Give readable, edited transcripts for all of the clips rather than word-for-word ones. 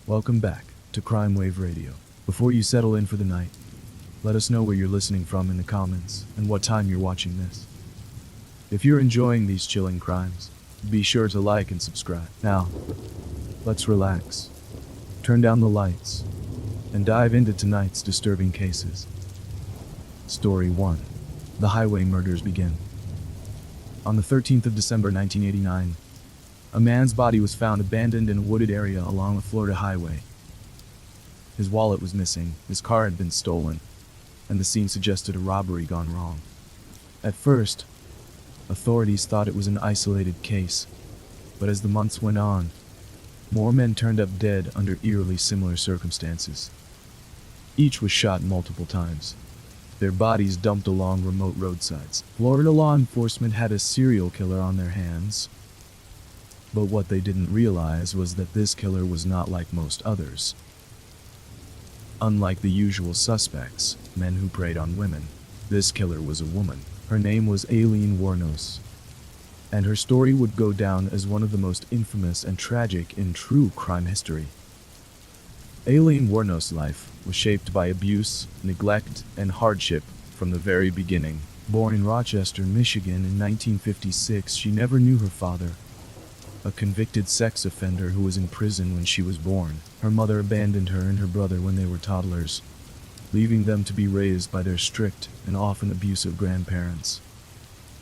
Welcome back to CrimeWave Radio. Before you settle in for the night, let us know where you're listening from in the comments and what time you're watching this. If you're enjoying these chilling crimes, be sure to like and subscribe. Now, let's relax, turn down the lights, and dive into tonight's disturbing cases. Story 1. The highway murders begin. On the 13th of December 1989, a man's body was found abandoned in a wooded area along the Florida highway. His wallet was missing, his car had been stolen, and the scene suggested a robbery gone wrong. At first, authorities thought it was an isolated case, but as the months went on, more men turned up dead under eerily similar circumstances. Each was shot multiple times, their bodies dumped along remote roadsides. Florida law enforcement had a serial killer on their hands, but what they didn't realize was that this killer was not like most others. Unlike the usual suspects, men who preyed on women, this killer was a woman. Her name was Aileen Wuornos, and her story would go down as one of the most infamous and tragic in true crime history. Aileen Wuornos' life was shaped by abuse, neglect, and hardship from the very beginning. Born in Rochester, Michigan in 1956, she never knew her father, a convicted sex offender who was in prison when she was born. Her mother abandoned her and her brother when they were toddlers, leaving them to be raised by their strict and often abusive grandparents.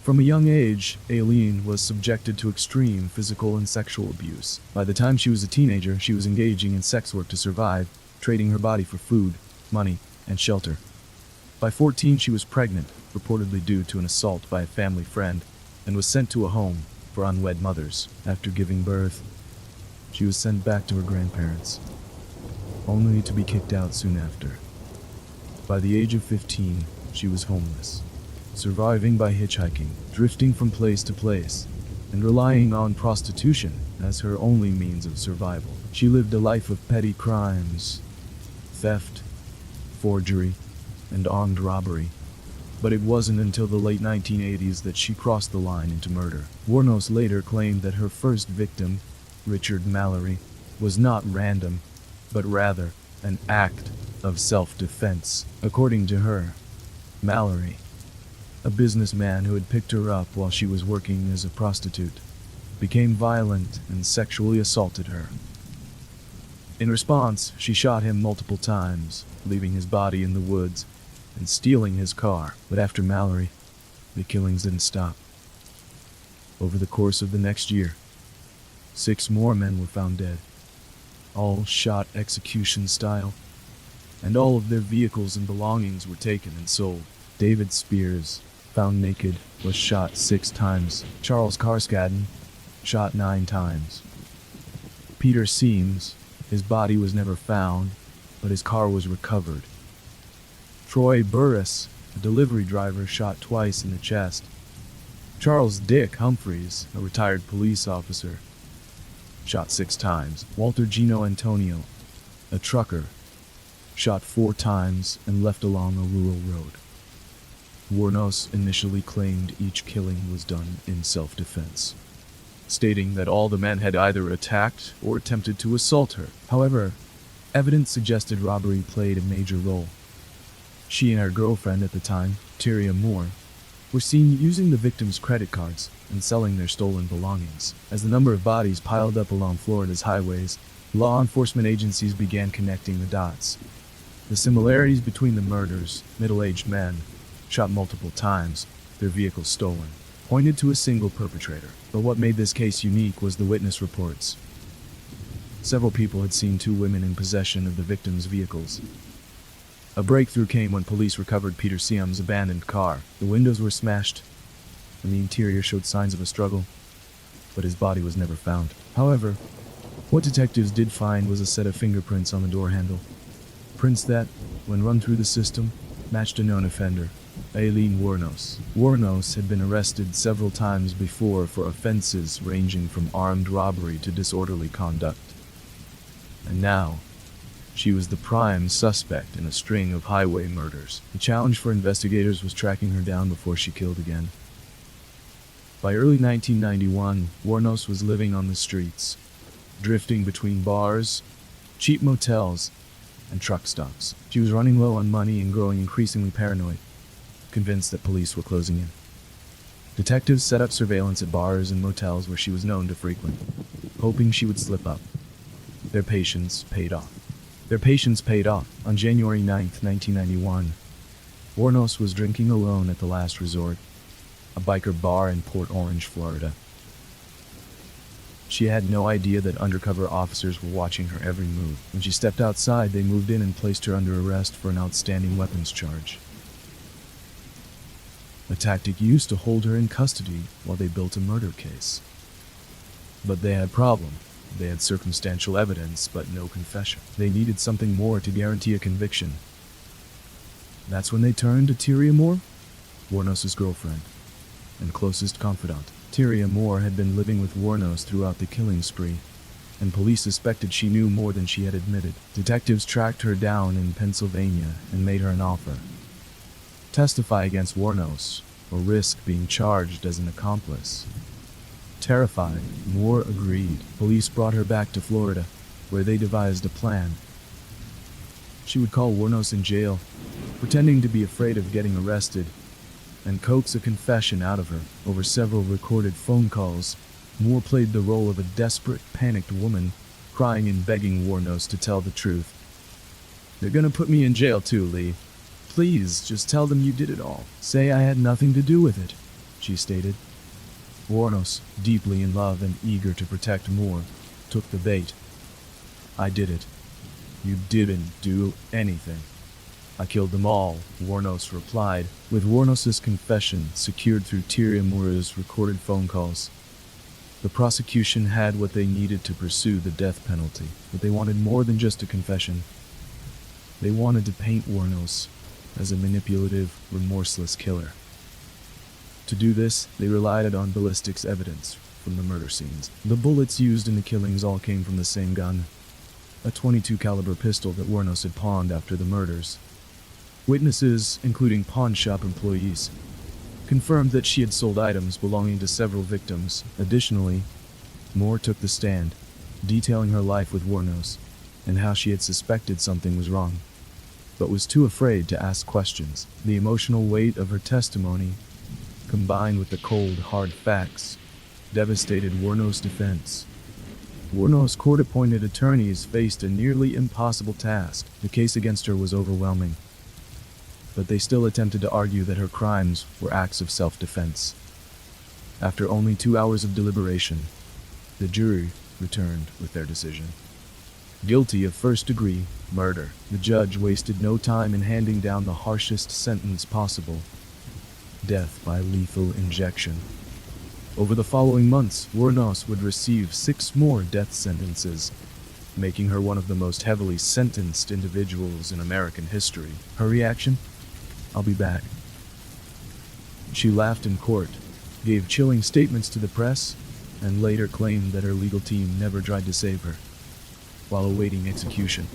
From a young age, Aileen was subjected to extreme physical and sexual abuse. By the time she was a teenager, she was engaging in sex work to survive, trading her body for food, money, and shelter. By 14, she was pregnant, reportedly due to an assault by a family friend, and was sent to a home for unwed mothers. After giving birth, she was sent back to her grandparents, only to be kicked out soon after. By the age of 15, she was homeless, surviving by hitchhiking, drifting from place to place, and relying on prostitution as her only means of survival. She lived a life of petty crimes, theft, forgery, and armed robbery. But it wasn't until the late 1980s that she crossed the line into murder. Wuornos later claimed that her first victim, Richard Mallory, was not random, but rather an act of self-defense. According to her, Mallory, a businessman who had picked her up while she was working as a prostitute, became violent and sexually assaulted her. In response, she shot him multiple times, leaving his body in the woods and stealing his car. But after Mallory, the killings didn't stop. Over the course of the next year, 6 more men were found dead, all shot execution style, and all of their vehicles and belongings were taken and sold. David Spears, found naked, was shot 6 times. Charles Carskadden, shot 9 times. Peter Seams, his body was never found, but his car was recovered. Troy Burris, a delivery driver, shot twice in the chest. Charles Dick Humphreys, a retired police officer, shot 6 times. Walter Gino Antonio, a trucker, shot 4 times and left along a rural road. Wuornos initially claimed each killing was done in self-defense, stating that all the men had either attacked or attempted to assault her. However, evidence suggested robbery played a major role. She and her girlfriend at the time, Tyria Moore, were seen using the victims' credit cards and selling their stolen belongings. As the number of bodies piled up along Florida's highways, law enforcement agencies began connecting the dots. The similarities between the murders, middle-aged men, shot multiple times, their vehicles stolen, pointed to a single perpetrator. But what made this case unique was the witness reports. Several people had seen 2 women in possession of the victims' vehicles. A breakthrough came when police recovered Peter Seam's abandoned car. The windows were smashed, and the interior showed signs of a struggle, but his body was never found. However, what detectives did find was a set of fingerprints on the door handle. Prints that, when run through the system, matched a known offender, Aileen Wuornos. Wuornos had been arrested several times before for offenses ranging from armed robbery to disorderly conduct. And now, she was the prime suspect in a string of highway murders. The challenge for investigators was tracking her down before she killed again. By early 1991, Wuornos was living on the streets, drifting between bars, cheap motels, and truck stops. She was running low on money and growing increasingly paranoid, convinced that police were closing in. Detectives set up surveillance at bars and motels where she was known to frequent, hoping she would slip up. Their patience paid off. On January 9th, 1991, Wuornos was drinking alone at the Last Resort, a biker bar in Port Orange, Florida. She had no idea that undercover officers were watching her every move. When she stepped outside, they moved in and placed her under arrest for an outstanding weapons charge. A tactic used to hold her in custody while they built a murder case. But they had a problem. They had circumstantial evidence, but no confession. They needed something more to guarantee a conviction. That's when they turned to Tyria Moore, Wuornos' girlfriend and closest confidant. Tyria Moore had been living with Wuornos throughout the killing spree, and police suspected she knew more than she had admitted. Detectives tracked her down in Pennsylvania and made her an offer. Testify against Wuornos, or risk being charged as an accomplice. Terrified, Moore agreed. Police brought her back to Florida, where they devised a plan. She would call Wuornos in jail, pretending to be afraid of getting arrested, and coax a confession out of her. Over several recorded phone calls, Moore played the role of a desperate, panicked woman, crying and begging Wuornos to tell the truth. "They're gonna put me in jail too, Lee. Please, just tell them you did it all. Say I had nothing to do with it," she stated. Wuornos, deeply in love and eager to protect Moore, took the bait. "I did it. You didn't do anything. I killed them all," Wuornos replied, with Wuornos' confession secured through Tyria Moore's recorded phone calls. The prosecution had what they needed to pursue the death penalty, but they wanted more than just a confession. They wanted to paint Wuornos as a manipulative, remorseless killer. To do this, they relied on ballistics evidence from the murder scenes. The bullets used in the killings all came from the same gun, a .22 caliber pistol that Wuornos had pawned after the murders. Witnesses, including pawn shop employees, confirmed that she had sold items belonging to several victims. Additionally, Moore took the stand, detailing her life with Wuornos and how she had suspected something was wrong, but was too afraid to ask questions. The emotional weight of her testimony, combined with the cold, hard facts, devastated Wuornos' defense. Wuornos' court-appointed attorneys faced a nearly impossible task. The case against her was overwhelming, but they still attempted to argue that her crimes were acts of self-defense. After only 2 hours of deliberation, the jury returned with their decision. Guilty of first-degree murder. The judge wasted no time in handing down the harshest sentence possible: death by lethal injection. Over the following months, Wuornos would receive 6 more death sentences, making her one of the most heavily sentenced individuals in American history. Her reaction? "I'll be back." She laughed in court, gave chilling statements to the press, and later claimed that her legal team never tried to save her. While awaiting execution,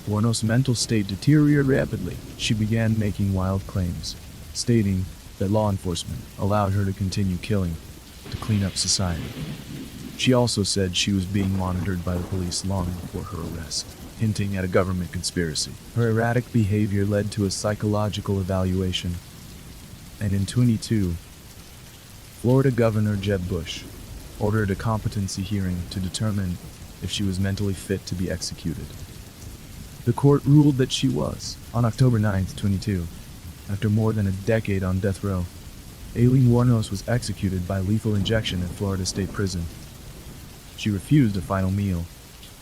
Wuornos' mental state deteriorated rapidly. She began making wild claims, stating that law enforcement allowed her to continue killing to clean up society. She also said she was being monitored by the police long before her arrest, hinting at a government conspiracy. Her erratic behavior led to a psychological evaluation, and in 2022, Florida Governor Jeb Bush ordered a competency hearing to determine if she was mentally fit to be executed. The court ruled that she was. On October 9th, 2022, after more than a decade on death row, Aileen Wuornos was executed by lethal injection at Florida State Prison. She refused a final meal,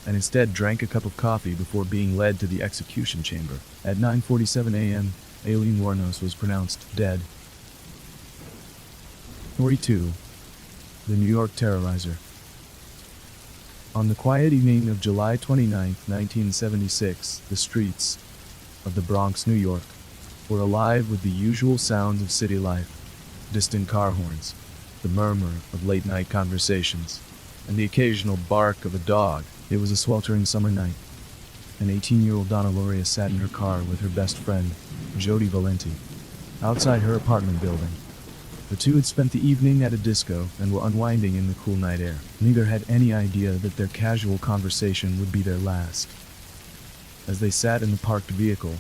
and instead drank a cup of coffee before being led to the execution chamber. At 9:47 a.m., Aileen Wuornos was pronounced dead. 42. The New York Terrorizer. On the quiet evening of July 29, 1976, the streets of the Bronx, New York, were alive with the usual sounds of city life: distant car horns, the murmur of late-night conversations, and the occasional bark of a dog. It was a sweltering summer night. An 18-year-old Donna Loria sat in her car with her best friend, Jody Valenti, outside her apartment building. The two had spent the evening at a disco and were unwinding in the cool night air. Neither had any idea that their casual conversation would be their last. As they sat in the parked vehicle,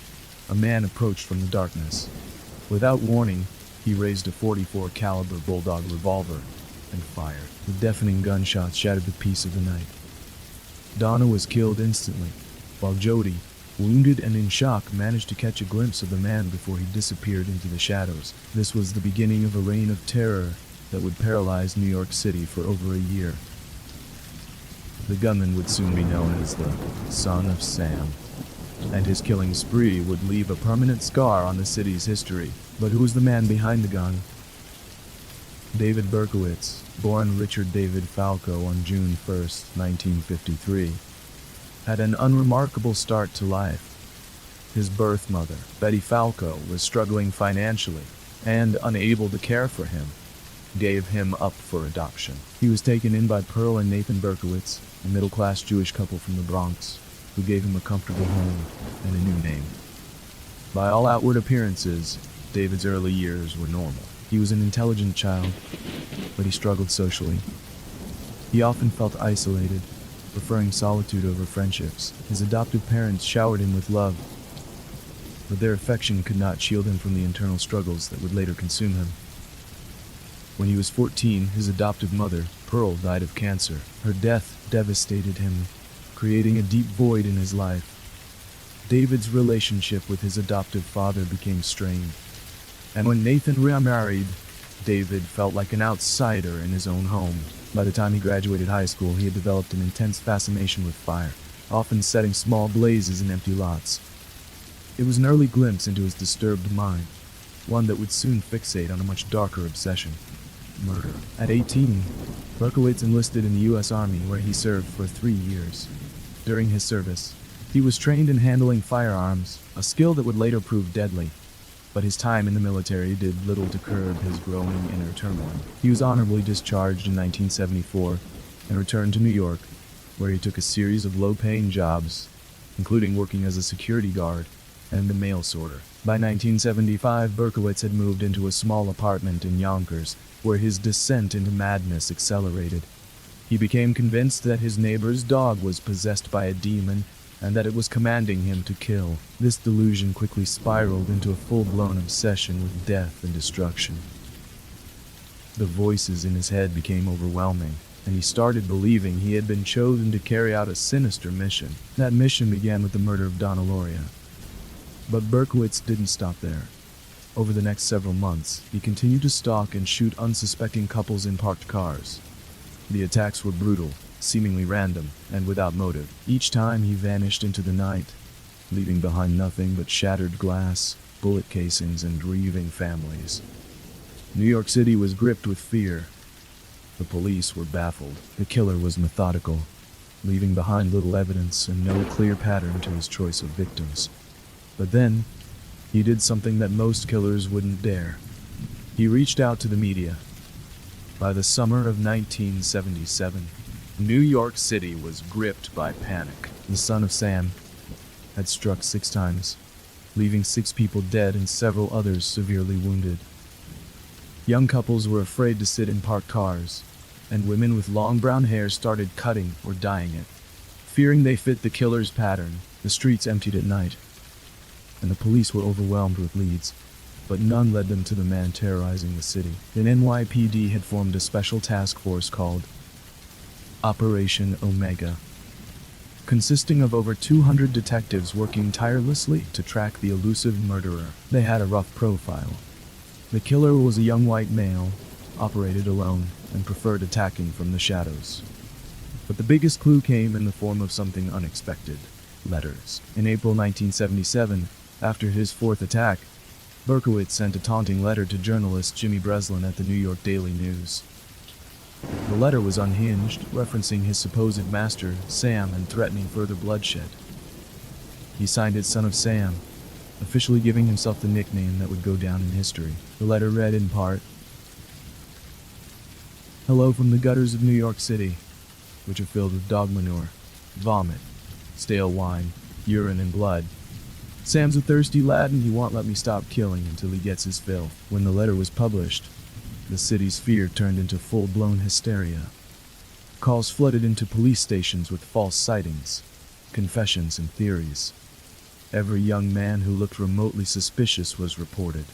a man approached from the darkness. Without warning, he raised a .44 caliber bulldog revolver and fired. The deafening gunshots shattered the peace of the night. Donna was killed instantly, while Jody, wounded and in shock, managed to catch a glimpse of the man before he disappeared into the shadows. This was the beginning of a reign of terror that would paralyze New York City for over a year. The gunman would soon be known as the Son of Sam, and his killing spree would leave a permanent scar on the city's history. But who was the man behind the gun? David Berkowitz, born Richard David Falco on June 1, 1953, had an unremarkable start to life. His birth mother, Betty Falco, was struggling financially and, unable to care for him, gave him up for adoption. He was taken in by Pearl and Nathan Berkowitz, a middle-class Jewish couple from the Bronx, who gave him a comfortable home and a new name. By all outward appearances, David's early years were normal. He was an intelligent child, but he struggled socially. He often felt isolated, preferring solitude over friendships. His adoptive parents showered him with love, but their affection could not shield him from the internal struggles that would later consume him. When he was 14, his adoptive mother, Pearl, died of cancer. Her death devastated him, creating a deep void in his life. David's relationship with his adoptive father became strained, and when Nathan remarried, David felt like an outsider in his own home. By the time he graduated high school, he had developed an intense fascination with fire, often setting small blazes in empty lots. It was an early glimpse into his disturbed mind, one that would soon fixate on a much darker obsession: murder. At 18, Berkowitz enlisted in the U.S. Army, where he served for 3 years. During his service, he was trained in handling firearms, a skill that would later prove deadly. But his time in the military did little to curb his growing inner turmoil. He was honorably discharged in 1974 and returned to New York, where he took a series of low-paying jobs, including working as a security guard and a mail sorter. By 1975, Berkowitz had moved into a small apartment in Yonkers, where his descent into madness accelerated. He became convinced that his neighbor's dog was possessed by a demon and that it was commanding him to kill. This delusion quickly spiraled into a full-blown obsession with death and destruction. The voices in his head became overwhelming, and he started believing he had been chosen to carry out a sinister mission. That mission began with the murder of Donna Loria. But Berkowitz didn't stop there. Over the next several months, he continued to stalk and shoot unsuspecting couples in parked cars. The attacks were brutal, seemingly random, and without motive. Each time he vanished into the night, leaving behind nothing but shattered glass, bullet casings, and grieving families. New York City was gripped with fear. The police were baffled. The killer was methodical, leaving behind little evidence and no clear pattern to his choice of victims. But then, he did something that most killers wouldn't dare. He reached out to the media. By the summer of 1977, New York City was gripped by panic. The Son of Sam had struck 6 times, leaving 6 people dead and several others severely wounded. Young couples were afraid to sit in parked cars, and women with long brown hair started cutting or dyeing it. Fearing they fit the killer's pattern, the streets emptied at night, and the police were overwhelmed with leads, but none led them to the man terrorizing the city. The NYPD had formed a special task force called Operation Omega, consisting of over 200 detectives working tirelessly to track the elusive murderer. They had a rough profile. The killer was a young white male, operated alone, and preferred attacking from the shadows. But the biggest clue came in the form of something unexpected: letters. In April 1977, after his 4th attack, Berkowitz sent a taunting letter to journalist Jimmy Breslin at the New York Daily News. The letter was unhinged, referencing his supposed master, Sam, and threatening further bloodshed. He signed it Son of Sam, officially giving himself the nickname that would go down in history. The letter read in part, "Hello from the gutters of New York City, which are filled with dog manure, vomit, stale wine, urine, and blood. Sam's a thirsty lad and he won't let me stop killing until he gets his fill." When the letter was published, the city's fear turned into full-blown hysteria. Calls flooded into police stations with false sightings, confessions, and theories. Every young man who looked remotely suspicious was reported.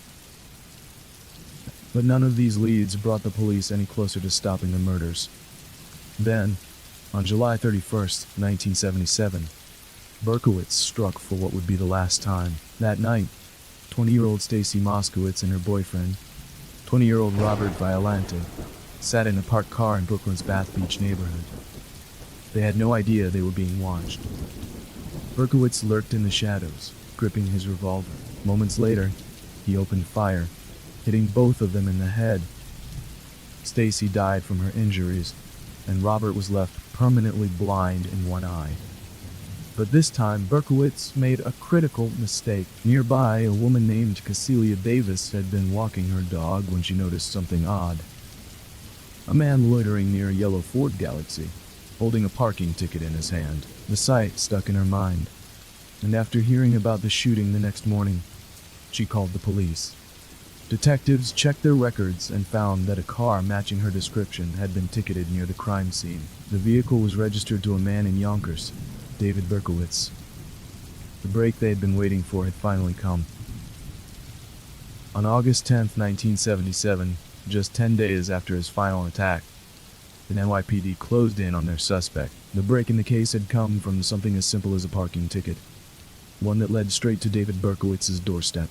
But none of these leads brought the police any closer to stopping the murders. Then, on July 31st, 1977, Berkowitz struck for what would be the last time. That night, 20-year-old Stacy Moskowitz and her boyfriend, 20-year-old Robert Violante, sat in a parked car in Brooklyn's Bath Beach neighborhood. They had no idea they were being watched. Berkowitz lurked in the shadows, gripping his revolver. Moments later, he opened fire, hitting both of them in the head. Stacy died from her injuries, and Robert was left permanently blind in one eye. But this time, Berkowitz made a critical mistake. Nearby, a woman named Cecilia Davis had been walking her dog when she noticed something odd. A man loitering near a yellow Ford Galaxy, holding a parking ticket in his hand. The sight stuck in her mind, and after hearing about the shooting the next morning, she called the police. Detectives checked their records and found that a car matching her description had been ticketed near the crime scene. The vehicle was registered to a man in Yonkers, David Berkowitz. The break they had been waiting for had finally come. On August 10, 1977, just 10 days after his final attack, the NYPD closed in on their suspect. The break in the case had come from something as simple as a parking ticket, one that led straight to David Berkowitz's doorstep.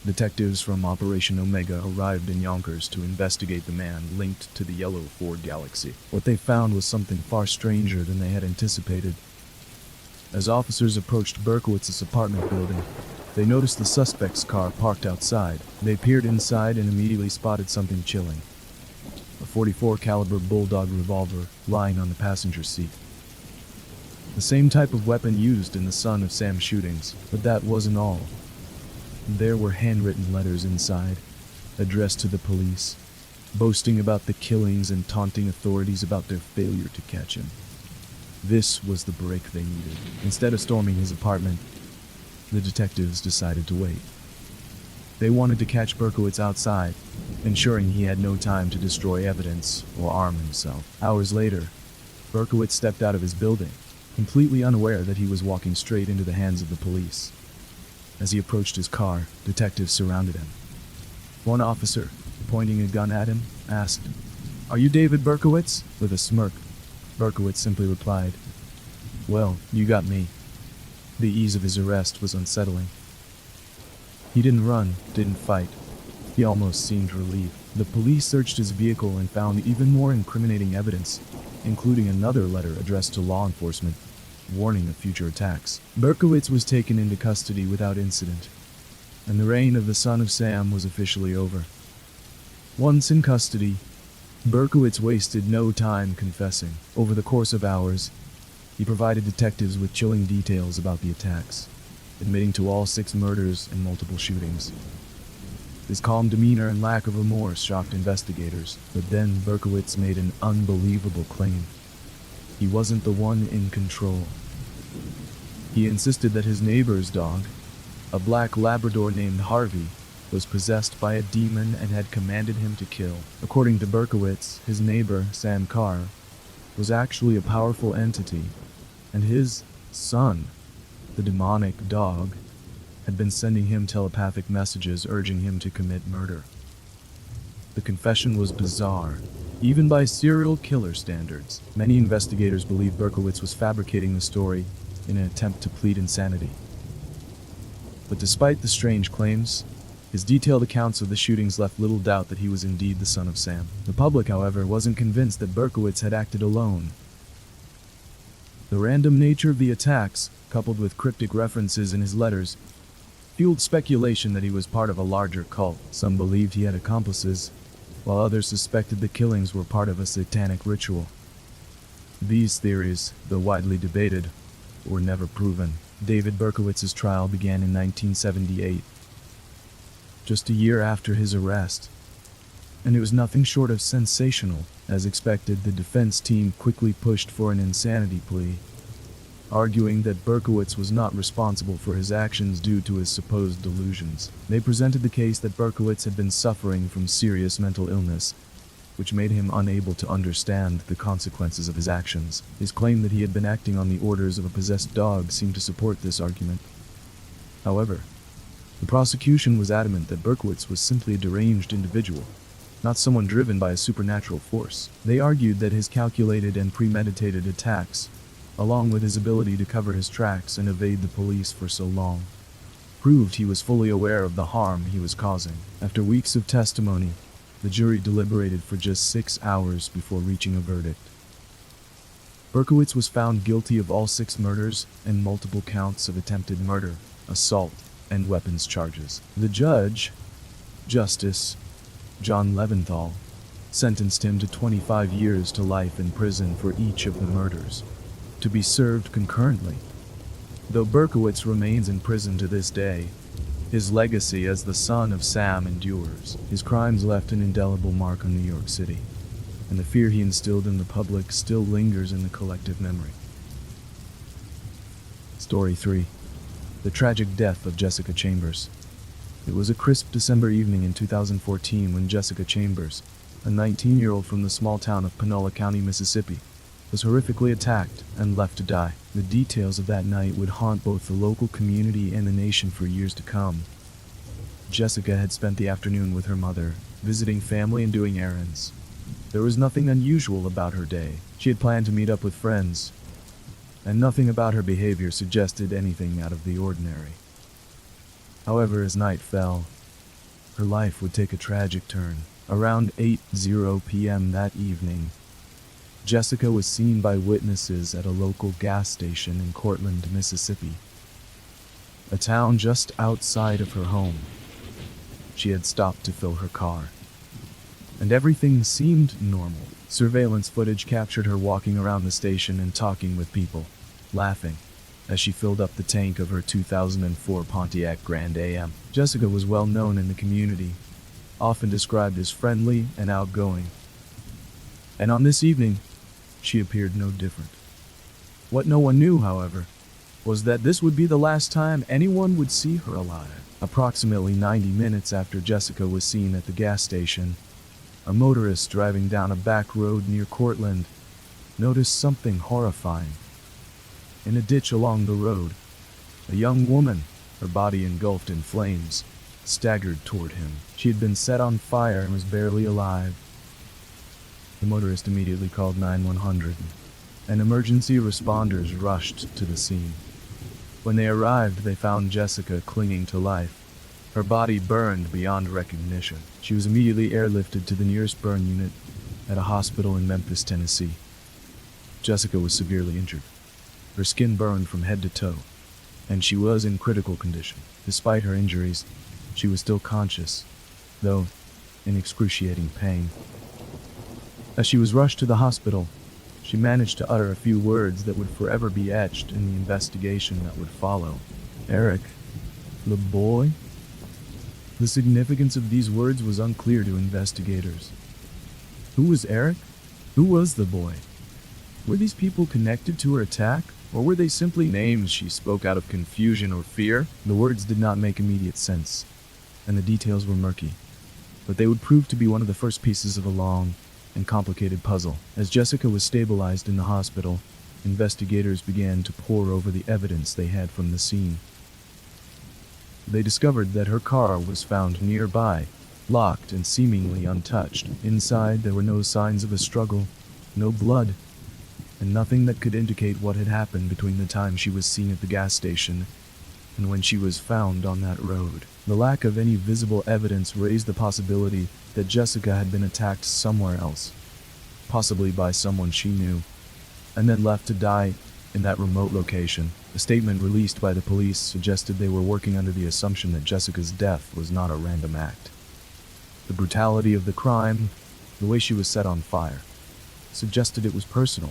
Detectives from Operation Omega arrived in Yonkers to investigate the man linked to the yellow Ford Galaxy. What they found was something far stranger than they had anticipated. As officers approached Berkowitz's apartment building, they noticed the suspect's car parked outside. They peered inside and immediately spotted something chilling: a .44 caliber bulldog revolver lying on the passenger seat. The same type of weapon used in the Son of Sam shootings, but that wasn't all. There were handwritten letters inside, addressed to the police, boasting about the killings and taunting authorities about their failure to catch him. This was the break they needed. Instead of storming his apartment, the detectives decided to wait. They wanted to catch Berkowitz outside, ensuring he had no time to destroy evidence or arm himself. Hours later, Berkowitz stepped out of his building, completely unaware that he was walking straight into the hands of the police. As he approached his car, detectives surrounded him. One officer, pointing a gun at him, asked, "Are you David Berkowitz?" With a smirk, Berkowitz simply replied, "Well, you got me." The ease of his arrest was unsettling. He didn't run, didn't fight. He almost seemed relieved. The police searched his vehicle and found even more incriminating evidence, including another letter addressed to law enforcement, warning of future attacks. Berkowitz was taken into custody without incident, and the reign of the Son of Sam was officially over. Once in custody, Berkowitz wasted no time confessing. Over the course of hours, he provided detectives with chilling details about the attacks, admitting to all 6 murders and multiple shootings. His calm demeanor and lack of remorse shocked investigators, but then Berkowitz made an unbelievable claim. He wasn't the one in control. He insisted that his neighbor's dog, a black Labrador named Harvey, was possessed by a demon and had commanded him to kill. According to Berkowitz, his neighbor, Sam Carr, was actually a powerful entity, and his son, the demonic dog, had been sending him telepathic messages urging him to commit murder. The confession was bizarre, even by serial killer standards. Many investigators believe Berkowitz was fabricating the story in an attempt to plead insanity. But despite the strange claims, his detailed accounts of the shootings left little doubt that he was indeed the Son of Sam. The public, however, wasn't convinced that Berkowitz had acted alone. The random nature of the attacks, coupled with cryptic references in his letters, fueled speculation that he was part of a larger cult. Some believed he had accomplices, while others suspected the killings were part of a satanic ritual. These theories, though widely debated, were never proven. David Berkowitz's trial began in 1978, just a year after his arrest, and it was nothing short of sensational. As expected, the defense team quickly pushed for an insanity plea, arguing that Berkowitz was not responsible for his actions due to his supposed delusions. They presented the case that Berkowitz had been suffering from serious mental illness, which made him unable to understand the consequences of his actions. His claim that he had been acting on the orders of a possessed dog seemed to support this argument. However, the prosecution was adamant that Berkowitz was simply a deranged individual, not someone driven by a supernatural force. They argued that his calculated and premeditated attacks, along with his ability to cover his tracks and evade the police for so long, proved he was fully aware of the harm he was causing. After weeks of testimony, the jury deliberated for just 6 hours before reaching a verdict. Berkowitz was found guilty of all 6 murders and multiple counts of attempted murder, assault, and weapons charges. The judge, Justice John Leventhal, sentenced him to 25 years to life in prison for each of the murders, to be served concurrently. Though Berkowitz remains in prison to this day, his legacy as the son of Sam endures. His crimes left an indelible mark on New York City, and the fear he instilled in the public still lingers in the collective memory. Story 3. The tragic death of Jessica Chambers. It was a crisp December evening in 2014 when Jessica Chambers, a 19-year-old from the small town of Panola County, Mississippi, was horrifically attacked and left to die. The details of that night would haunt both the local community and the nation for years to come. Jessica had spent the afternoon with her mother, visiting family and doing errands. There was nothing unusual about her day. She had planned to meet up with friends, and nothing about her behavior suggested anything out of the ordinary. However, as night fell, her life would take a tragic turn. Around 8:00 p.m. that evening, Jessica was seen by witnesses at a local gas station in Cortland, Mississippi, a town just outside of her home. She had stopped to fill her car, and everything seemed normal. Surveillance footage captured her walking around the station and talking with people, laughing, as she filled up the tank of her 2004 Pontiac Grand AM. Jessica was well known in the community, often described as friendly and outgoing. And on this evening, she appeared no different. What no one knew, however, was that this would be the last time anyone would see her alive. Approximately 90 minutes after Jessica was seen at the gas station, a motorist driving down a back road near Cortland noticed something horrifying. In a ditch along the road, a young woman, her body engulfed in flames, staggered toward him. She had been set on fire and was barely alive. The motorist immediately called 911, and emergency responders rushed to the scene. When they arrived, they found Jessica clinging to life, her body burned beyond recognition. She was immediately airlifted to the nearest burn unit at a hospital in Memphis, Tennessee. Jessica was severely injured. Her skin burned from head to toe, and she was in critical condition. Despite her injuries, she was still conscious, though in excruciating pain. As she was rushed to the hospital, she managed to utter a few words that would forever be etched in the investigation that would follow. Eric, the boy? The significance of these words was unclear to investigators. Who was Eric? Who was the boy? Were these people connected to her attack, or were they simply names she spoke out of confusion or fear? The words did not make immediate sense, and the details were murky, but they would prove to be one of the first pieces of a long and complicated puzzle. As Jessica was stabilized in the hospital, investigators began to pore over the evidence they had from the scene. They discovered that her car was found nearby, locked and seemingly untouched. Inside, there were no signs of a struggle, no blood, and nothing that could indicate what had happened between the time she was seen at the gas station and when she was found on that road. The lack of any visible evidence raised the possibility that Jessica had been attacked somewhere else, possibly by someone she knew, and then left to die in that remote location. A statement released by the police suggested they were working under the assumption that Jessica's death was not a random act. The brutality of the crime, the way she was set on fire, suggested it was personal.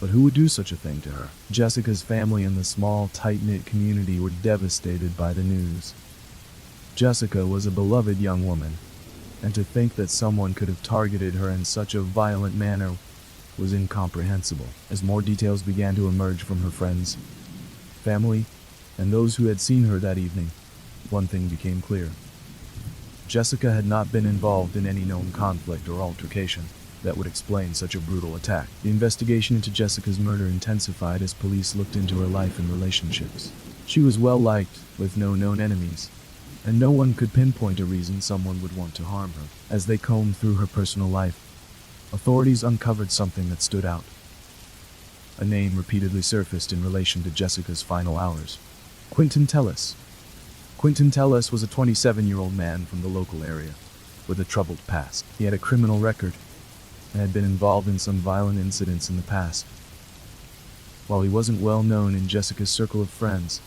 But who would do such a thing to her? Jessica's family and the small, tight-knit community were devastated by the news. Jessica was a beloved young woman, and to think that someone could have targeted her in such a violent manner was incomprehensible. As more details began to emerge from her friends, family, and those who had seen her that evening, one thing became clear. Jessica had not been involved in any known conflict or altercation that would explain such a brutal attack. The investigation into Jessica's murder intensified as police looked into her life and relationships. She was well liked, with no known enemies, and no one could pinpoint a reason someone would want to harm her. As they combed through her personal life, authorities uncovered something that stood out. A name repeatedly surfaced in relation to Jessica's final hours: Quentin Tellis. Quentin Tellis was a 27-year-old man from the local area, with a troubled past. He had a criminal record, and had been involved in some violent incidents in the past. While he wasn't well known in Jessica's circle of friends,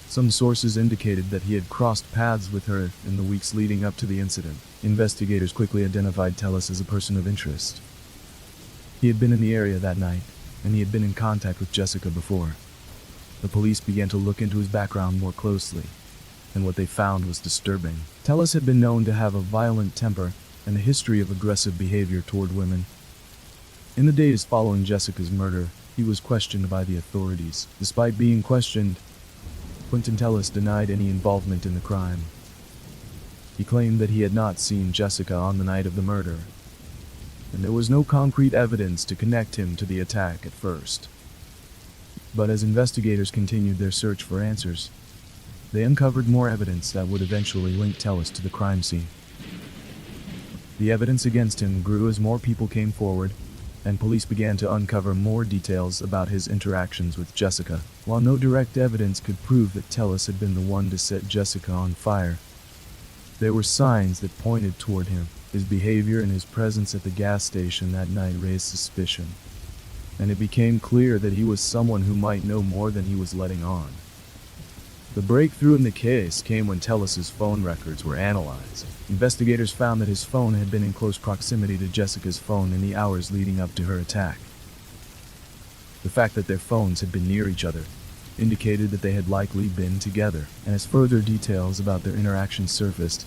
some sources indicated that he had crossed paths with her in the weeks leading up to the incident. Investigators quickly identified Tellis as a person of interest. He had been in the area that night, and he had been in contact with Jessica before. The police began to look into his background more closely, and what they found was disturbing. Tellis had been known to have a violent temper and a history of aggressive behavior toward women. In the days following Jessica's murder, he was questioned by the authorities. Despite being questioned, Quentin Tellis denied any involvement in the crime. He claimed that he had not seen Jessica on the night of the murder, and there was no concrete evidence to connect him to the attack at first. But as investigators continued their search for answers, they uncovered more evidence that would eventually link Tellis to the crime scene. The evidence against him grew as more people came forward, and police began to uncover more details about his interactions with Jessica. While no direct evidence could prove that Tellis had been the one to set Jessica on fire, there were signs that pointed toward him. His behavior and his presence at the gas station that night raised suspicion, and it became clear that he was someone who might know more than he was letting on. The breakthrough in the case came when Tellis's phone records were analyzed. Investigators found that his phone had been in close proximity to Jessica's phone in the hours leading up to her attack. The fact that their phones had been near each other indicated that they had likely been together, and as further details about their interactions surfaced,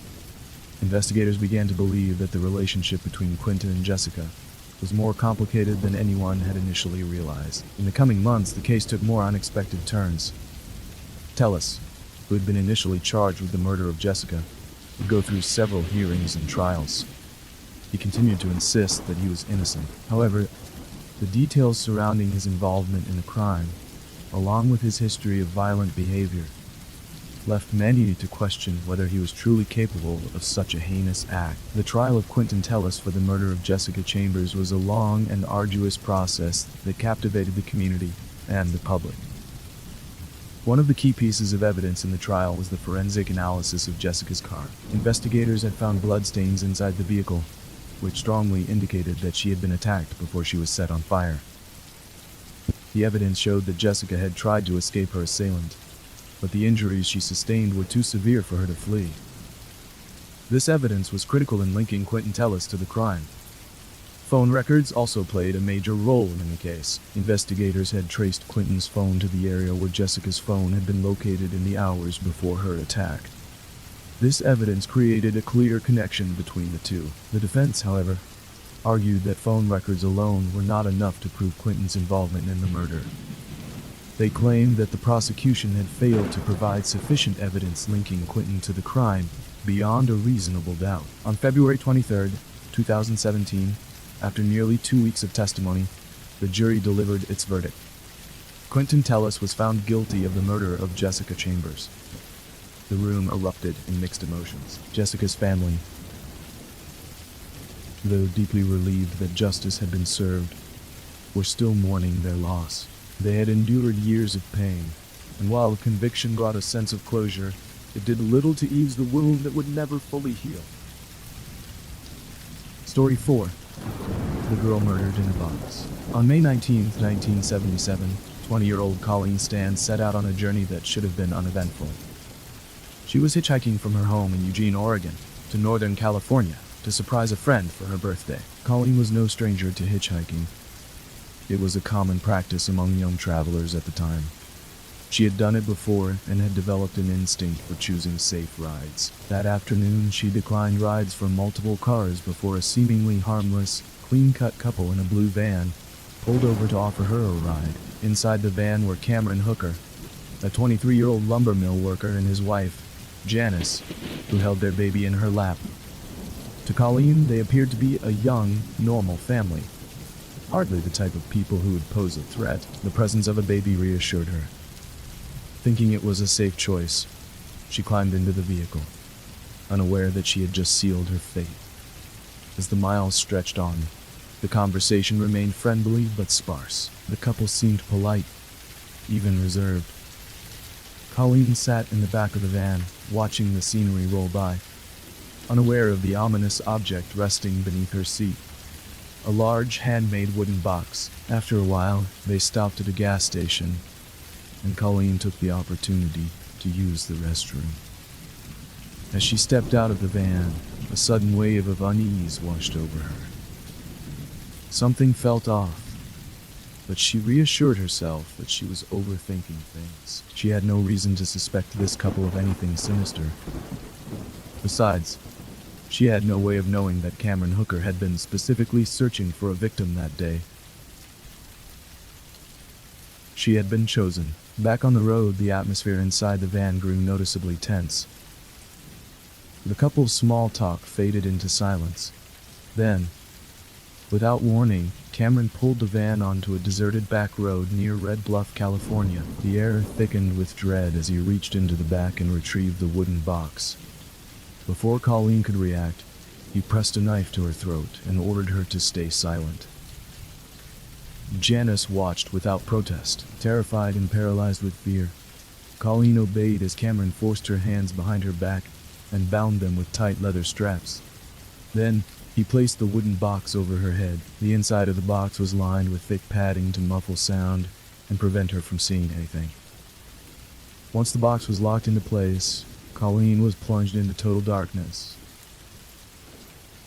investigators began to believe that the relationship between Quentin and Jessica was more complicated than anyone had initially realized. In the coming months, the case took more unexpected turns. Tellis, who had been initially charged with the murder of Jessica, would go through several hearings and trials. He continued to insist that he was innocent. However, the details surrounding his involvement in the crime, along with his history of violent behavior, left many to question whether he was truly capable of such a heinous act. The trial of Quentin Tellis for the murder of Jessica Chambers was a long and arduous process that captivated the community and the public. One of the key pieces of evidence in the trial was the forensic analysis of Jessica's car. Investigators had found bloodstains inside the vehicle, which strongly indicated that she had been attacked before she was set on fire. The evidence showed that Jessica had tried to escape her assailant, but the injuries she sustained were too severe for her to flee. This evidence was critical in linking Quentin Tellis to the crime. Phone records also played a major role in the case. Investigators had traced Quentin's phone to the area where Jessica's phone had been located in the hours before her attack. This evidence created a clear connection between the two. The defense, however, argued that phone records alone were not enough to prove Quentin's involvement in the murder. They claimed that the prosecution had failed to provide sufficient evidence linking Quentin to the crime beyond a reasonable doubt. On February 23, 2017, after nearly 2 weeks of testimony, the jury delivered its verdict. Quentin Tellis was found guilty of the murder of Jessica Chambers. The room erupted in mixed emotions. Jessica's family, though deeply relieved that justice had been served, were still mourning their loss. They had endured years of pain, and while the conviction brought a sense of closure, it did little to ease the wound that would never fully heal. Story 4. The Girl Murdered in a Box. On May 19, 1977, 20-year-old Colleen Stan set out on a journey that should have been uneventful. She was hitchhiking from her home in Eugene, Oregon, to Northern California to surprise a friend for her birthday. Colleen was no stranger to hitchhiking. It was a common practice among young travelers at the time. She had done it before and had developed an instinct for choosing safe rides. That afternoon, she declined rides from multiple cars before a seemingly harmless, clean-cut couple in a blue van pulled over to offer her a ride. Inside the van were Cameron Hooker, a 23-year-old lumber mill worker, and his wife, Janice, who held their baby in her lap. To Colleen, they appeared to be a young, normal family. Hardly the type of people who would pose a threat. The presence of a baby reassured her. Thinking it was a safe choice, she climbed into the vehicle, unaware that she had just sealed her fate. As the miles stretched on, the conversation remained friendly but sparse. The couple seemed polite, even reserved. Colleen sat in the back of the van, watching the scenery roll by, unaware of the ominous object resting beneath her seat. A large, handmade wooden box. After a while, they stopped at a gas station, and Colleen took the opportunity to use the restroom. As she stepped out of the van, a sudden wave of unease washed over her. Something felt off, but she reassured herself that she was overthinking things. She had no reason to suspect this couple of anything sinister. Besides, she had no way of knowing that Cameron Hooker had been specifically searching for a victim that day. She had been chosen. Back on the road, the atmosphere inside the van grew noticeably tense. The couple's small talk faded into silence. Then, without warning, Cameron pulled the van onto a deserted back road near Red Bluff, California. The air thickened with dread as he reached into the back and retrieved the wooden box. Before Colleen could react, he pressed a knife to her throat and ordered her to stay silent. Janice watched without protest, terrified and paralyzed with fear. Colleen obeyed as Cameron forced her hands behind her back and bound them with tight leather straps. Then, he placed the wooden box over her head. The inside of the box was lined with thick padding to muffle sound and prevent her from seeing anything. Once the box was locked into place, Colleen was plunged into total darkness.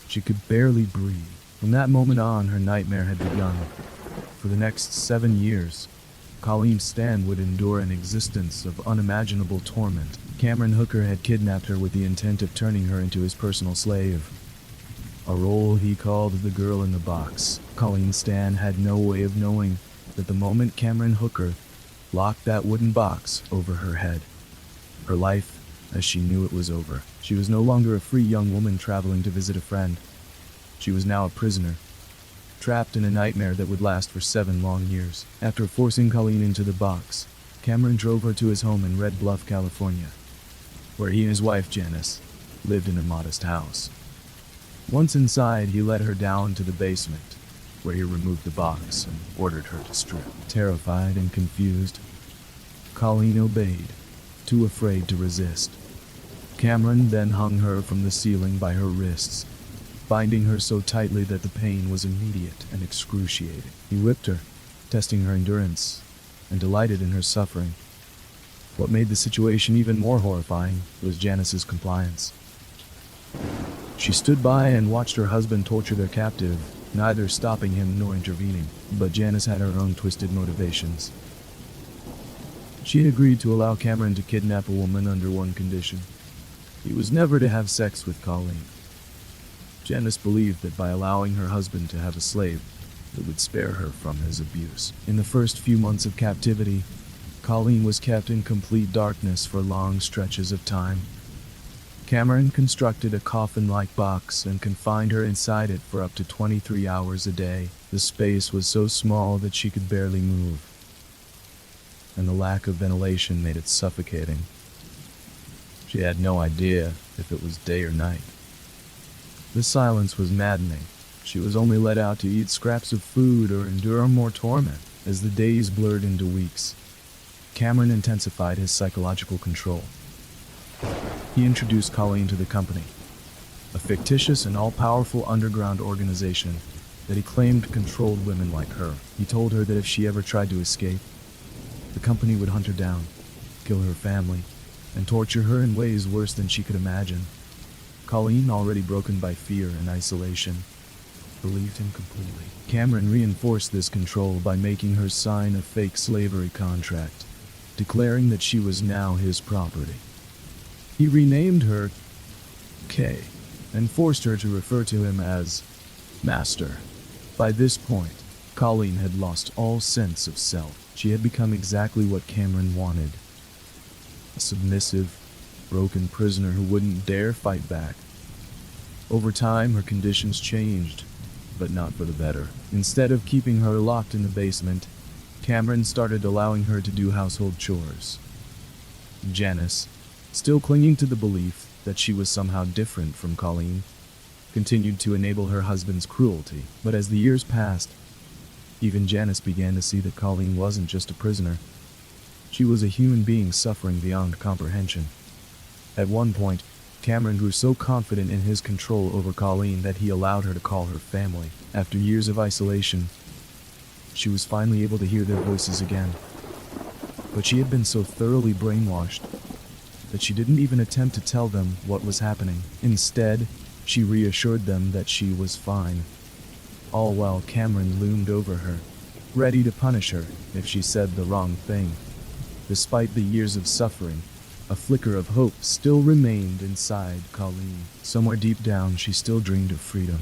She could barely breathe. From that moment on, her nightmare had begun. For the next 7 years, Colleen Stan would endure an existence of unimaginable torment. Cameron Hooker had kidnapped her with the intent of turning her into his personal slave, a role he called the girl in the box. Colleen Stan had no way of knowing that the moment Cameron Hooker locked that wooden box over her head, her life, as she knew it, was over. She was no longer a free young woman traveling to visit a friend. She was now a prisoner, trapped in a nightmare that would last for 7 long years. After forcing Colleen into the box, Cameron drove her to his home in Red Bluff, California, where he and his wife, Janice, lived in a modest house. Once inside, he led her down to the basement, where he removed the box and ordered her to strip. Terrified and confused, Colleen obeyed, too afraid to resist. Cameron then hung her from the ceiling by her wrists, binding her so tightly that the pain was immediate and excruciating. He whipped her, testing her endurance, and delighted in her suffering. What made the situation even more horrifying was Janice's compliance. She stood by and watched her husband torture their captive, neither stopping him nor intervening. But Janice had her own twisted motivations. She agreed to allow Cameron to kidnap a woman under one condition. He was never to have sex with Colleen. Janice believed that by allowing her husband to have a slave, it would spare her from his abuse. In the first few months of captivity, Colleen was kept in complete darkness for long stretches of time. Cameron constructed a coffin-like box and confined her inside it for up to 23 hours a day. The space was so small that she could barely move, and the lack of ventilation made it suffocating. She had no idea if it was day or night. The silence was maddening. She was only let out to eat scraps of food or endure more torment. As the days blurred into weeks, Cameron intensified his psychological control. He introduced Colleen to the company, a fictitious and all-powerful underground organization that he claimed controlled women like her. He told her that if she ever tried to escape, the company would hunt her down, kill her family, and torture her in ways worse than she could imagine. Colleen, already broken by fear and isolation, believed him completely. Cameron reinforced this control by making her sign a fake slavery contract, declaring that she was now his property. He renamed her Kay and forced her to refer to him as Master. By this point, Colleen had lost all sense of self. She had become exactly what Cameron wanted: a submissive, broken prisoner who wouldn't dare fight back. Over time, her conditions changed, but not for the better. Instead of keeping her locked in the basement, Cameron started allowing her to do household chores, Janice, still clinging to the belief that she was somehow different from Colleen, continued to enable her husband's cruelty. But as the years passed, even Janice began to see that Colleen wasn't just a prisoner. She was a human being suffering beyond comprehension. At one point, Cameron grew so confident in his control over Colleen that he allowed her to call her family. After years of isolation, she was finally able to hear their voices again. But she had been so thoroughly brainwashed that she didn't even attempt to tell them what was happening. Instead, she reassured them that she was fine, all while Cameron loomed over her, ready to punish her if she said the wrong thing. Despite the years of suffering, a flicker of hope still remained inside Colleen. Somewhere deep down, she still dreamed of freedom.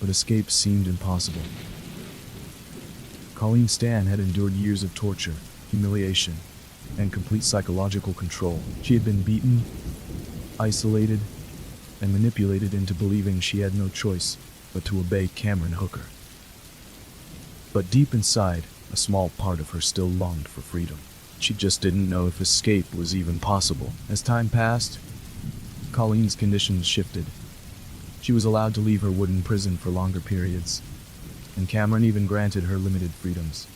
But escape seemed impossible. Colleen Stan had endured years of torture, humiliation, and complete psychological control. She had been beaten, isolated, and manipulated into believing she had no choice but to obey Cameron Hooker. But deep inside, a small part of her still longed for freedom. She just didn't know if escape was even possible. As time passed, Colleen's conditions shifted. She was allowed to leave her wooden prison for longer periods, and Cameron even granted her limited freedoms.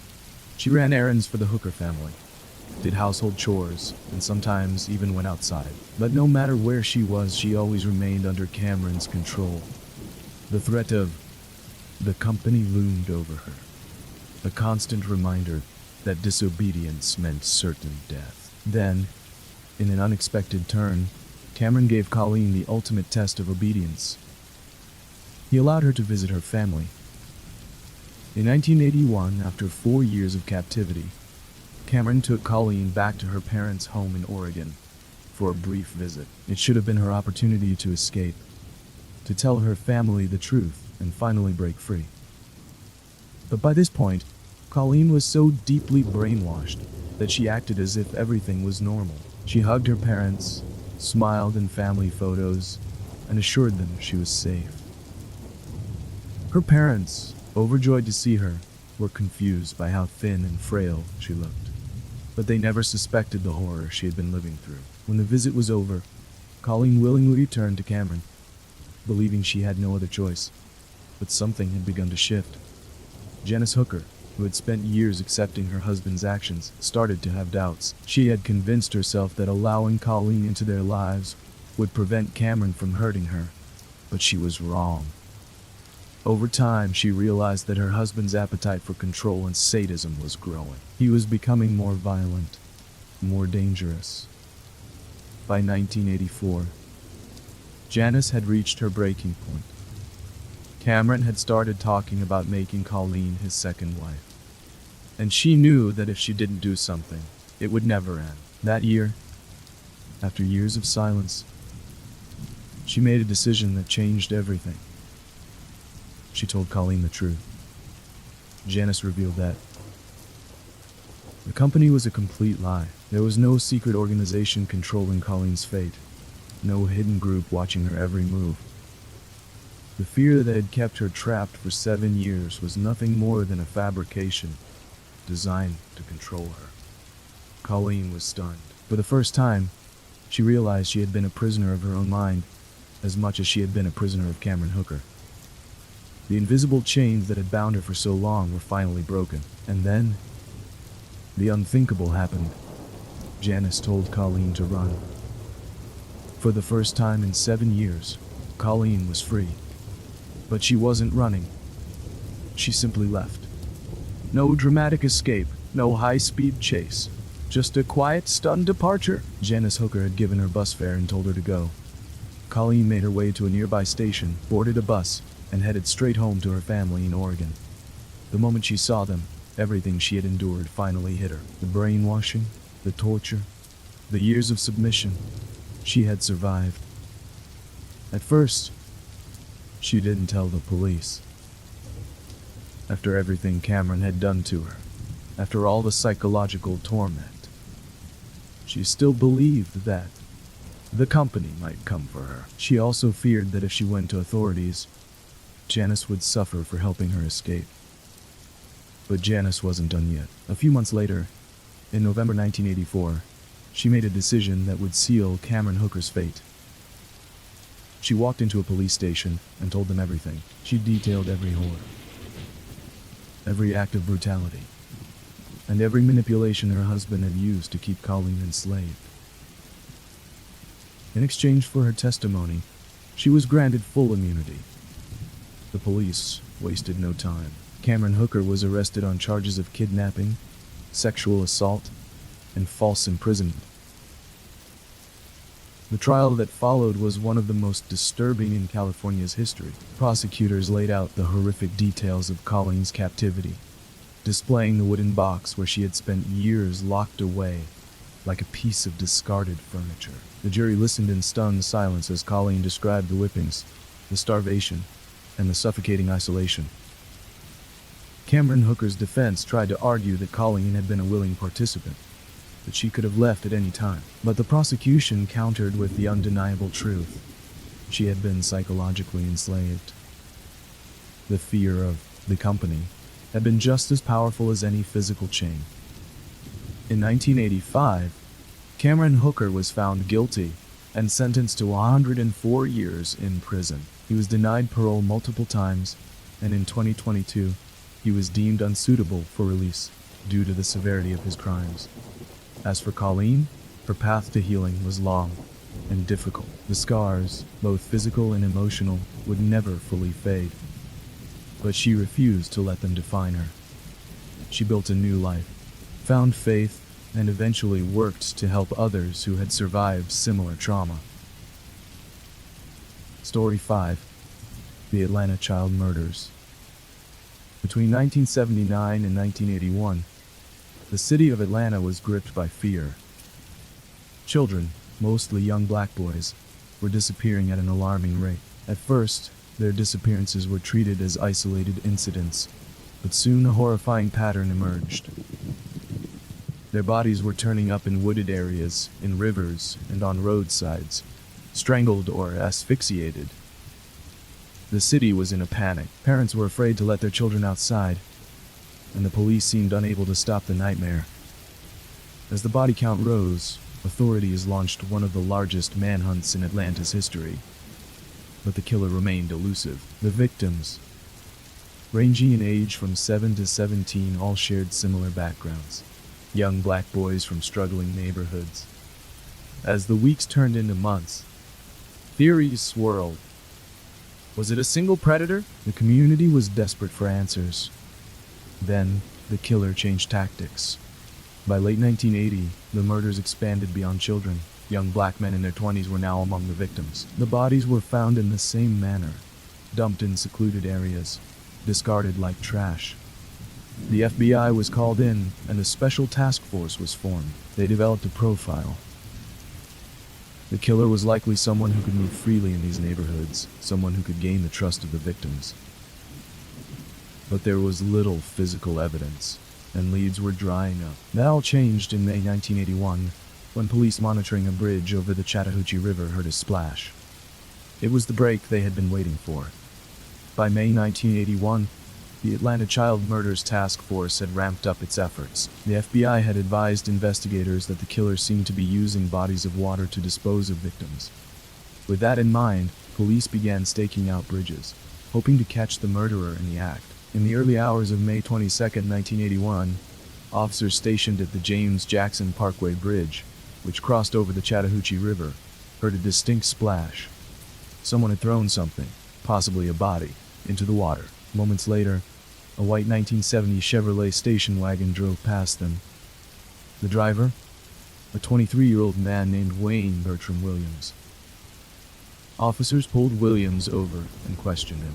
She ran errands for the Hooker family, did household chores, and sometimes even went outside. But no matter where she was, she always remained under Cameron's control. The threat of the company loomed over her, a constant reminder that disobedience meant certain death. Then, in an unexpected turn, Cameron gave Colleen the ultimate test of obedience. He allowed her to visit her family. In 1981, after 4 years of captivity, Cameron took Colleen back to her parents' home in Oregon for a brief visit. It should have been her opportunity to escape, to tell her family the truth, and finally break free. But by this point, Colleen was so deeply brainwashed that she acted as if everything was normal. She hugged her parents, smiled in family photos, and assured them she was safe. Her parents, overjoyed to see her, were confused by how thin and frail she looked. But they never suspected the horror she had been living through. When the visit was over, Colleen willingly returned to Cameron, believing she had no other choice. But something had begun to shift. Janice Hooker, who had spent years accepting her husband's actions, started to have doubts. She had convinced herself that allowing Colleen into their lives would prevent Cameron from hurting her, but she was wrong. Over time, she realized that her husband's appetite for control and sadism was growing. He was becoming more violent, more dangerous. By 1984, Janice had reached her breaking point. Cameron had started talking about making Colleen his second wife. And she knew that if she didn't do something, it would never end. That year, after years of silence, she made a decision that changed everything. She told Colleen the truth. Janice revealed that the company was a complete lie. There was no secret organization controlling Colleen's fate, no hidden group watching her every move. The fear that had kept her trapped for 7 years was nothing more than a fabrication designed to control her. Colleen was stunned. For the first time, she realized she had been a prisoner of her own mind as much as she had been a prisoner of Cameron Hooker. The invisible chains that had bound her for so long were finally broken. And then, the unthinkable happened. Janice told Colleen to run. For the first time in 7 years, Colleen was free. But she wasn't running. She simply left. No dramatic escape, no high-speed chase. Just a quiet, stunned departure. Janice Hooker had given her bus fare and told her to go. Colleen made her way to a nearby station, boarded a bus, and headed straight home to her family in Oregon. The moment she saw them, everything she had endured finally hit her. The brainwashing, the torture, the years of submission. She had survived. At first, she didn't tell the police. After everything Cameron had done to her, after all the psychological torment, she still believed that the company might come for her. She also feared that if she went to authorities, Janice would suffer for helping her escape. But Janice wasn't done yet. A few months later, in November 1984, she made a decision that would seal Cameron Hooker's fate. She walked into a police station and told them everything. She detailed every horror, every act of brutality, and every manipulation her husband had used to keep Colleen enslaved. In exchange for her testimony, she was granted full immunity. The police wasted no time. Cameron Hooker was arrested on charges of kidnapping, sexual assault, and false imprisonment. The trial that followed was one of the most disturbing in California's history. Prosecutors laid out the horrific details of Colleen's captivity, displaying the wooden box where she had spent years locked away like a piece of discarded furniture. The jury listened in stunned silence as Colleen described the whippings, the starvation, and the suffocating isolation. Cameron Hooker's defense tried to argue that Colleen had been a willing participant, that she could have left at any time. But the prosecution countered with the undeniable truth. She had been psychologically enslaved. The fear of the company had been just as powerful as any physical chain. In 1985, Cameron Hooker was found guilty and sentenced to 104 years in prison. He was denied parole multiple times, and in 2022, he was deemed unsuitable for release due to the severity of his crimes. As for Colleen, her path to healing was long and difficult. The scars, both physical and emotional, would never fully fade. But she refused to let them define her. She built a new life, found faith, and eventually worked to help others who had survived similar trauma. Story 5. The Atlanta Child Murders. Between 1979 and 1981, the city of Atlanta was gripped by fear. Children, mostly young black boys, were disappearing at an alarming rate. At first, their disappearances were treated as isolated incidents, but soon a horrifying pattern emerged. Their bodies were turning up in wooded areas, in rivers, and on roadsides, strangled or asphyxiated. The city was in a panic. Parents were afraid to let their children outside, and the police seemed unable to stop the nightmare. As the body count rose, authorities launched one of the largest manhunts in Atlanta's history. But the killer remained elusive. The victims, ranging in age from 7 to 17, all shared similar backgrounds. Young black boys from struggling neighborhoods. As the weeks turned into months, theories swirled. Was it a single predator? The community was desperate for answers. Then, the killer changed tactics. By late 1980, the murders expanded beyond children. Young black men in their 20s were now among the victims. The bodies were found in the same manner, dumped in secluded areas, discarded like trash. The FBI was called in, and a special task force was formed. They developed a profile. The killer was likely someone who could move freely in these neighborhoods, someone who could gain the trust of the victims. But there was little physical evidence, and leads were drying up. That all changed in May 1981, when police monitoring a bridge over the Chattahoochee River heard a splash. It was the break they had been waiting for. By May 1981, the Atlanta Child Murders Task Force had ramped up its efforts. The FBI had advised investigators that the killer seemed to be using bodies of water to dispose of victims. With that in mind, police began staking out bridges, hoping to catch the murderer in the act. In the early hours of May 22, 1981, officers stationed at the James Jackson Parkway Bridge, which crossed over the Chattahoochee River, heard a distinct splash. Someone had thrown something, possibly a body, into the water. Moments later, a white 1970 Chevrolet station wagon drove past them. The driver? A 23-year-old man named Wayne Bertram Williams. Officers pulled Williams over and questioned him.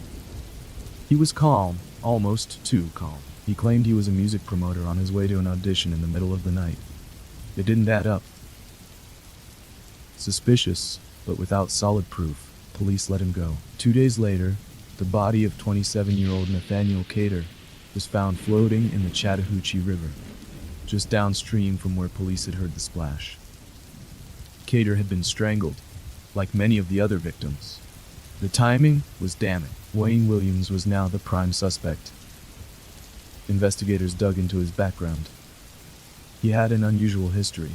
He was calm, almost too calm. He claimed he was a music promoter on his way to an audition in the middle of the night. It didn't add up. Suspicious, but without solid proof, police let him go. 2 days later, the body of 27-year-old Nathaniel Cater was found floating in the Chattahoochee River, just downstream from where police had heard the splash. Cater had been strangled, like many of the other victims. The timing was damning. Wayne Williams was now the prime suspect. Investigators dug into his background. He had an unusual history.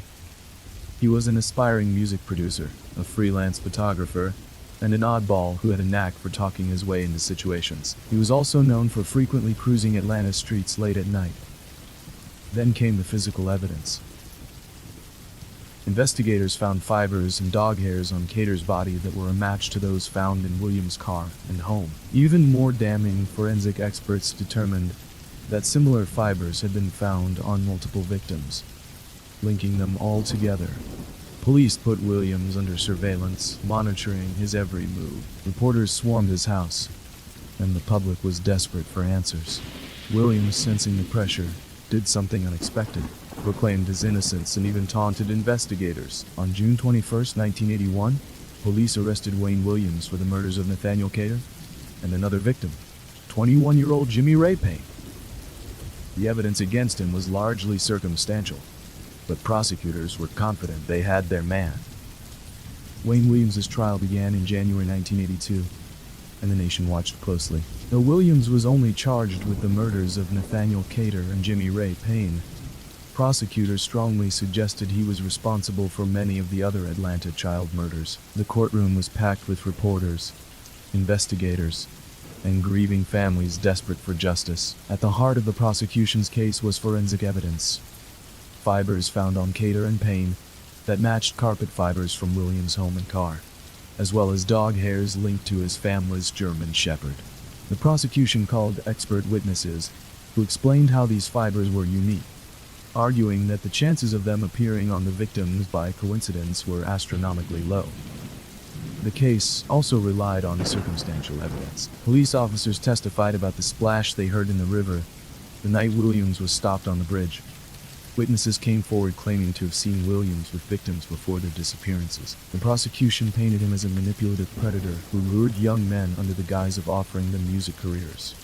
He was an aspiring music producer, a freelance photographer, and an oddball who had a knack for talking his way into situations. He was also known for frequently cruising Atlanta streets late at night. Then came the physical evidence. Investigators found fibers and dog hairs on Cater's body that were a match to those found in Williams' car and home. Even more damning, forensic experts determined that similar fibers had been found on multiple victims, linking them all together. Police put Williams under surveillance, monitoring his every move. Reporters swarmed his house, and the public was desperate for answers. Williams, sensing the pressure, did something unexpected, proclaimed his innocence, and even taunted investigators. On June 21, 1981, police arrested Wayne Williams for the murders of Nathaniel Cater and another victim, 21-year-old Jimmy Ray Payne. The evidence against him was largely circumstantial, but prosecutors were confident they had their man. Wayne Williams' trial began in January 1982, and the nation watched closely. Though Williams was only charged with the murders of Nathaniel Cater and Jimmy Ray Payne, prosecutors strongly suggested he was responsible for many of the other Atlanta child murders. The courtroom was packed with reporters, investigators, and grieving families desperate for justice. At the heart of the prosecution's case was forensic evidence. Fibers found on Cater and Payne that matched carpet fibers from Williams' home and car, as well as dog hairs linked to his family's German Shepherd. The prosecution called expert witnesses who explained how these fibers were unique, arguing that the chances of them appearing on the victims by coincidence were astronomically low. The case also relied on circumstantial evidence. Police officers testified about the splash they heard in the river the night Williams was stopped on the bridge. Witnesses came forward claiming to have seen Williams with victims before their disappearances. The prosecution painted him as a manipulative predator who lured young men under the guise of offering them music careers.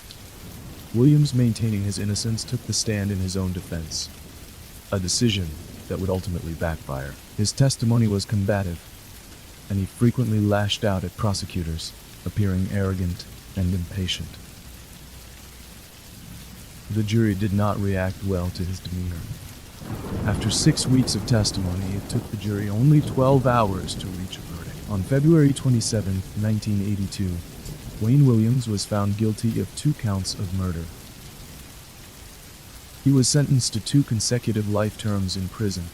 Williams, maintaining his innocence, took the stand in his own defense, a decision that would ultimately backfire. His testimony was combative, and he frequently lashed out at prosecutors, appearing arrogant and impatient. The jury did not react well to his demeanor. After 6 weeks of testimony, it took the jury only 12 hours to reach a verdict. On February 27, 1982, Wayne Williams was found guilty of 2 counts of murder. He was sentenced to 2 consecutive life terms in prison,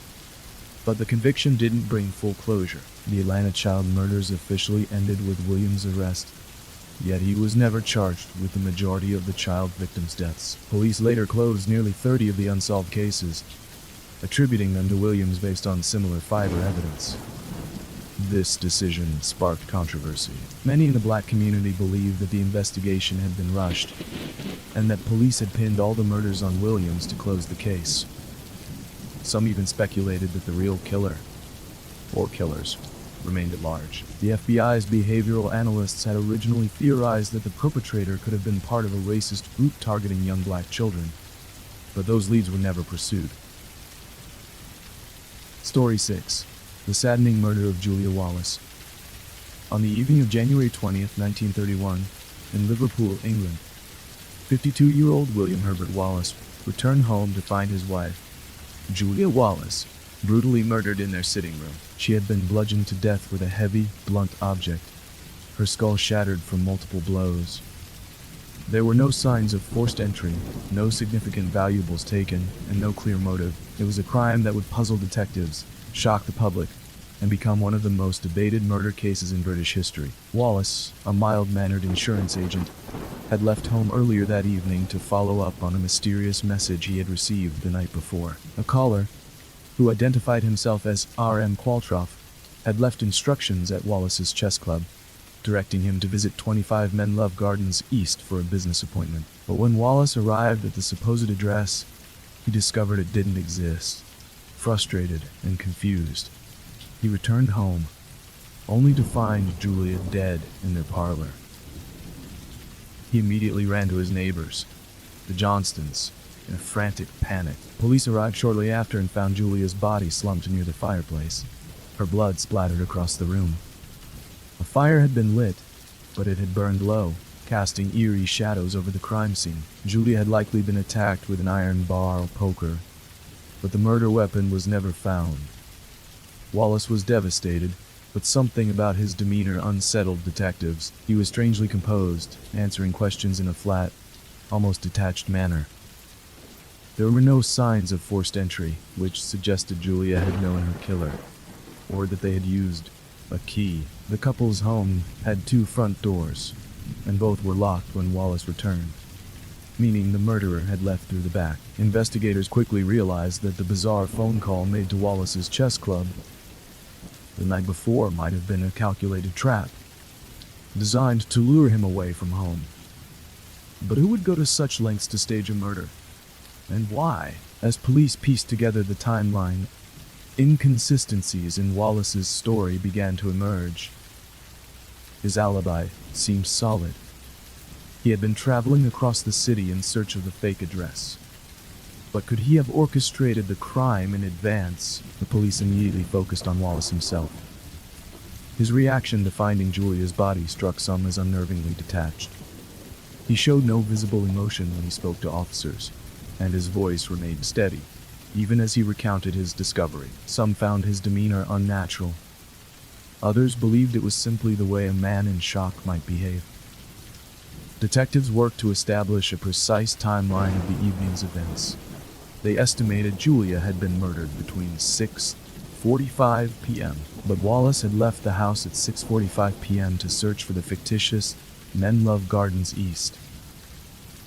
but the conviction didn't bring full closure. The Atlanta child murders officially ended with Williams' arrest, yet he was never charged with the majority of the child victims' deaths. Police later closed nearly 30 of the unsolved cases, attributing them to Williams based on similar fiber evidence. This decision sparked controversy. Many in the black community believed that the investigation had been rushed, and that police had pinned all the murders on Williams to close the case. Some even speculated that the real killer, or killers, remained at large. The FBI's behavioral analysts had originally theorized that the perpetrator could have been part of a racist group targeting young black children, but those leads were never pursued. Story 6. The saddening murder of Julia Wallace. On the evening of January 20th, 1931, in Liverpool, England, 52-year-old William Herbert Wallace returned home to find his wife, Julia Wallace, brutally murdered in their sitting room. She had been bludgeoned to death with a heavy, blunt object, her skull shattered from multiple blows. There were no signs of forced entry, no significant valuables taken, and no clear motive. It was a crime that would puzzle detectives, shock the public, and become one of the most debated murder cases in British history. Wallace, a mild-mannered insurance agent, had left home earlier that evening to follow up on a mysterious message he had received the night before. A caller, who identified himself as R.M. Qualtrough, had left instructions at Wallace's chess club, directing him to visit 25 Menlove Gardens East for a business appointment. But when Wallace arrived at the supposed address, he discovered it didn't exist. Frustrated and confused, he returned home, only to find Julia dead in their parlor. He immediately ran to his neighbors, the Johnstons, in a frantic panic. Police arrived shortly after and found Julia's body slumped near the fireplace, her blood splattered across the room. A fire had been lit, but it had burned low, casting eerie shadows over the crime scene. Julia had likely been attacked with an iron bar or poker, but the murder weapon was never found. Wallace was devastated, but something about his demeanor unsettled detectives. He was strangely composed, answering questions in a flat, almost detached manner. There were no signs of forced entry, which suggested Julia had known her killer, or that they had used a key. The couple's home had 2 front doors, and both were locked when Wallace returned, meaning the murderer had left through the back. Investigators quickly realized that the bizarre phone call made to Wallace's chess club the night before might have been a calculated trap, designed to lure him away from home. But who would go to such lengths to stage a murder? And why? As police pieced together the timeline, inconsistencies in Wallace's story began to emerge. His alibi seemed solid. He had been traveling across the city in search of the fake address. But could he have orchestrated the crime in advance? The police immediately focused on Wallace himself. His reaction to finding Julia's body struck some as unnervingly detached. He showed no visible emotion when he spoke to officers, and his voice remained steady, even as he recounted his discovery. Some found his demeanor unnatural. Others believed it was simply the way a man in shock might behave. Detectives worked to establish a precise timeline of the evening's events. They estimated Julia had been murdered between 6:45 p.m., but Wallace had left the house at 6:45 p.m. to search for the fictitious Menlove Gardens East,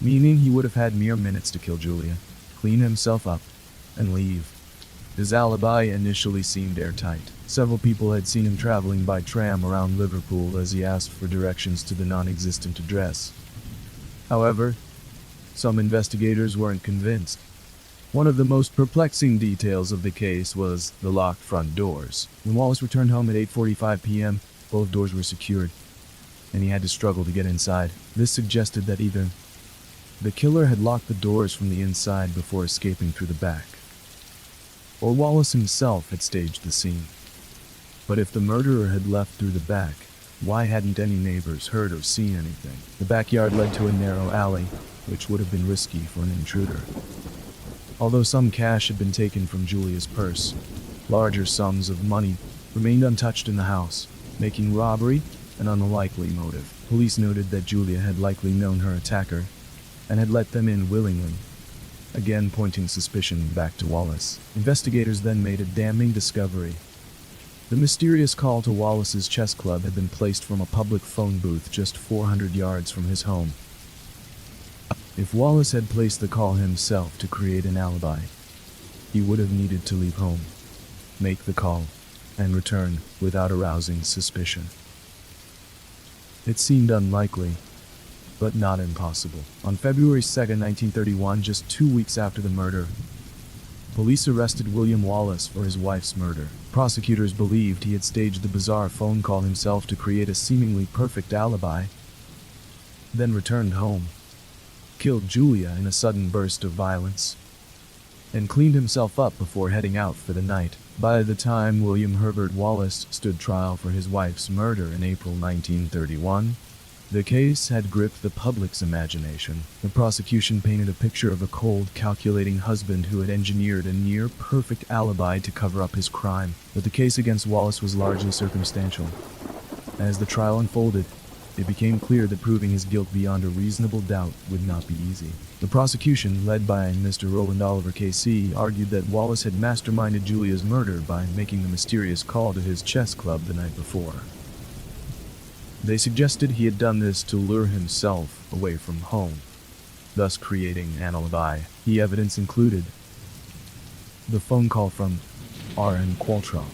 meaning he would have had mere minutes to kill Julia, clean himself up, and leave. His alibi initially seemed airtight. Several people had seen him traveling by tram around Liverpool as he asked for directions to the non-existent address. However, some investigators weren't convinced. One of the most perplexing details of the case was the locked front doors. When Wallace returned home at 8:45 p.m., both doors were secured, and he had to struggle to get inside. This suggested that either the killer had locked the doors from the inside before escaping through the back, or Wallace himself had staged the scene. But if the murderer had left through the back, why hadn't any neighbors heard or seen anything? The backyard led to a narrow alley, which would have been risky for an intruder. Although some cash had been taken from Julia's purse, larger sums of money remained untouched in the house, making robbery an unlikely motive. Police noted that Julia had likely known her attacker and had let them in willingly, again pointing suspicion back to Wallace. Investigators then made a damning discovery. The mysterious call to Wallace's chess club had been placed from a public phone booth just 400 yards from his home. If Wallace had placed the call himself to create an alibi, he would have needed to leave home, make the call, and return without arousing suspicion. It seemed unlikely, but not impossible. On February 2, 1931, just 2 weeks after the murder, police arrested William Wallace for his wife's murder. Prosecutors believed he had staged the bizarre phone call himself to create a seemingly perfect alibi, then returned home, killed Julia in a sudden burst of violence, and cleaned himself up before heading out for the night. By the time William Herbert Wallace stood trial for his wife's murder in April 1931, the case had gripped the public's imagination. The prosecution painted a picture of a cold, calculating husband who had engineered a near-perfect alibi to cover up his crime. But the case against Wallace was largely circumstantial. As the trial unfolded, it became clear that proving his guilt beyond a reasonable doubt would not be easy. The prosecution, led by Mr. Roland Oliver KC, argued that Wallace had masterminded Julia's murder by making the mysterious call to his chess club the night before. They suggested he had done this to lure himself away from home, thus creating an alibi. The evidence included the phone call from R.N. Qualtrough.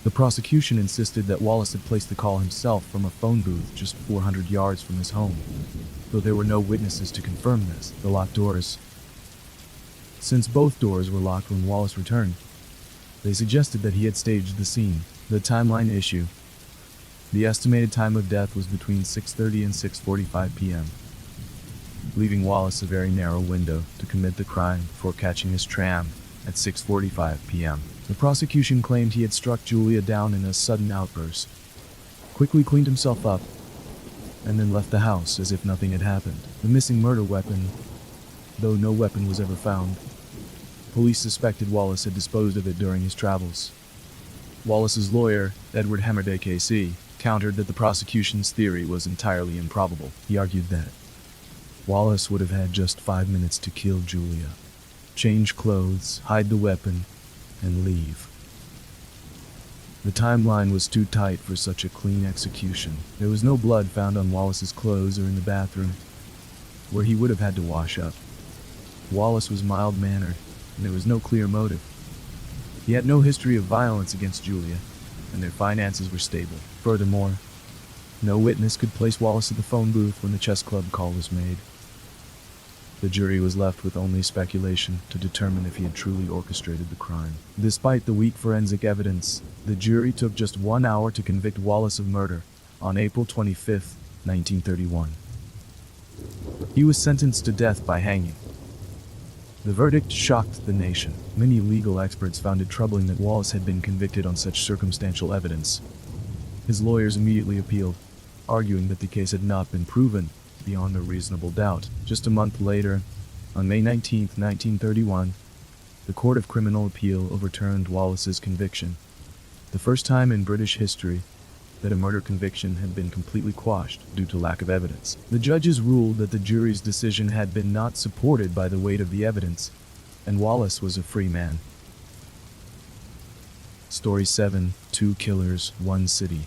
The prosecution insisted that Wallace had placed the call himself from a phone booth just 400 yards from his home, though there were no witnesses to confirm this. The locked doors. Since both doors were locked when Wallace returned, they suggested that he had staged the scene. The timeline issue. The estimated time of death was between 6:30 and 6:45 p.m., leaving Wallace a very narrow window to commit the crime before catching his tram at 6:45 p.m. The prosecution claimed he had struck Julia down in a sudden outburst, quickly cleaned himself up, and then left the house as if nothing had happened. The missing murder weapon, though no weapon was ever found, police suspected Wallace had disposed of it during his travels. Wallace's lawyer, Edward Hemmerday KC, countered that the prosecution's theory was entirely improbable. He argued that Wallace would have had just 5 minutes to kill Julia, change clothes, hide the weapon, and leave. The timeline was too tight for such a clean execution. There was no blood found on Wallace's clothes or in the bathroom, where he would have had to wash up. Wallace was mild-mannered, and there was no clear motive. He had no history of violence against Julia, and their finances were stable. Furthermore, no witness could place Wallace at the phone booth when the chess club call was made. The jury was left with only speculation to determine if he had truly orchestrated the crime. Despite the weak forensic evidence, the jury took just 1 hour to convict Wallace of murder on April 25, 1931. He was sentenced to death by hanging. The verdict shocked the nation. Many legal experts found it troubling that Wallace had been convicted on such circumstantial evidence. His lawyers immediately appealed, arguing that the case had not been proven beyond a reasonable doubt. Just a month later, on May 19, 1931, the Court of Criminal Appeal overturned Wallace's conviction, the first time in British history that a murder conviction had been completely quashed due to lack of evidence. The judges ruled that the jury's decision had been not supported by the weight of the evidence, and Wallace was a free man. Story 7: 2 Killers, 1 City.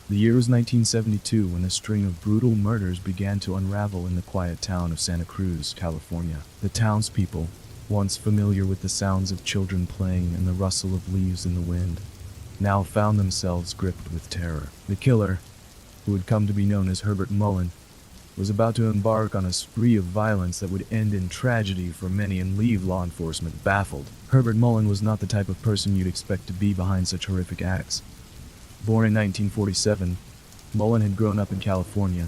The year was 1972 when a string of brutal murders began to unravel in the quiet town of Santa Cruz, California. The townspeople, once familiar with the sounds of children playing and the rustle of leaves in the wind, now found themselves gripped with terror. The killer, who had come to be known as Herbert Mullen, was about to embark on a spree of violence that would end in tragedy for many and leave law enforcement baffled. Herbert Mullen was not the type of person you'd expect to be behind such horrific acts. Born in 1947, Mullen had grown up in California,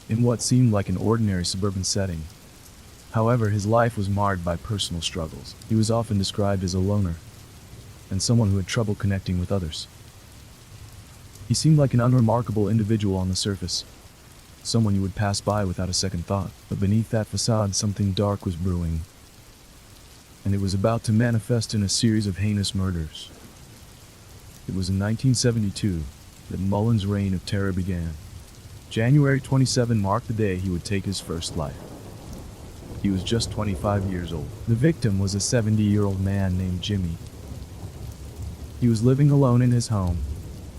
in what seemed like an ordinary suburban setting. However, his life was marred by personal struggles. He was often described as a loner, and someone who had trouble connecting with others. He seemed like an unremarkable individual on the surface, someone you would pass by without a second thought. But beneath that facade, something dark was brewing, and it was about to manifest in a series of heinous murders. It was in 1972 that Mullen's reign of terror began. January 27 marked the day he would take his first life. He was just 25 years old. The victim was a 70-year-old man named Jimmy. He was living alone in his home,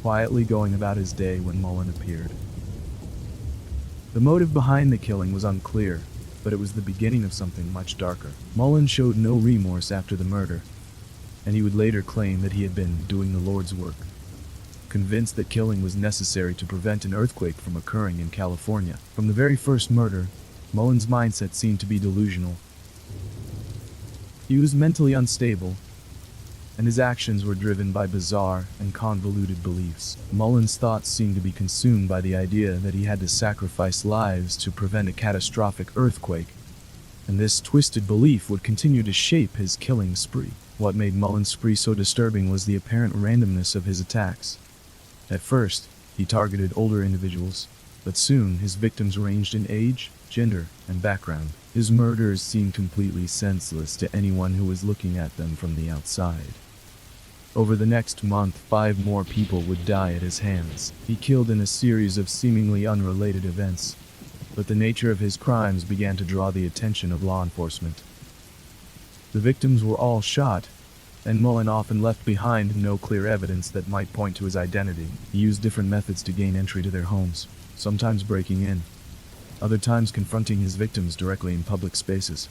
quietly going about his day when Mullen appeared. The motive behind the killing was unclear, but it was the beginning of something much darker. Mullen showed no remorse after the murder, and he would later claim that he had been doing the Lord's work, convinced that killing was necessary to prevent an earthquake from occurring in California. From the very first murder, Mullen's mindset seemed to be delusional. He was mentally unstable, and his actions were driven by bizarre and convoluted beliefs. Mullen's thoughts seemed to be consumed by the idea that he had to sacrifice lives to prevent a catastrophic earthquake, and this twisted belief would continue to shape his killing spree. What made Mullen's spree so disturbing was the apparent randomness of his attacks. At first, he targeted older individuals, but soon his victims ranged in age, gender, and background. His murders seemed completely senseless to anyone who was looking at them from the outside. Over the next month, 5 more people would die at his hands. He killed in a series of seemingly unrelated events, but the nature of his crimes began to draw the attention of law enforcement. The victims were all shot, and Mullen often left behind no clear evidence that might point to his identity. He used different methods to gain entry to their homes, sometimes breaking in, other times confronting his victims directly in public spaces.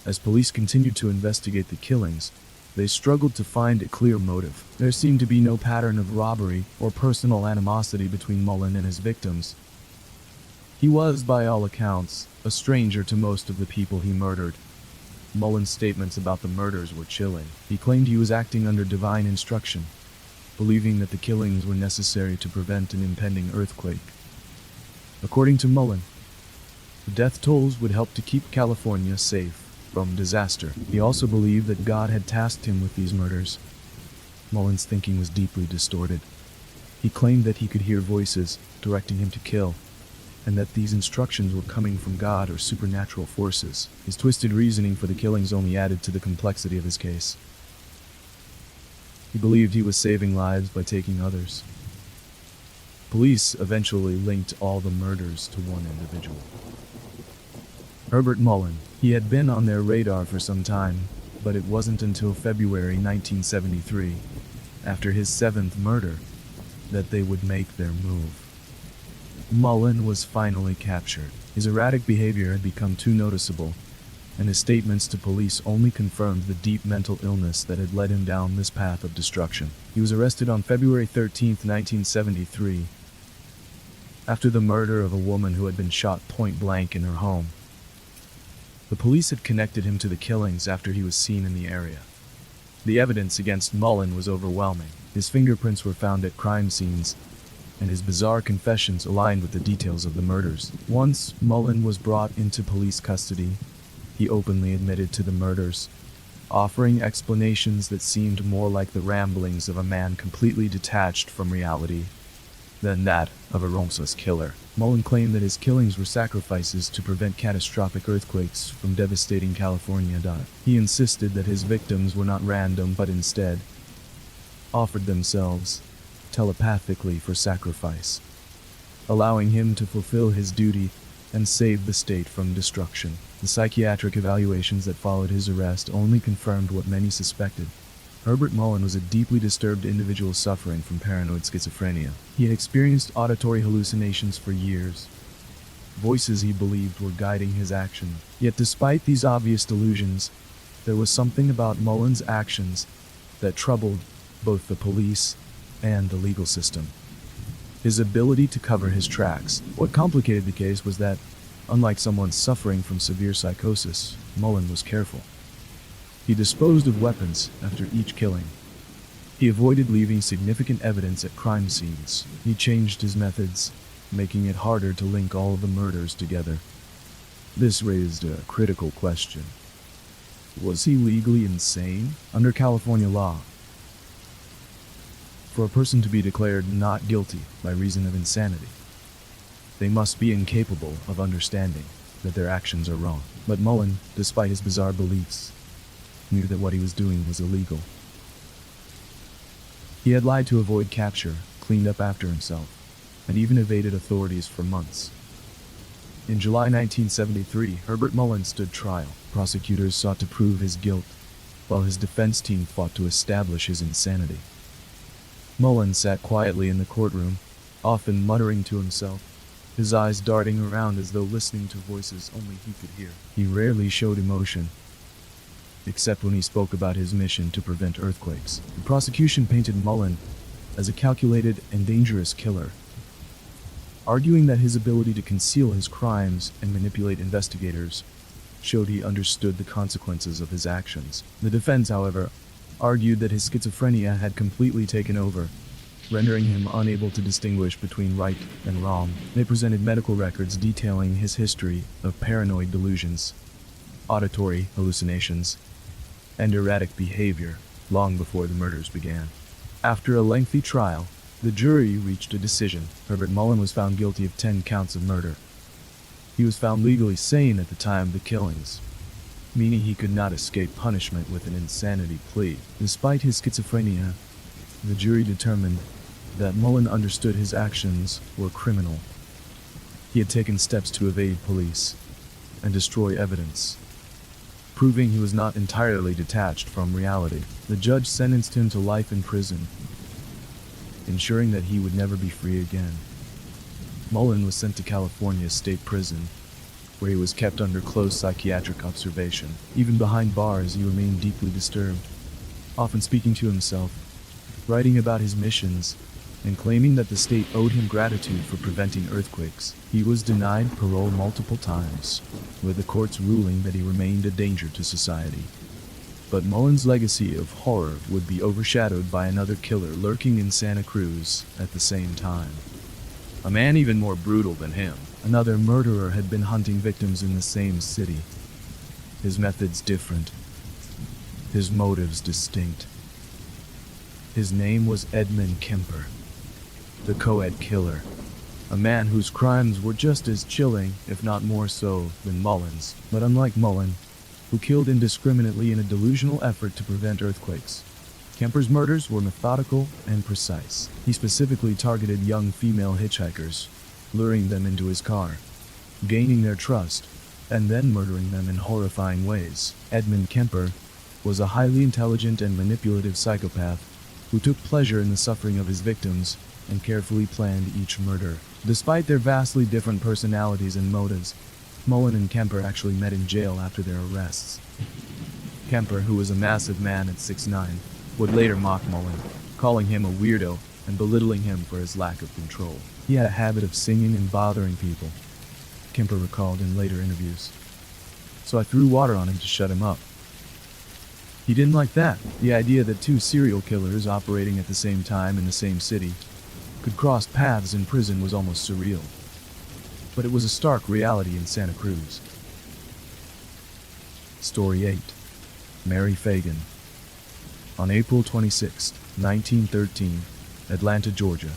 As police continued to investigate the killings, they struggled to find a clear motive. There seemed to be no pattern of robbery or personal animosity between Mullen and his victims. He was, by all accounts, a stranger to most of the people he murdered. Mullen's statements about the murders were chilling. He claimed he was acting under divine instruction, believing that the killings were necessary to prevent an impending earthquake. According to Mullen, the death tolls would help to keep California safe from disaster. He also believed that God had tasked him with these murders. Mullen's thinking was deeply distorted. He claimed that he could hear voices directing him to kill, and that these instructions were coming from God or supernatural forces. His twisted reasoning for the killings only added to the complexity of his case. He believed he was saving lives by taking others. Police eventually linked all the murders to one individual. Herbert Mullen. He had been on their radar for some time, but it wasn't until February 1973, after his 7th murder, that they would make their move. Mullen was finally captured. His erratic behavior had become too noticeable, and his statements to police only confirmed the deep mental illness that had led him down this path of destruction. He was arrested on February 13, 1973, after the murder of a woman who had been shot point blank in her home. The police had connected him to the killings after he was seen in the area. The evidence against Mullen was overwhelming. His fingerprints were found at crime scenes, and his bizarre confessions aligned with the details of the murders. Once Mullen was brought into police custody, he openly admitted to the murders, offering explanations that seemed more like the ramblings of a man completely detached from reality than that of a remorseless killer. Mullen claimed that his killings were sacrifices to prevent catastrophic earthquakes from devastating California. He insisted that his victims were not random but instead offered themselves telepathically for sacrifice, allowing him to fulfill his duty and save the state from destruction. The psychiatric evaluations that followed his arrest only confirmed what many suspected. Herbert Mullen was a deeply disturbed individual suffering from paranoid schizophrenia. He had experienced auditory hallucinations for years. Voices he believed were guiding his action. Yet despite these obvious delusions, there was something about Mullen's actions that troubled both the police and the legal system. His ability to cover his tracks. What complicated the case was that, unlike someone suffering from severe psychosis, Mullen was careful. He disposed of weapons after each killing. He avoided leaving significant evidence at crime scenes. He changed his methods, making it harder to link all of the murders together. This raised a critical question. Was he legally insane? Under California law, for a person to be declared not guilty by reason of insanity, they must be incapable of understanding that their actions are wrong. But Mullen, despite his bizarre beliefs, knew that what he was doing was illegal. He had lied to avoid capture, cleaned up after himself, and even evaded authorities for months. In July 1973, Herbert Mullen stood trial. Prosecutors sought to prove his guilt, while his defense team fought to establish his insanity. Mullen sat quietly in the courtroom, often muttering to himself, his eyes darting around as though listening to voices only he could hear. He rarely showed emotion, except when he spoke about his mission to prevent earthquakes. The prosecution painted Mullen as a calculated and dangerous killer, arguing that his ability to conceal his crimes and manipulate investigators showed he understood the consequences of his actions. The defense, however, argued that his schizophrenia had completely taken over, rendering him unable to distinguish between right and wrong. They presented medical records detailing his history of paranoid delusions, auditory hallucinations, and erratic behavior long before the murders began. After a lengthy trial, the jury reached a decision. Herbert Mullen was found guilty of 10 counts of murder. He was found legally sane at the time of the killings, meaning he could not escape punishment with an insanity plea. Despite his schizophrenia, the jury determined that Mullen understood his actions were criminal. He had taken steps to evade police and destroy evidence, proving he was not entirely detached from reality. The judge sentenced him to life in prison, ensuring that he would never be free again. Mullen was sent to California State Prison, where he was kept under close psychiatric observation. Even behind bars, he remained deeply disturbed, often speaking to himself, writing about his missions, and claiming that the state owed him gratitude for preventing earthquakes. He was denied parole multiple times, with the courts ruling that he remained a danger to society. But Mullen's legacy of horror would be overshadowed by another killer lurking in Santa Cruz at the same time. A man even more brutal than him. Another murderer had been hunting victims in the same city. His methods different, his motives distinct. His name was Edmund Kemper, the co-ed killer, a man whose crimes were just as chilling, if not more so, than Mullen's. But unlike Mullen, who killed indiscriminately in a delusional effort to prevent earthquakes, Kemper's murders were methodical and precise. He specifically targeted young female hitchhikers, luring them into his car, gaining their trust, and then murdering them in horrifying ways. Edmund Kemper was a highly intelligent and manipulative psychopath who took pleasure in the suffering of his victims and carefully planned each murder. Despite their vastly different personalities and motives, Mullen and Kemper actually met in jail after their arrests. Kemper, who was a massive man at 6'9", would later mock Mullen, calling him a weirdo and belittling him for his lack of control. He had a habit of singing and bothering people, Kemper recalled in later interviews. So I threw water on him to shut him up. He didn't like that. The idea that two serial killers operating at the same time in the same city could cross paths in prison was almost surreal. But it was a stark reality in Santa Cruz. Story 8. Mary Fagan. On April 26, 1913, Atlanta, Georgia,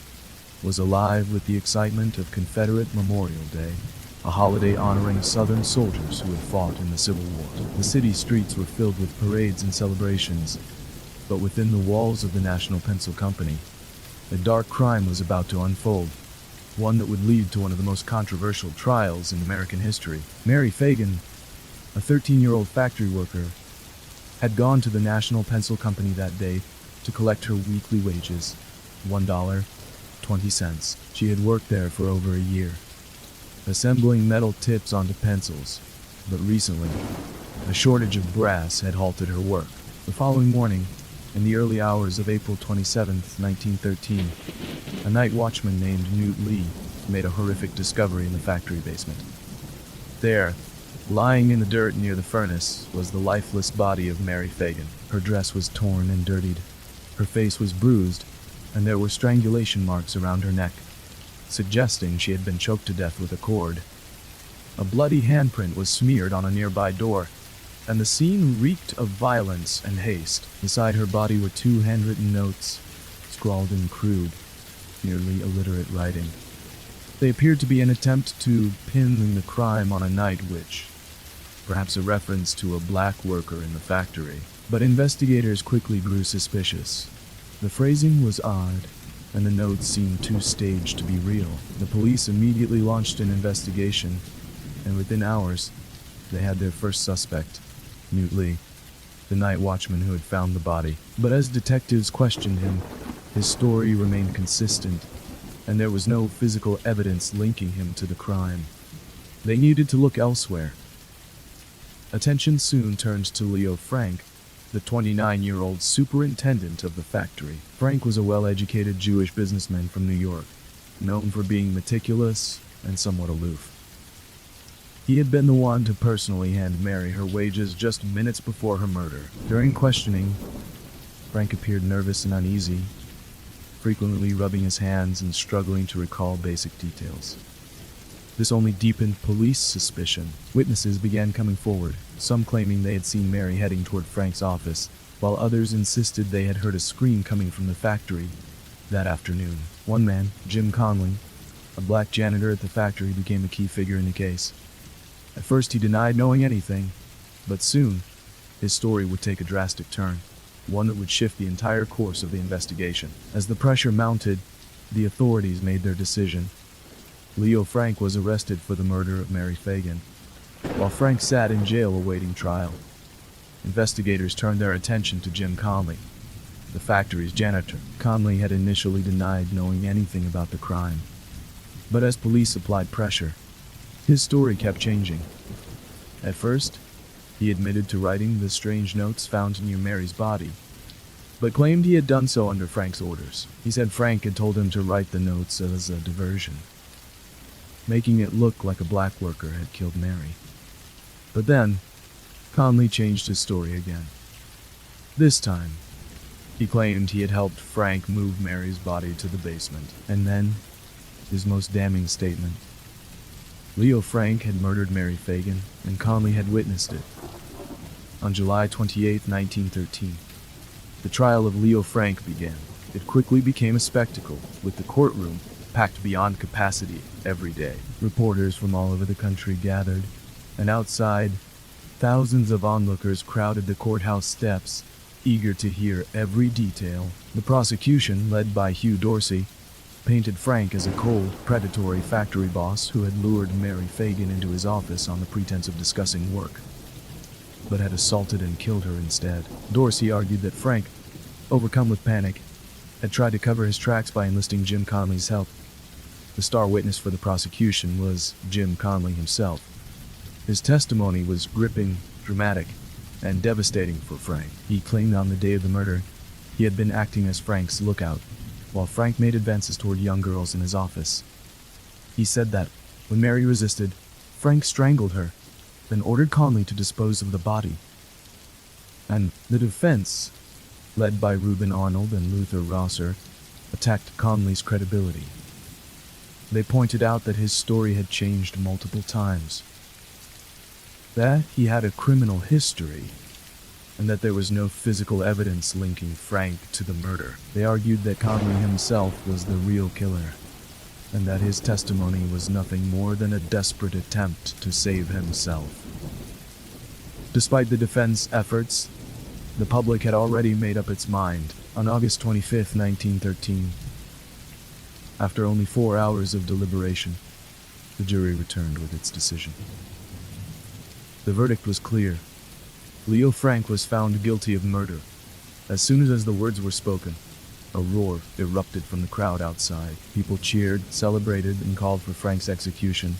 was alive with the excitement of Confederate Memorial Day, a holiday honoring Southern soldiers who had fought in the Civil War. The city streets were filled with parades and celebrations, but within the walls of the National Pencil Company, a dark crime was about to unfold, one that would lead to one of the most controversial trials in American history. Mary Fagan, a 13-year-old factory worker, had gone to the National Pencil Company that day to collect her weekly wages, $1.20. She had worked there for over a year, assembling metal tips onto pencils, but recently, a shortage of brass had halted her work. The following morning, in the early hours of April 27, 1913, a night watchman named Newt Lee made a horrific discovery in the factory basement. There, lying in the dirt near the furnace, was the lifeless body of Mary Fagan. Her dress was torn and dirtied, her face was bruised, and there were strangulation marks around her neck, suggesting she had been choked to death with a cord. A bloody handprint was smeared on a nearby door, and the scene reeked of violence and haste. Beside her body were 2 handwritten notes, scrawled in crude, nearly illiterate writing. They appeared to be an attempt to pin the crime on a night witch, perhaps a reference to a black worker in the factory. But investigators quickly grew suspicious. The phrasing was odd, and the notes seemed too staged to be real. The police immediately launched an investigation, and within hours, they had their first suspect, Newt Lee, the night watchman who had found the body. But as detectives questioned him, his story remained consistent, and there was no physical evidence linking him to the crime. They needed to look elsewhere. Attention soon turned to Leo Frank, the 29-year-old superintendent of the factory. Frank was a well-educated Jewish businessman from New York, known for being meticulous and somewhat aloof. He had been the one to personally hand Mary her wages just minutes before her murder. During questioning, Frank appeared nervous and uneasy, frequently rubbing his hands and struggling to recall basic details. This only deepened police suspicion. Witnesses began coming forward, some claiming they had seen Mary heading toward Frank's office, while others insisted they had heard a scream coming from the factory that afternoon. One man, Jim Conley, a black janitor at the factory, became a key figure in the case. At first he denied knowing anything, but soon, his story would take a drastic turn, one that would shift the entire course of the investigation. As the pressure mounted, the authorities made their decision. Leo Frank was arrested for the murder of Mary Fagan, while Frank sat in jail awaiting trial. Investigators turned their attention to Jim Conley, the factory's janitor. Conley had initially denied knowing anything about the crime, but as police applied pressure, his story kept changing. At first, he admitted to writing the strange notes found near Mary's body, but claimed he had done so under Frank's orders. He said Frank had told him to write the notes as a diversion, making it look like a black worker had killed Mary. But then, Conley changed his story again. This time, he claimed he had helped Frank move Mary's body to the basement. And then, his most damning statement. Leo Frank had murdered Mary Fagan, and Conley had witnessed it. On July 28, 1913, the trial of Leo Frank began. It quickly became a spectacle, with the courtroom packed beyond capacity every day. Reporters from all over the country gathered, and outside, thousands of onlookers crowded the courthouse steps, eager to hear every detail. The prosecution, led by Hugh Dorsey, painted Frank as a cold, predatory factory boss who had lured Mary Fagan into his office on the pretense of discussing work, but had assaulted and killed her instead. Dorsey argued that Frank, overcome with panic, had tried to cover his tracks by enlisting Jim Conley's help. The star witness for the prosecution was Jim Conley himself. His testimony was gripping, dramatic, and devastating for Frank. He claimed on the day of the murder, he had been acting as Frank's lookout, while Frank made advances toward young girls in his office. He said that, when Mary resisted, Frank strangled her, then ordered Conley to dispose of the body. And the defense, led by Reuben Arnold and Luther Rosser, attacked Conley's credibility. They pointed out that his story had changed multiple times, that he had a criminal history, and that there was no physical evidence linking Frank to the murder. They argued that Conley himself was the real killer, and that his testimony was nothing more than a desperate attempt to save himself. Despite the defense efforts, the public had already made up its mind. On August 25, 1913, after only 4 hours of deliberation, the jury returned with its decision. The verdict was clear. Leo Frank was found guilty of murder. As soon as the words were spoken, a roar erupted from the crowd outside. People cheered, celebrated, and called for Frank's execution.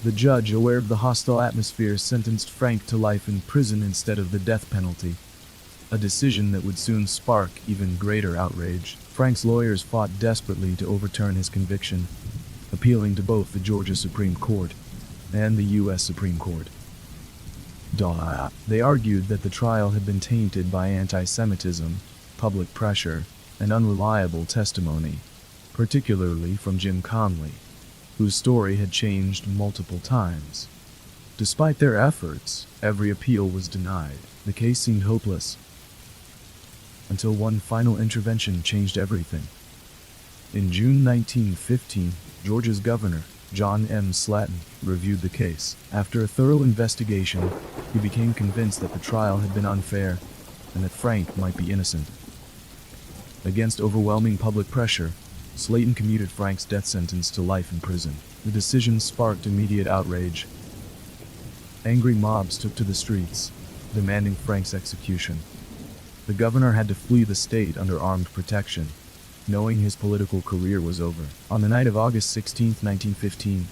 The judge, aware of the hostile atmosphere, sentenced Frank to life in prison instead of the death penalty, a decision that would soon spark even greater outrage. Frank's lawyers fought desperately to overturn his conviction, appealing to both the Georgia Supreme Court and the U.S. Supreme Court. They argued that the trial had been tainted by anti-Semitism, public pressure, and unreliable testimony, particularly from Jim Conley, whose story had changed multiple times. Despite their efforts, every appeal was denied. The case seemed hopeless, until one final intervention changed everything. In June 1915, Georgia's governor, John M. Slatton, reviewed the case. After a thorough investigation, he became convinced that the trial had been unfair and that Frank might be innocent. Against overwhelming public pressure, Slatton commuted Frank's death sentence to life in prison. The decision sparked immediate outrage. Angry mobs took to the streets, demanding Frank's execution. The governor had to flee the state under armed protection, knowing his political career was over. On the night of August 16, 1915,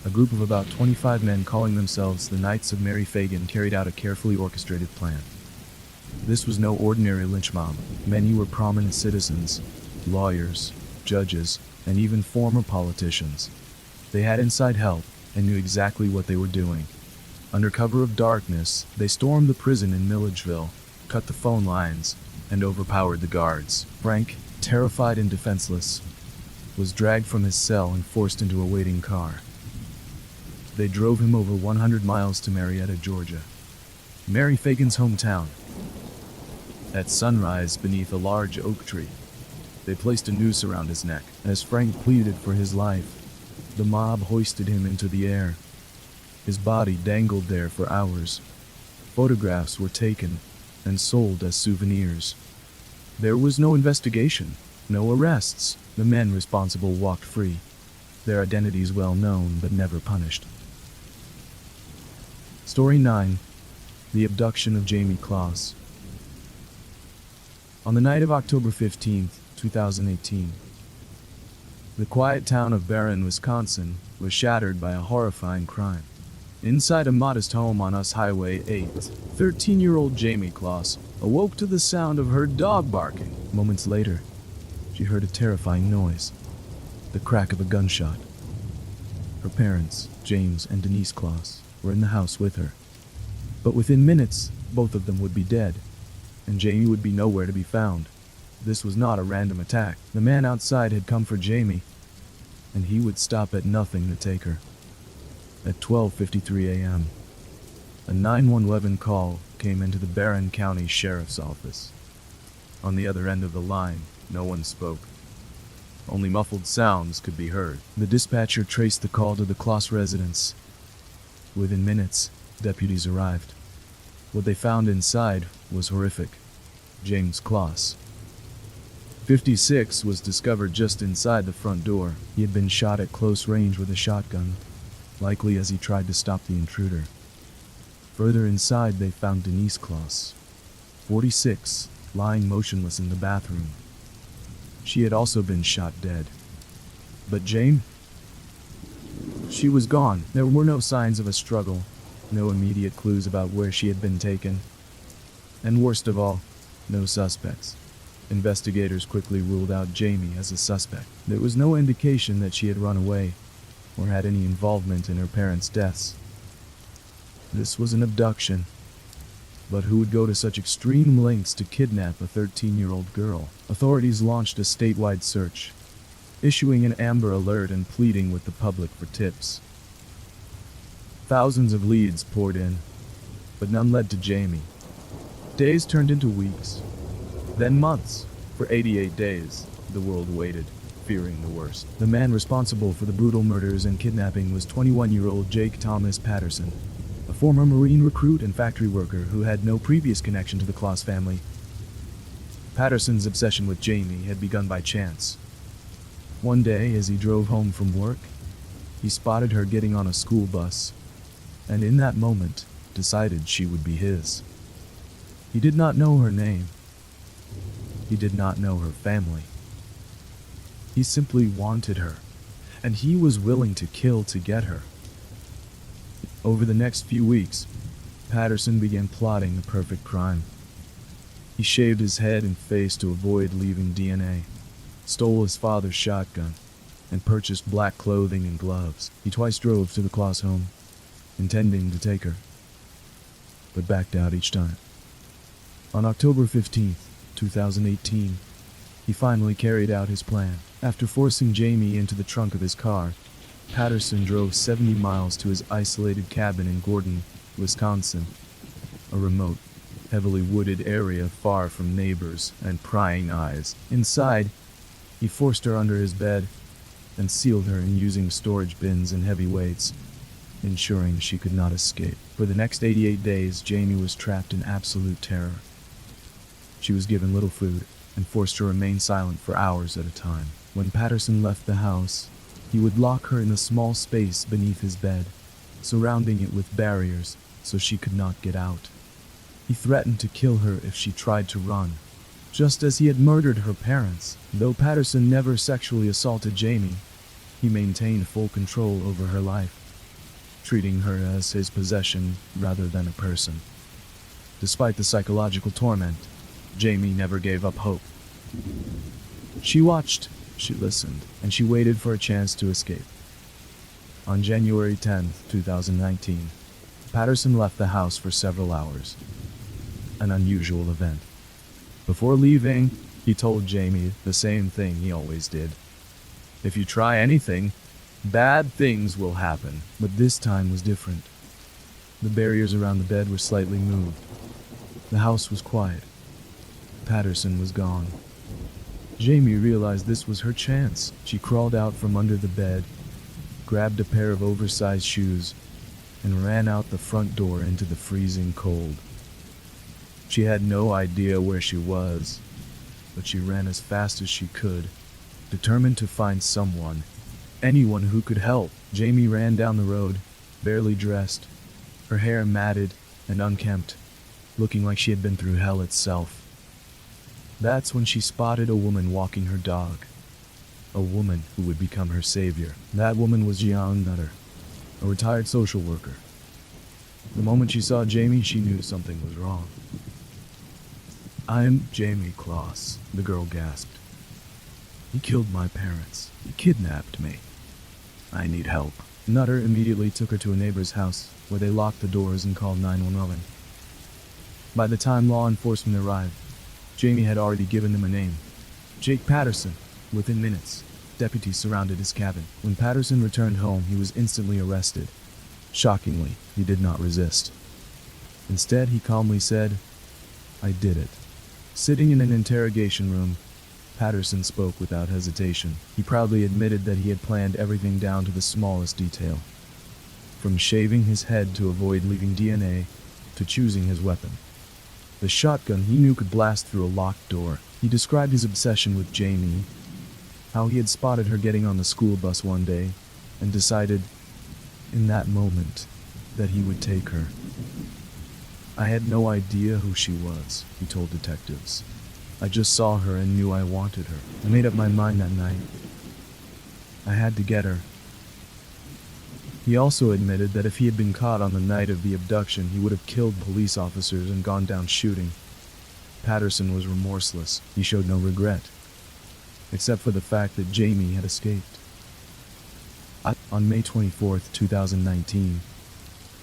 a group of about 25 men calling themselves the Knights of Mary Fagan carried out a carefully orchestrated plan. This was no ordinary lynch mob. Many were prominent citizens, lawyers, judges, and even former politicians. They had inside help and knew exactly what they were doing. Under cover of darkness, they stormed the prison in Milledgeville, cut the phone lines, and overpowered the guards. Frank, terrified and defenseless, was dragged from his cell and forced into a waiting car. They drove him over 100 miles to Marietta, Georgia, Mary Fagan's hometown. At sunrise, beneath a large oak tree, they placed a noose around his neck. As Frank pleaded for his life, the mob hoisted him into the air. His body dangled there for hours. Photographs were taken and sold as souvenirs. There was no investigation, no arrests. The men responsible walked free, their identities well known but never punished. Story 9. The Abduction of Jamie Klaus. On the night of October 15, 2018, the quiet town of Barron, Wisconsin, was shattered by a horrifying crime. Inside a modest home on US Highway 8, 13-year-old Jamie Klaus awoke to the sound of her dog barking. Moments later, she heard a terrifying noise, the crack of a gunshot. Her parents, James and Denise Klaus, were in the house with her. But within minutes, both of them would be dead, and Jamie would be nowhere to be found. This was not a random attack. The man outside had come for Jamie, and he would stop at nothing to take her. At 12:53 a.m., a 911 call came into the Barron County Sheriff's Office. On the other end of the line, no one spoke. Only muffled sounds could be heard. The dispatcher traced the call to the Klaus residence. Within minutes, deputies arrived. What they found inside was horrific. James Kloss, 56, was discovered just inside the front door. He had been shot at close range with a shotgun, likely as he tried to stop the intruder. Further inside, they found Denise Kloss, 46, lying motionless in the bathroom. She had also been shot dead. But Jane? She was gone. There were no signs of a struggle, no immediate clues about where she had been taken. And worst of all, no suspects. Investigators quickly ruled out Jamie as a suspect. There was no indication that she had run away or had any involvement in her parents' deaths. This was an abduction. But who would go to such extreme lengths to kidnap a 13-year-old girl? Authorities launched a statewide search, issuing an Amber Alert and pleading with the public for tips. Thousands of leads poured in, but none led to Jamie. Days turned into weeks, then months. For 88 days, the world waited, fearing the worst. The man responsible for the brutal murders and kidnapping was 21-year-old Jake Thomas Patterson, a former Marine recruit and factory worker who had no previous connection to the Kloss family. Patterson's obsession with Jamie had begun by chance. One day, as he drove home from work, he spotted her getting on a school bus, and in that moment, decided she would be his. He did not know her name. He did not know her family. He simply wanted her, and he was willing to kill to get her. Over the next few weeks, Patterson began plotting the perfect crime. He shaved his head and face to avoid leaving DNA, stole his father's shotgun, and purchased black clothing and gloves. He twice drove to the Kloss home, intending to take her, but backed out each time. On October 15th, 2018, he finally carried out his plan. After forcing Jamie into the trunk of his car, Patterson drove 70 miles to his isolated cabin in Gordon, Wisconsin, a remote, heavily wooded area far from neighbors and prying eyes. Inside, he forced her under his bed and sealed her in using storage bins and heavy weights, ensuring she could not escape. For the next 88 days, Jamie was trapped in absolute terror. She was given little food and forced to remain silent for hours at a time. When Patterson left the house, he would lock her in a small space beneath his bed, surrounding it with barriers so she could not get out. He threatened to kill her if she tried to run, just as he had murdered her parents. Though Patterson never sexually assaulted Jamie, he maintained full control over her life, treating her as his possession rather than a person. Despite the psychological torment, Jamie never gave up hope. She watched, she listened, and she waited for a chance to escape. On January 10, 2019, Patterson left the house for several hours. An unusual event. Before leaving, he told Jamie the same thing he always did. If you try anything, bad things will happen. But this time was different. The barriers around the bed were slightly moved. The house was quiet. Patterson was gone. Jamie realized this was her chance. She crawled out from under the bed, grabbed a pair of oversized shoes, and ran out the front door into the freezing cold. She had no idea where she was, but she ran as fast as she could, determined to find someone, anyone who could help. Jamie ran down the road, barely dressed, her hair matted and unkempt, looking like she had been through hell itself. That's when she spotted a woman walking her dog, a woman who would become her savior. That woman was Jeanne Nutter, a retired social worker. The moment she saw Jamie, she knew something was wrong. "I'm Jamie Kloss," the girl gasped. "He killed my parents. He kidnapped me. I need help." Nutter immediately took her to a neighbor's house, where they locked the doors and called 911. By the time law enforcement arrived, Jamie had already given them a name: Jake Patterson. Within minutes, deputies surrounded his cabin. When Patterson returned home, he was instantly arrested. Shockingly, he did not resist. Instead, he calmly said, "I did it." Sitting in an interrogation room, Patterson spoke without hesitation. He proudly admitted that he had planned everything down to the smallest detail. From shaving his head to avoid leaving DNA, to choosing his weapon. The shotgun he knew could blast through a locked door. He described his obsession with Jamie, how he had spotted her getting on the school bus one day, and decided, in that moment, that he would take her. "I had no idea who she was," he told detectives. "I just saw her and knew I wanted her. I made up my mind that night. I had to get her." He also admitted that if he had been caught on the night of the abduction, he would have killed police officers and gone down shooting. Patterson was remorseless. He showed no regret, except for the fact that Jamie had escaped. On May 24, 2019,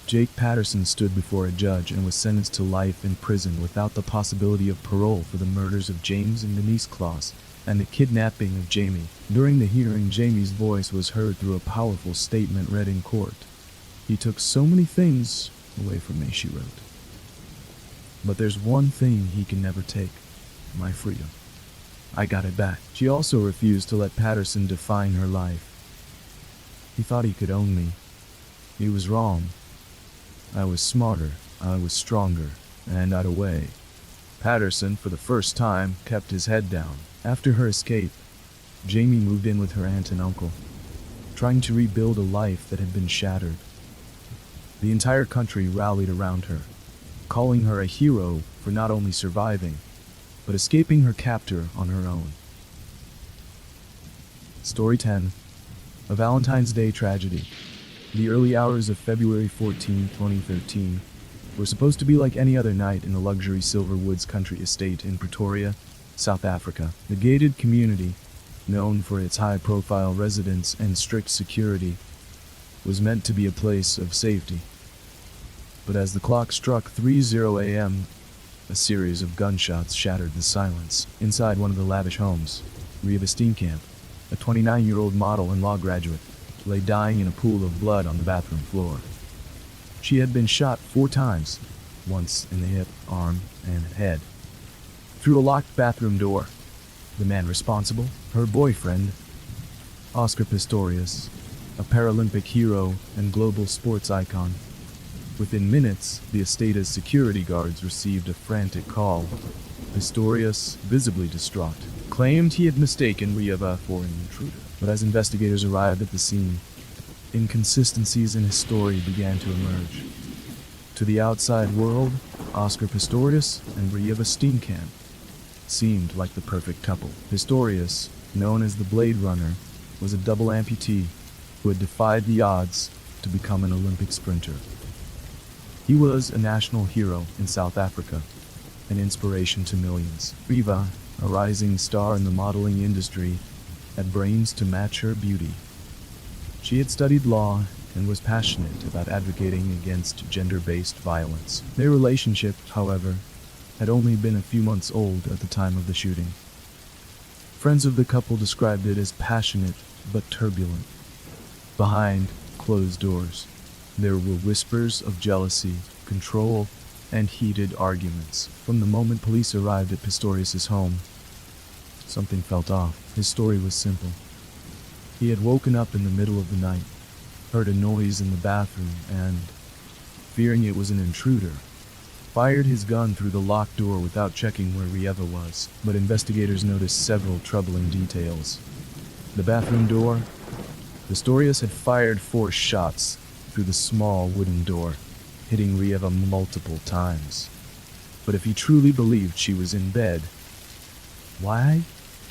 Jake Patterson stood before a judge and was sentenced to life in prison without the possibility of parole for the murders of James and Denise Claus and the kidnapping of Jamie. During the hearing, Jamie's voice was heard through a powerful statement read in court. "He took so many things away from me," she wrote. "But there's one thing he can never take, my freedom. I got it back." She also refused to let Patterson define her life. "He thought he could own me. He was wrong. I was smarter, I was stronger, and I'd away." Patterson, for the first time, kept his head down. After her escape, Jamie moved in with her aunt and uncle, trying to rebuild a life that had been shattered. The entire country rallied around her, calling her a hero for not only surviving, but escaping her captor on her own. Story 10. A Valentine's Day Tragedy. The early hours of February 14, 2013, were supposed to be like any other night in the luxury Silver Woods country estate in Pretoria, South Africa. The gated community, known for its high-profile residents and strict security, was meant to be a place of safety. But as the clock struck 3:00 a.m., a series of gunshots shattered the silence. Inside one of the lavish homes, Reva Steenkamp, a 29-year-old model and law graduate, lay dying in a pool of blood on the bathroom floor. She had been shot 4 times, once in the hip, arm, and head. Through a locked bathroom door, the man responsible, her boyfriend, Oscar Pistorius, a Paralympic hero and global sports icon. Within minutes, the estate's security guards received a frantic call. Pistorius, visibly distraught, claimed he had mistaken Reva for an intruder. But as investigators arrived at the scene, inconsistencies in his story began to emerge. To the outside world, Oscar Pistorius and Reva Steenkamp seemed like the perfect couple. Pistorius, known as the Blade Runner, was a double amputee who had defied the odds to become an Olympic sprinter. He was a national hero in South Africa, an inspiration to millions. Reva, a rising star in the modeling industry, had brains to match her beauty. She had studied law and was passionate about advocating against gender-based violence. Their relationship, however, had only been a few months old at the time of the shooting. Friends of the couple described it as passionate but turbulent. Behind closed doors, there were whispers of jealousy, control, and heated arguments. From the moment police arrived at Pistorius' home, something felt off. His story was simple. He had woken up in the middle of the night, heard a noise in the bathroom, and, fearing it was an intruder, fired his gun through the locked door without checking where Reva was. But investigators noticed several troubling details. The bathroom door. Pistorius had fired 4 shots through the small wooden door, hitting Reva multiple times. But if he truly believed she was in bed, why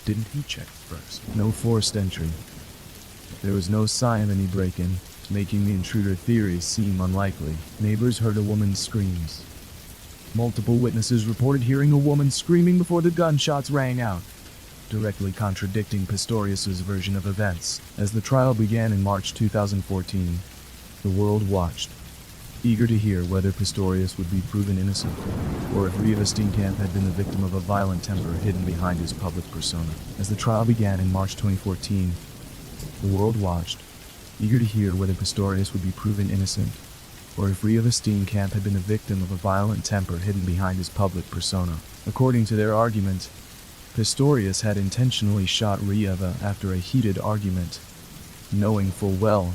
didn't he check first? No forced entry. There was no sign of any break-in, making the intruder theory seem unlikely. Neighbors heard a woman's screams. Multiple witnesses reported hearing a woman screaming before the gunshots rang out, directly contradicting Pistorius' version of events. As the trial began in March 2014, the world watched, eager to hear whether Pistorius would be proven innocent, or if Reva Steenkamp had been the victim of a violent temper hidden behind his public persona. As the trial began in March 2014, the world watched, eager to hear whether Pistorius would be proven innocent, or if Reva Steenkamp had been the victim of a violent temper hidden behind his public persona. According to their argument, Pistorius had intentionally shot Reva after a heated argument, knowing full well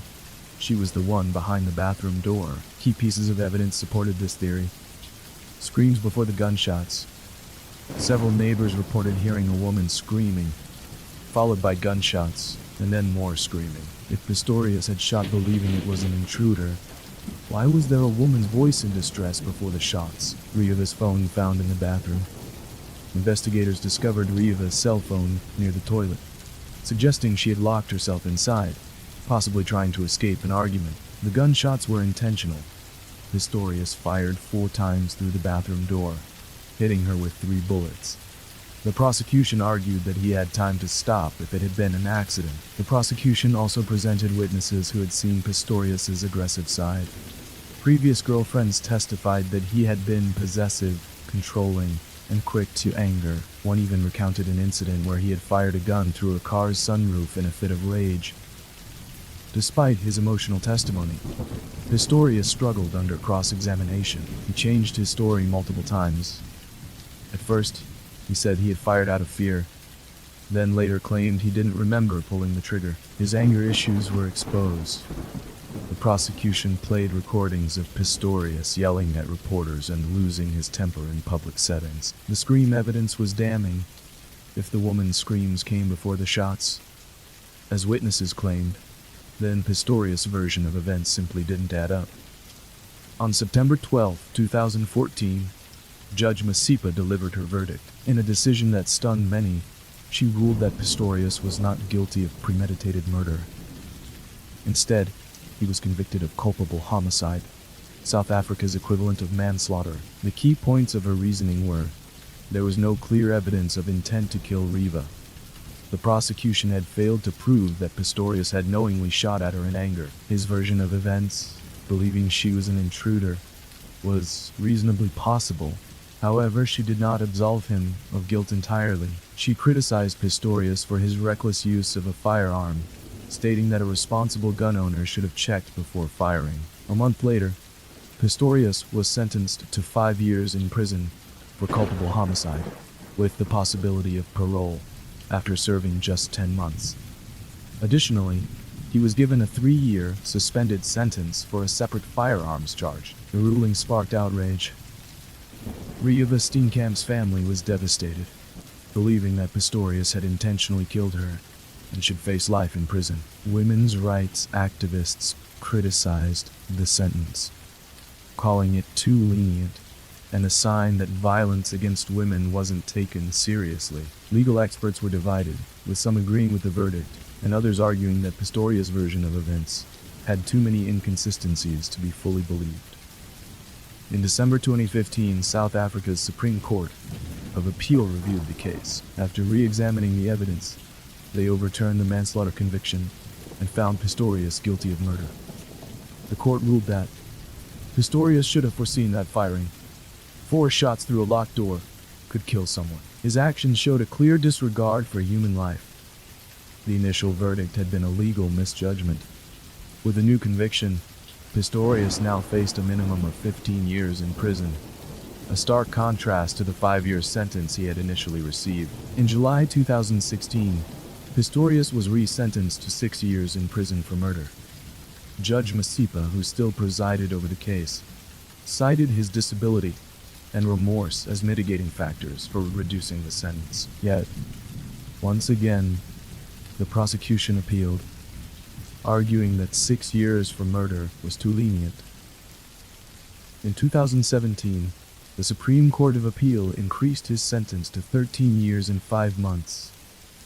she was the one behind the bathroom door. Key pieces of evidence supported this theory. Screams before the gunshots. Several neighbors reported hearing a woman screaming, followed by gunshots, and then more screaming. If Pistorius had shot believing it was an intruder, why was there a woman's voice in distress before the shots? Riva's phone found in the bathroom. Investigators discovered Riva's cell phone near the toilet, suggesting she had locked herself inside, possibly trying to escape an argument. The gunshots were intentional. Pistorius fired 4 times through the bathroom door, hitting her with 3 bullets. The prosecution argued that he had time to stop if it had been an accident. The prosecution also presented witnesses who had seen Pistorius's aggressive side. Previous girlfriends testified that he had been possessive, controlling, and quick to anger. One even recounted an incident where he had fired a gun through a car's sunroof in a fit of rage. Despite his emotional testimony, Pistorius struggled under cross-examination. He changed his story multiple times. At first, he said he had fired out of fear, then later claimed he didn't remember pulling the trigger. His anger issues were exposed. The prosecution played recordings of Pistorius yelling at reporters and losing his temper in public settings. The scream evidence was damning, if the woman's screams came before the shots. As witnesses claimed, then Pistorius' version of events simply didn't add up. On September 12, 2014, Judge Masipa delivered her verdict. In a decision that stunned many, she ruled that Pistorius was not guilty of premeditated murder. Instead, he was convicted of culpable homicide, South Africa's equivalent of manslaughter. The key points of her reasoning were, there was no clear evidence of intent to kill Riva. The prosecution had failed to prove that Pistorius had knowingly shot at her in anger. His version of events, believing she was an intruder, was reasonably possible. However, she did not absolve him of guilt entirely. She criticized Pistorius for his reckless use of a firearm, stating that a responsible gun owner should have checked before firing. A month later, Pistorius was sentenced to 5 years in prison for culpable homicide, with the possibility of parole after serving just 10 months. Additionally, he was given a 3-year suspended sentence for a separate firearms charge. The ruling sparked outrage. Riva Steenkamp's family was devastated, believing that Pistorius had intentionally killed her and should face life in prison. Women's rights activists criticized the sentence, calling it too lenient and a sign that violence against women wasn't taken seriously. Legal experts were divided, with some agreeing with the verdict and others arguing that Pistorius' version of events had too many inconsistencies to be fully believed. In December 2015, South Africa's Supreme Court of Appeal reviewed the case. After re-examining the evidence, they overturned the manslaughter conviction and found Pistorius guilty of murder. The court ruled that Pistorius should have foreseen that firing 4 shots through a locked door could kill someone. His actions showed a clear disregard for human life. The initial verdict had been a legal misjudgment. With the new conviction, Pistorius now faced a minimum of 15 years in prison, a stark contrast to the 5-year sentence he had initially received. In July 2016, Pistorius was re-sentenced to 6 years in prison for murder. Judge Masipa, who still presided over the case, cited his disability and remorse as mitigating factors for reducing the sentence. Yet, once again, the prosecution appealed, arguing that 6 years for murder was too lenient. In 2017, the Supreme Court of Appeal increased his sentence to 13 years and 5 months,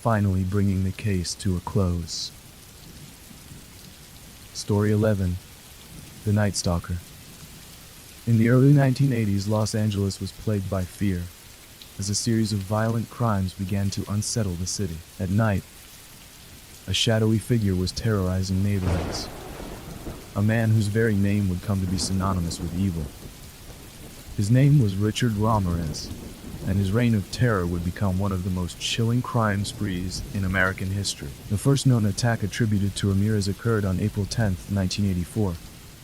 finally bringing the case to a close. Story 11. The Night Stalker. In the early 1980s, Los Angeles was plagued by fear, as a series of violent crimes began to unsettle the city. At night, a shadowy figure was terrorizing neighborhoods, a man whose very name would come to be synonymous with evil. His name was Richard Ramirez, and his reign of terror would become one of the most chilling crime sprees in American history. The first known attack attributed to Ramirez occurred on April 10, 1984,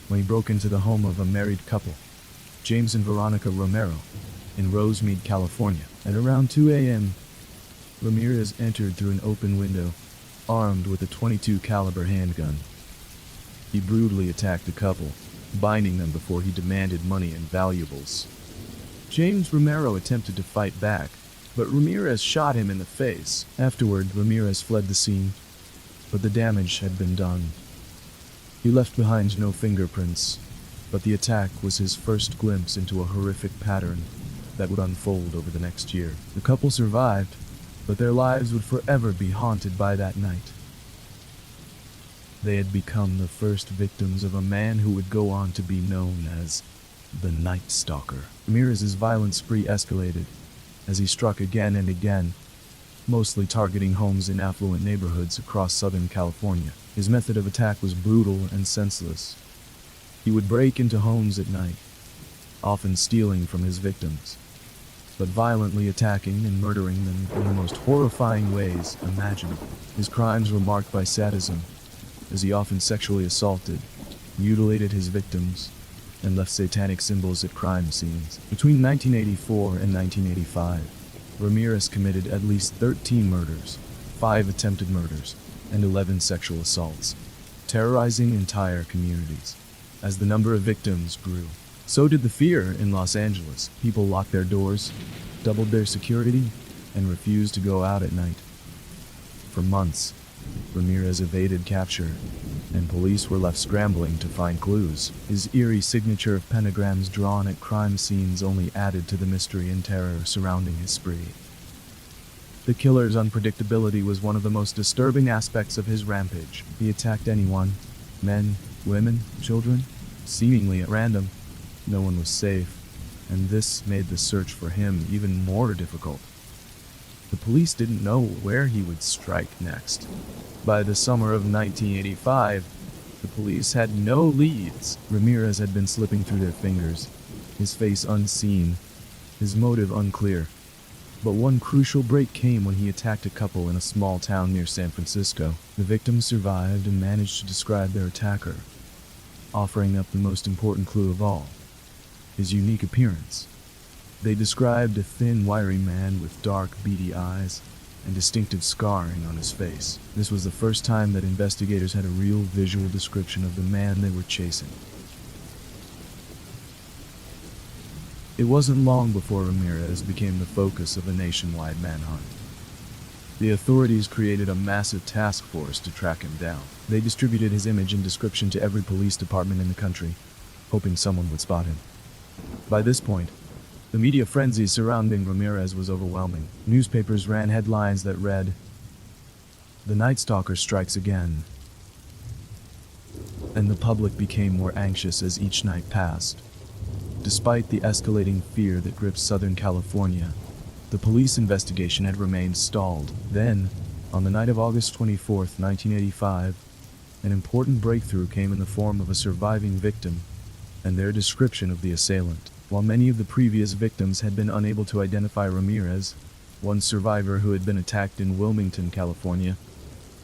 when he broke into the home of a married couple, James and Veronica Romero, in Rosemead, California. At around 2 a.m., Ramirez entered through an open window, armed with a .22 caliber handgun. He brutally attacked the couple, binding them before he demanded money and valuables. James Romero attempted to fight back, but Ramirez shot him in the face. Afterward, Ramirez fled the scene, but the damage had been done. He left behind no fingerprints, but the attack was his first glimpse into a horrific pattern that would unfold over the next year. The couple survived, but their lives would forever be haunted by that night. They had become the first victims of a man who would go on to be known as the Night Stalker. Ramirez's violent spree escalated as he struck again and again, mostly targeting homes in affluent neighborhoods across Southern California. His method of attack was brutal and senseless. He would break into homes at night, often stealing from his victims, but violently attacking and murdering them in the most horrifying ways imaginable. His crimes were marked by sadism, as he often sexually assaulted, mutilated his victims, and left satanic symbols at crime scenes. Between 1984 and 1985, Ramirez committed at least 13 murders, 5 attempted murders, and 11 sexual assaults, terrorizing entire communities. As the number of victims grew, so did the fear in Los Angeles. People locked their doors, doubled their security, and refused to go out at night. For months, Ramirez evaded capture, and police were left scrambling to find clues. His eerie signature of pentagrams drawn at crime scenes only added to the mystery and terror surrounding his spree. The killer's unpredictability was one of the most disturbing aspects of his rampage. He attacked anyone, men, women, children, seemingly at random. No one was safe, and this made the search for him even more difficult. The police didn't know where he would strike next. By the summer of 1985, the police had no leads. Ramirez had been slipping through their fingers, his face unseen, his motive unclear. But one crucial break came when he attacked a couple in a small town near San Francisco. The victims survived and managed to describe their attacker, offering up the most important clue of all: his unique appearance. They described a thin, wiry man with dark, beady eyes and distinctive scarring on his face. This was the first time that investigators had a real visual description of the man they were chasing. It wasn't long before Ramirez became the focus of a nationwide manhunt. The authorities created a massive task force to track him down. They distributed his image and description to every police department in the country, hoping someone would spot him. By this point, the media frenzy surrounding Ramirez was overwhelming. Newspapers ran headlines that read, "The Night Stalker strikes again," and the public became more anxious as each night passed. Despite the escalating fear that gripped Southern California, the police investigation had remained stalled. Then, on the night of August 24th, 1985, an important breakthrough came in the form of a surviving victim and their description of the assailant. While many of the previous victims had been unable to identify Ramirez, one survivor who had been attacked in Wilmington, California,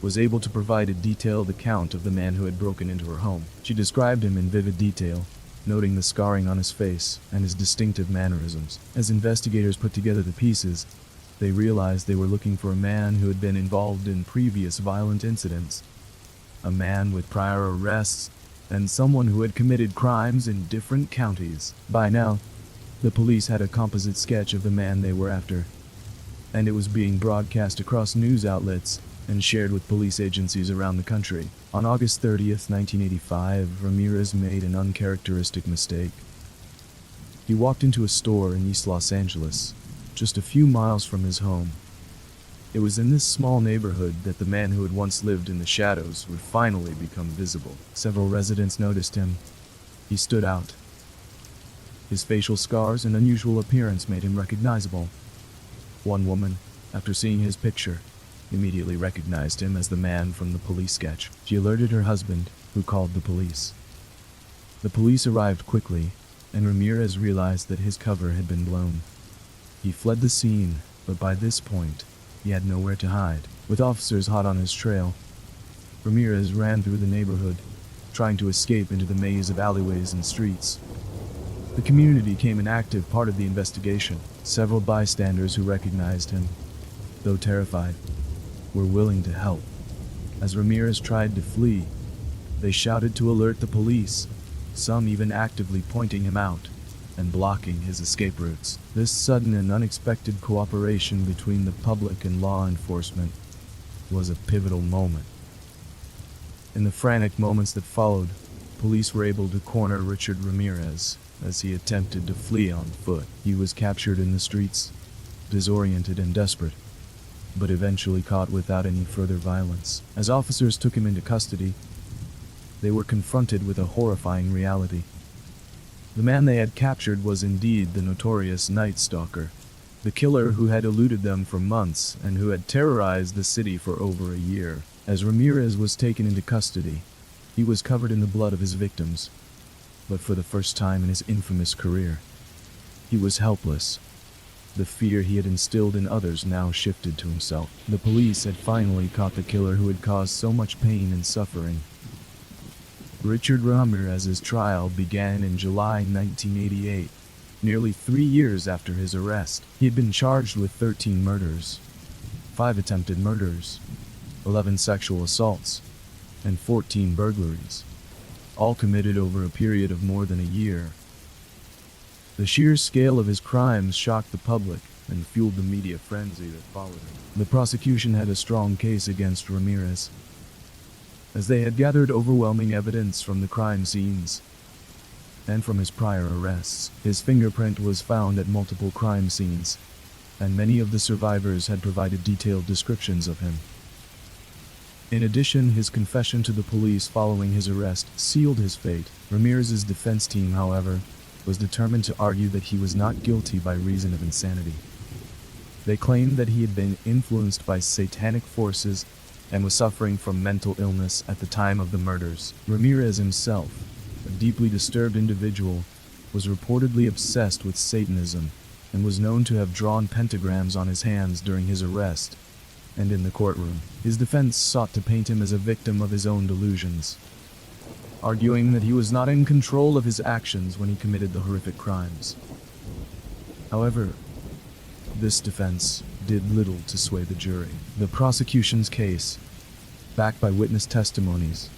was able to provide a detailed account of the man who had broken into her home. She described him in vivid detail, noting the scarring on his face and his distinctive mannerisms. As investigators put together the pieces, they realized they were looking for a man who had been involved in previous violent incidents, a man with prior arrests, and someone who had committed crimes in different counties. By now, the police had a composite sketch of the man they were after, and it was being broadcast across news outlets and shared with police agencies around the country. On August 30th, 1985, Ramirez made an uncharacteristic mistake. He walked into a store in East Los Angeles, just a few miles from his home. It was in this small neighborhood that the man who had once lived in the shadows would finally become visible. Several residents noticed him. He stood out. His facial scars and unusual appearance made him recognizable. One woman, after seeing his picture, immediately recognized him as the man from the police sketch. She alerted her husband, who called the police. The police arrived quickly, and Ramirez realized that his cover had been blown. He fled the scene, but by this point, he had nowhere to hide. With officers hot on his trail, Ramirez ran through the neighborhood, trying to escape into the maze of alleyways and streets. The community became an active part of the investigation. Several bystanders who recognized him, though terrified, were willing to help. As Ramirez tried to flee, they shouted to alert the police, some even actively pointing him out and blocking his escape routes. This sudden and unexpected cooperation between the public and law enforcement was a pivotal moment. In the frantic moments that followed, police were able to corner Richard Ramirez as he attempted to flee on foot. He was captured in the streets, disoriented and desperate, but eventually caught without any further violence. As officers took him into custody, they were confronted with a horrifying reality. The man they had captured was indeed the notorious Night Stalker, the killer who had eluded them for months and who had terrorized the city for over a year. As Ramirez was taken into custody, he was covered in the blood of his victims, but for the first time in his infamous career, he was helpless. The fear he had instilled in others now shifted to himself. The police had finally caught the killer who had caused so much pain and suffering. Richard Ramirez's trial began in July 1988, nearly 3 years after his arrest. He had been charged with 13 murders, 5 attempted murders, 11 sexual assaults, and 14 burglaries, all committed over a period of more than a year. The sheer scale of his crimes shocked the public and fueled the media frenzy that followed him. The prosecution had a strong case against Ramirez, as they had gathered overwhelming evidence from the crime scenes and from his prior arrests. His fingerprint was found at multiple crime scenes, and many of the survivors had provided detailed descriptions of him. In addition, his confession to the police following his arrest sealed his fate. Ramirez's defense team, however, was determined to argue that he was not guilty by reason of insanity. They claimed that he had been influenced by satanic forces and was suffering from mental illness at the time of the murders. Ramirez himself, a deeply disturbed individual, was reportedly obsessed with Satanism and was known to have drawn pentagrams on his hands during his arrest and in the courtroom. His defense sought to paint him as a victim of his own delusions, arguing that he was not in control of his actions when he committed the horrific crimes. However, this defense did little to sway the jury. The prosecution's case, backed by witness testimonies,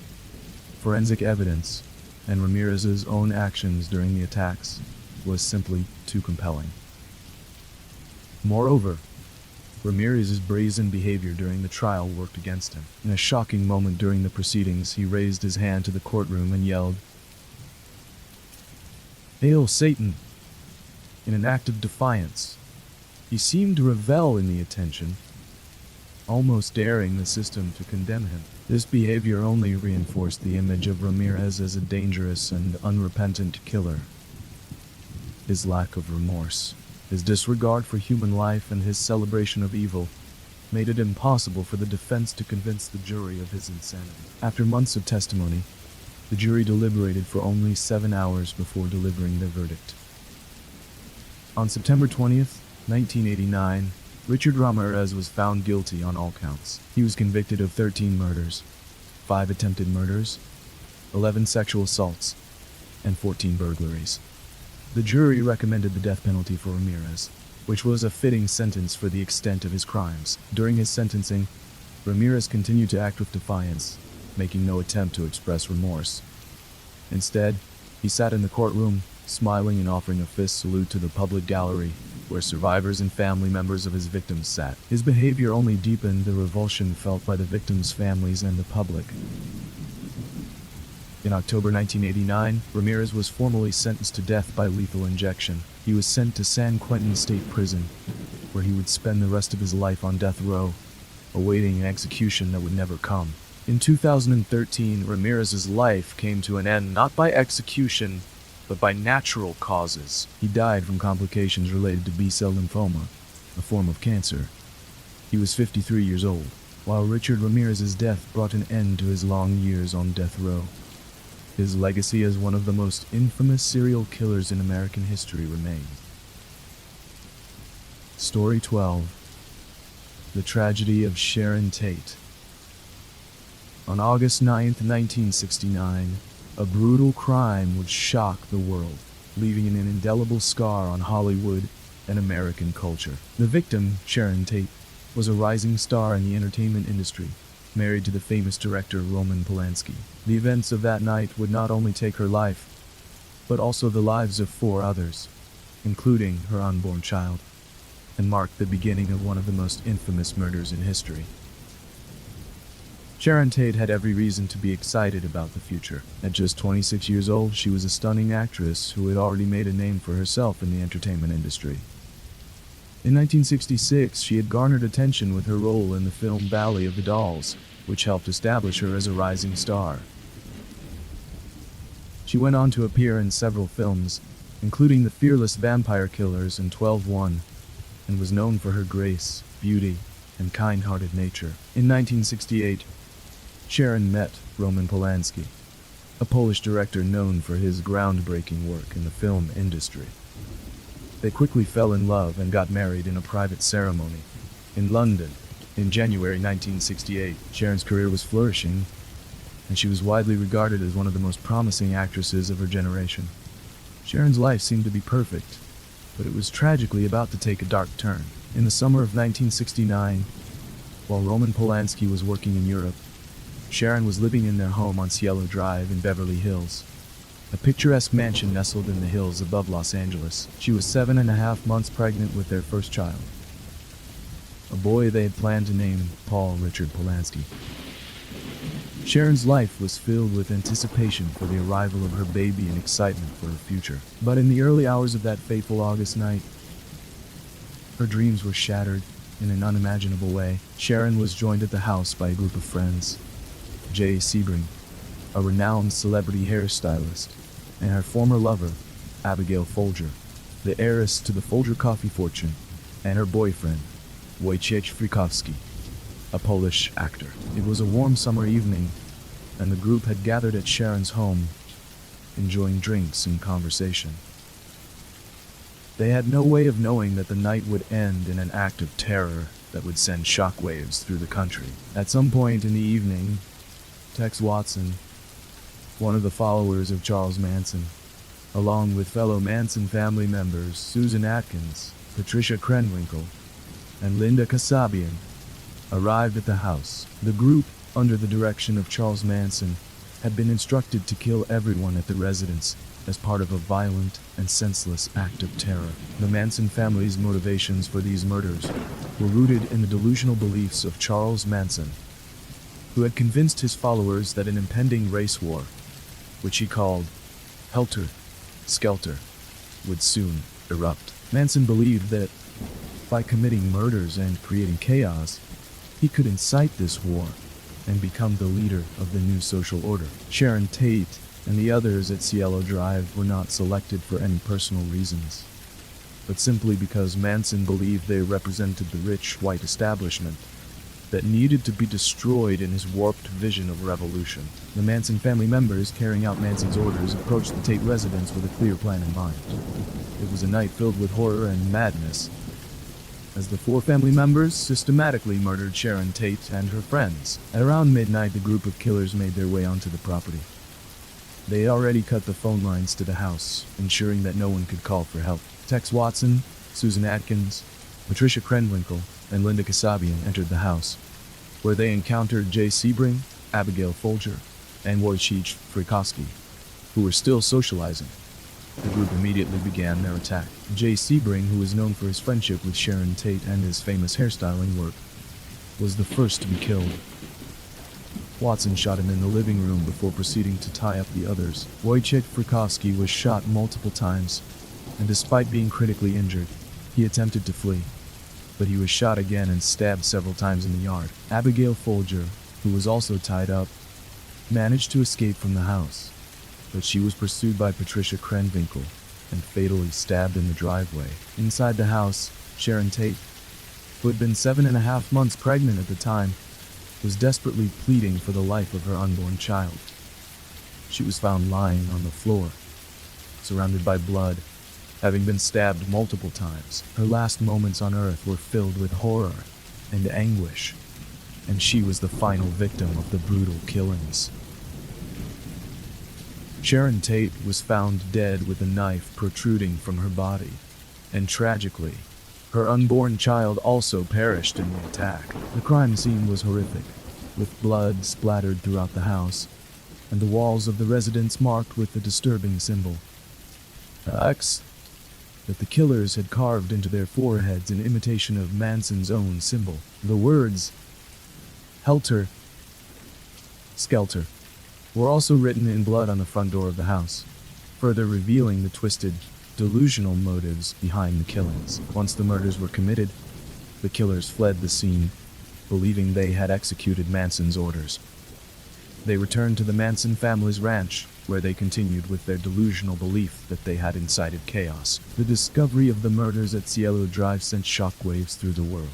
forensic evidence, and Ramirez's own actions during the attacks, was simply too compelling. Moreover, Ramirez's brazen behavior during the trial worked against him. In a shocking moment during the proceedings, he raised his hand to the courtroom and yelled, "Hail Satan!" in an act of defiance. He seemed to revel in the attention, almost daring the system to condemn him. This behavior only reinforced the image of Ramirez as a dangerous and unrepentant killer. His lack of remorse, his disregard for human life, and his celebration of evil made it impossible for the defense to convince the jury of his insanity. After months of testimony, the jury deliberated for only 7 hours before delivering their verdict. On September 20th, 1989, Richard Ramirez was found guilty on all counts. He was convicted of 13 murders, 5 attempted murders, 11 sexual assaults, and 14 burglaries. The jury recommended the death penalty for Ramirez, which was a fitting sentence for the extent of his crimes. During his sentencing, Ramirez continued to act with defiance, making no attempt to express remorse. Instead, he sat in the courtroom, smiling and offering a fist salute to the public gallery, where survivors and family members of his victims sat. His behavior only deepened the revulsion felt by the victims' families and the public. In October 1989, Ramirez was formally sentenced to death by lethal injection. He was sent to San Quentin State Prison, where he would spend the rest of his life on death row, awaiting an execution that would never come. In 2013, Ramirez's life came to an end not by execution, but by natural causes. He died from complications related to B-cell lymphoma, a form of cancer. He was 53 years old, while Richard Ramirez's death brought an end to his long years on death row. His legacy as one of the most infamous serial killers in American history remains. Story 12. The Tragedy of Sharon Tate. On August 9, 1969, a brutal crime would shock the world, leaving an indelible scar on Hollywood and American culture. The victim, Sharon Tate, was a rising star in the entertainment industry, married to the famous director Roman Polanski. The events of that night would not only take her life, but also the lives of 4 others, including her unborn child, and marked the beginning of one of the most infamous murders in history. Sharon Tate had every reason to be excited about the future. At just 26 years old, she was a stunning actress who had already made a name for herself in the entertainment industry. In 1966, she had garnered attention with her role in the film Valley of the Dolls, which helped establish her as a rising star. She went on to appear in several films, including The Fearless Vampire Killers and 12-1, and was known for her grace, beauty, and kind-hearted nature. In 1968, Sharon met Roman Polanski, a Polish director known for his groundbreaking work in the film industry. They quickly fell in love and got married in a private ceremony in London. In January 1968, Sharon's career was flourishing, and she was widely regarded as one of the most promising actresses of her generation. Sharon's life seemed to be perfect, but it was tragically about to take a dark turn. In the summer of 1969, while Roman Polanski was working in Europe, Sharon was living in their home on Cielo Drive in Beverly Hills, a picturesque mansion nestled in the hills above Los Angeles. She was 7.5 months pregnant with their first child, a boy they had planned to name Paul Richard Polanski. Sharon's life was filled with anticipation for the arrival of her baby and excitement for her future. But in the early hours of that fateful August night, her dreams were shattered in an unimaginable way. Sharon was joined at the house by a group of friends: Jay Sebring, a renowned celebrity hairstylist, and her former lover, Abigail Folger, the heiress to the Folger coffee fortune, and her boyfriend, Wojciech Frykowski, a Polish actor. It was a warm summer evening, and the group had gathered at Sharon's home, enjoying drinks and conversation. They had no way of knowing that the night would end in an act of terror that would send shockwaves through the country. At some point in the evening, Tex Watson, one of the followers of Charles Manson, along with fellow Manson family members Susan Atkins, Patricia Krenwinkel, and Linda Kasabian, arrived at the house. The group, under the direction of Charles Manson, had been instructed to kill everyone at the residence as part of a violent and senseless act of terror. The Manson family's motivations for these murders were rooted in the delusional beliefs of Charles Manson, who had convinced his followers that an impending race war, which he called Helter Skelter, would soon erupt. Manson believed that by committing murders and creating chaos, he could incite this war and become the leader of the new social order. Sharon Tate and the others at Cielo Drive were not selected for any personal reasons, but simply because Manson believed they represented the rich white establishment that needed to be destroyed in his warped vision of revolution. The Manson family members carrying out Manson's orders approached the Tate residence with a clear plan in mind. It was a night filled with horror and madness, as the 4 family members systematically murdered Sharon Tate and her friends. At around midnight, the group of killers made their way onto the property. They had already cut the phone lines to the house, ensuring that no one could call for help. Tex Watson, Susan Atkins, Patricia Krenwinkel, and Linda Kasabian entered the house, where they encountered Jay Sebring, Abigail Folger, and Wojciech Frykowski, who were still socializing. The group immediately began their attack. Jay Sebring, who was known for his friendship with Sharon Tate and his famous hairstyling work, was the first to be killed. Watson shot him in the living room before proceeding to tie up the others. Wojciech Frykowski was shot multiple times, and despite being critically injured, he attempted to flee, but he was shot again and stabbed several times in the yard. Abigail Folger, who was also tied up, managed to escape from the house, but she was pursued by Patricia Krenwinkel and fatally stabbed in the driveway. Inside the house, Sharon Tate, who had been 7.5 months pregnant at the time, was desperately pleading for the life of her unborn child. She was found lying on the floor, surrounded by blood, having been stabbed multiple times. Her last moments on Earth were filled with horror and anguish, and she was the final victim of the brutal killings. Sharon Tate was found dead with a knife protruding from her body, and tragically, her unborn child also perished in the attack. The crime scene was horrific, with blood splattered throughout the house, and the walls of the residence marked with the disturbing symbol, X that the killers had carved into their foreheads in imitation of Manson's own symbol. The words Helter Skelter were also written in blood on the front door of the house, further revealing the twisted, delusional motives behind the killings. Once the murders were committed, the killers fled the scene, believing they had executed Manson's orders. They returned to the Manson family's ranch, where they continued with their delusional belief that they had incited chaos. The discovery of the murders at Cielo Drive sent shockwaves through the world.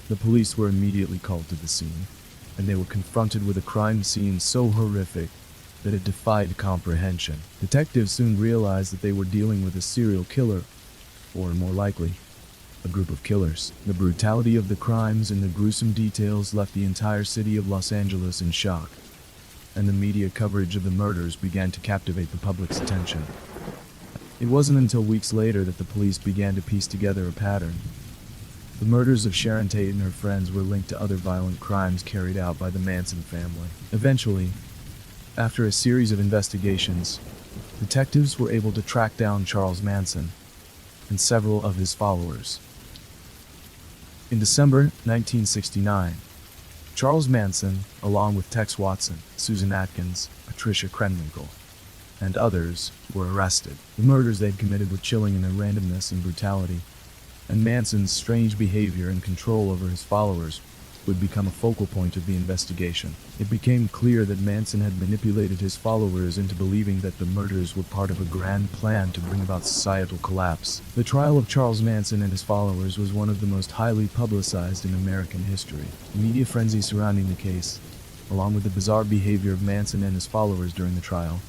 The police were immediately called to the scene, and they were confronted with a crime scene so horrific that it defied comprehension. Detectives soon realized that they were dealing with a serial killer, or more likely, a group of killers. The brutality of the crimes and the gruesome details left the entire city of Los Angeles in shock, and the media coverage of the murders began to captivate the public's attention. It wasn't until weeks later that the police began to piece together a pattern. The murders of Sharon Tate and her friends were linked to other violent crimes carried out by the Manson family. Eventually, after a series of investigations, detectives were able to track down Charles Manson and several of his followers. In December 1969, Charles Manson, along with Tex Watson, Susan Atkins, Patricia Krenwinkel, and others, were arrested. The murders they'd committed were chilling in their randomness and brutality, and Manson's strange behavior and control over his followers would become a focal point of the investigation. It became clear that Manson had manipulated his followers into believing that the murders were part of a grand plan to bring about societal collapse. The trial of Charles Manson and his followers was one of the most highly publicized in American history. The media frenzy surrounding the case, along with the bizarre behavior of Manson and his followers during the trial,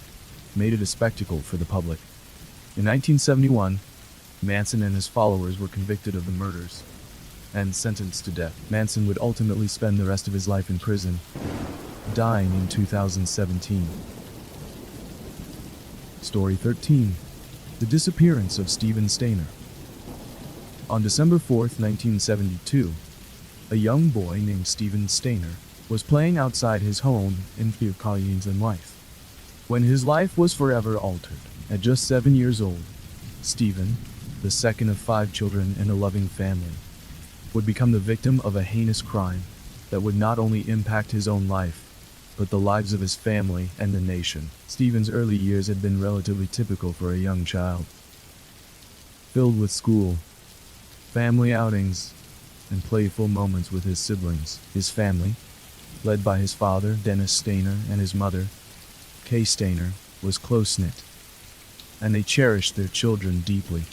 made it a spectacle for the public. In 1971, Manson and his followers were convicted of the murders and sentenced to death. Manson would ultimately spend the rest of his life in prison, dying in 2017. Story 13. The disappearance of Stephen Stainer. On December 4th, 1972, a young boy named Stephen Stainer was playing outside his home in Collins and wife, when his life was forever altered. At just 7 years old, Stephen, the second of 5 children in a loving family, would become the victim of a heinous crime that would not only impact his own life, but the lives of his family and the nation. Stephen's early years had been relatively typical for a young child, filled with school, family outings, and playful moments with his siblings. His family, led by his father, Dennis Stainer, and his mother, Kay Stainer, was close-knit, and they cherished their children deeply.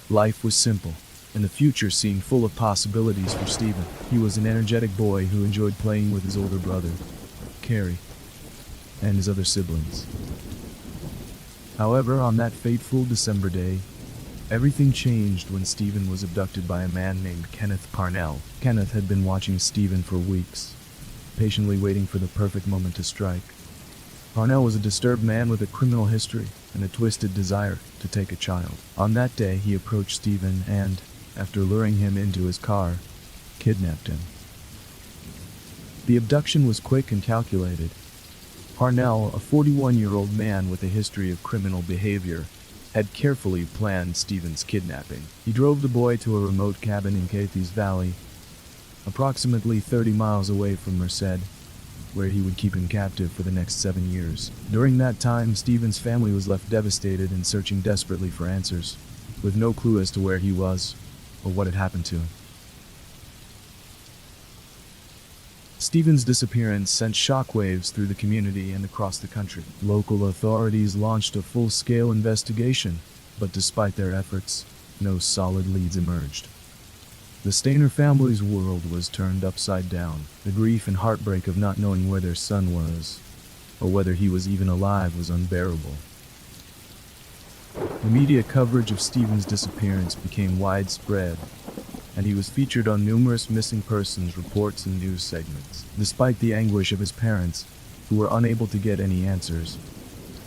Life was simple, and the future seemed full of possibilities for Stephen. He was an energetic boy who enjoyed playing with his older brother, Carrie, and his other siblings. However, on that fateful December day, everything changed when Stephen was abducted by a man named Kenneth Parnell. Kenneth had been watching Stephen for weeks, patiently waiting for the perfect moment to strike. Parnell was a disturbed man with a criminal history and a twisted desire to take a child. On that day, he approached Stephen and, after luring him into his car, kidnapped him. The abduction was quick and calculated. Parnell, a 41-year-old man with a history of criminal behavior, had carefully planned Stephen's kidnapping. He drove the boy to a remote cabin in Cathy's Valley, approximately 30 miles away from Merced, where he would keep him captive for the next 7 years. During that time, Stephen's family was left devastated and searching desperately for answers, with no clue as to where he was or what had happened to him. Stephen's disappearance sent shockwaves through the community and across the country. Local authorities launched a full-scale investigation, but despite their efforts, no solid leads emerged. The Stainer family's world was turned upside down. The grief and heartbreak of not knowing where their son was, or whether he was even alive, was unbearable. The media coverage of Stephen's disappearance became widespread, and he was featured on numerous missing persons reports and news segments. Despite the anguish of his parents, who were unable to get any answers,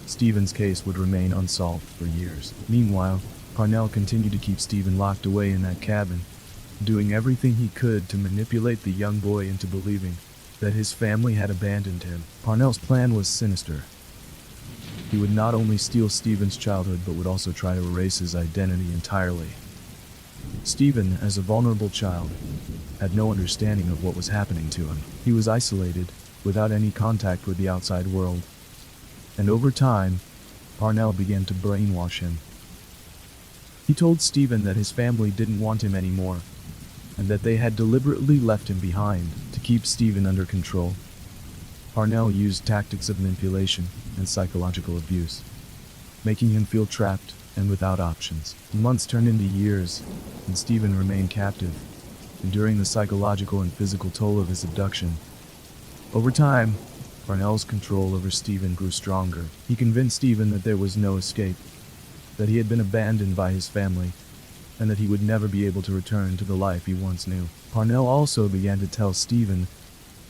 Stephen's case would remain unsolved for years. Meanwhile, Parnell continued to keep Stephen locked away in that cabin, doing everything he could to manipulate the young boy into believing that his family had abandoned him. Parnell's plan was sinister. He would not only steal Stephen's childhood but would also try to erase his identity entirely. Stephen, as a vulnerable child, had no understanding of what was happening to him. He was isolated, without any contact with the outside world. And over time, Parnell began to brainwash him. He told Stephen that his family didn't want him anymore, and that they had deliberately left him behind to keep Stephen under control. Parnell used tactics of manipulation and psychological abuse, making him feel trapped and without options. Months turned into years, and Stephen remained captive, enduring the psychological and physical toll of his abduction. Over time, Parnell's control over Stephen grew stronger. He convinced Stephen that there was no escape, that he had been abandoned by his family, and that he would never be able to return to the life he once knew. Parnell also began to tell Stephen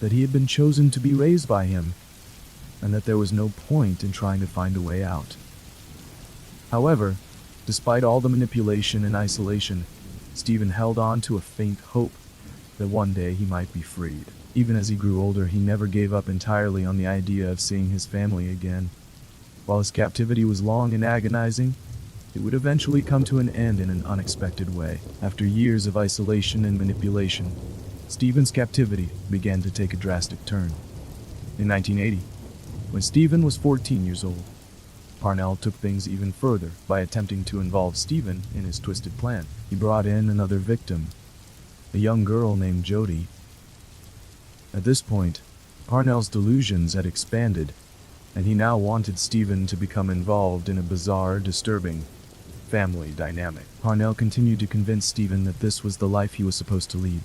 that he had been chosen to be raised by him, and that there was no point in trying to find a way out. However, despite all the manipulation and isolation, Stephen held on to a faint hope that one day he might be freed. Even as he grew older, he never gave up entirely on the idea of seeing his family again. While his captivity was long and agonizing, it would eventually come to an end in an unexpected way. After years of isolation and manipulation, Stephen's captivity began to take a drastic turn. In 1980, when Stephen was 14 years old, Parnell took things even further by attempting to involve Stephen in his twisted plan. He brought in another victim, a young girl named Jody. At this point, Parnell's delusions had expanded, and he now wanted Stephen to become involved in a bizarre, disturbing family dynamic. Parnell continued to convince Stephen that this was the life he was supposed to lead.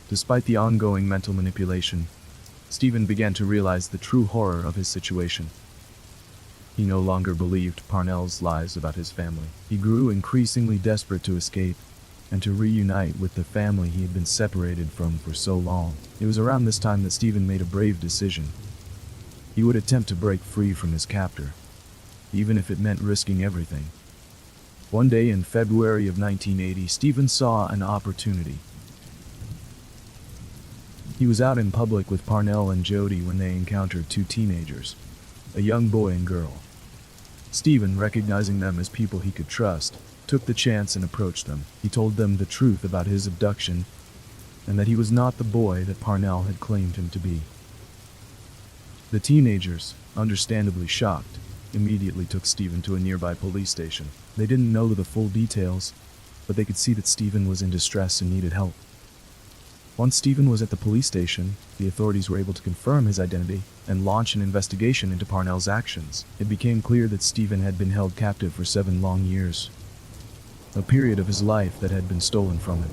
Despite the ongoing mental manipulation, Stephen began to realize the true horror of his situation. He no longer believed Parnell's lies about his family. He grew increasingly desperate to escape and to reunite with the family he had been separated from for so long. It was around this time that Stephen made a brave decision. He would attempt to break free from his captor, even if it meant risking everything. One day in February of 1980, Stephen saw an opportunity. He was out in public with Parnell and Jody when they encountered two teenagers, a young boy and girl. Stephen, recognizing them as people he could trust, took the chance and approached them. He told them the truth about his abduction and that he was not the boy that Parnell had claimed him to be. The teenagers, understandably shocked, immediately took Stephen to a nearby police station. They didn't know the full details, but they could see that Stephen was in distress and needed help. Once Stephen was at the police station, the authorities were able to confirm his identity and launch an investigation into Parnell's actions. It became clear that Stephen had been held captive for 7 long years, a period of his life that had been stolen from him.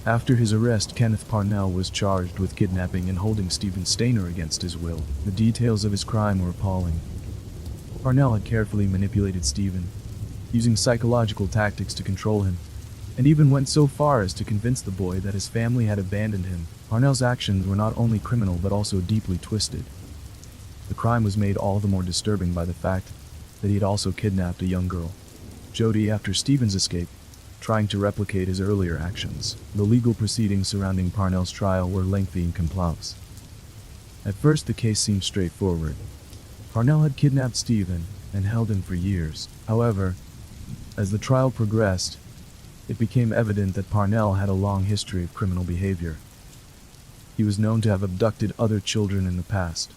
After his arrest, Kenneth Parnell was charged with kidnapping and holding Stephen Stainer against his will. The details of his crime were appalling. Parnell had carefully manipulated Stephen, using psychological tactics to control him, and even went so far as to convince the boy that his family had abandoned him. Parnell's actions were not only criminal but also deeply twisted. The crime was made all the more disturbing by the fact that he had also kidnapped a young girl, Jody, after Stephen's escape, trying to replicate his earlier actions. The legal proceedings surrounding Parnell's trial were lengthy and complex. At first, the case seemed straightforward. Parnell had kidnapped Stephen and held him for years. However, as the trial progressed, it became evident that Parnell had a long history of criminal behavior. He was known to have abducted other children in the past,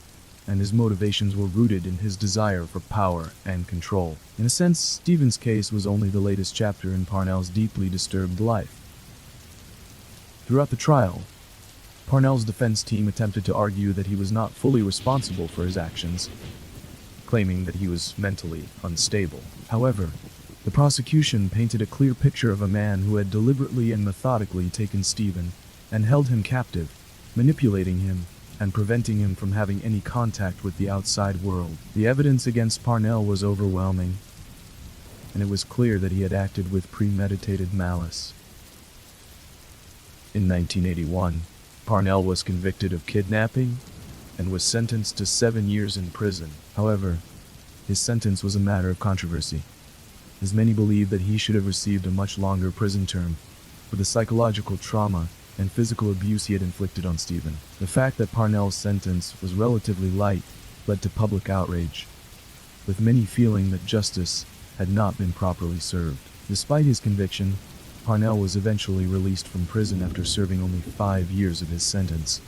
and his motivations were rooted in his desire for power and control. In a sense, Stephen's case was only the latest chapter in Parnell's deeply disturbed life. Throughout the trial, Parnell's defense team attempted to argue that he was not fully responsible for his actions, claiming that he was mentally unstable. However, the prosecution painted a clear picture of a man who had deliberately and methodically taken Stephen and held him captive, manipulating him and preventing him from having any contact with the outside world. The evidence against Parnell was overwhelming, and it was clear that he had acted with premeditated malice. In 1981, Parnell was convicted of kidnapping and was sentenced to 7 years in prison. However, his sentence was a matter of controversy, as many believed that he should have received a much longer prison term for the psychological trauma and physical abuse he had inflicted on Stephen. The fact that Parnell's sentence was relatively light led to public outrage, with many feeling that justice had not been properly served. Despite his conviction, Parnell was eventually released from prison after serving only 5 years of his sentence.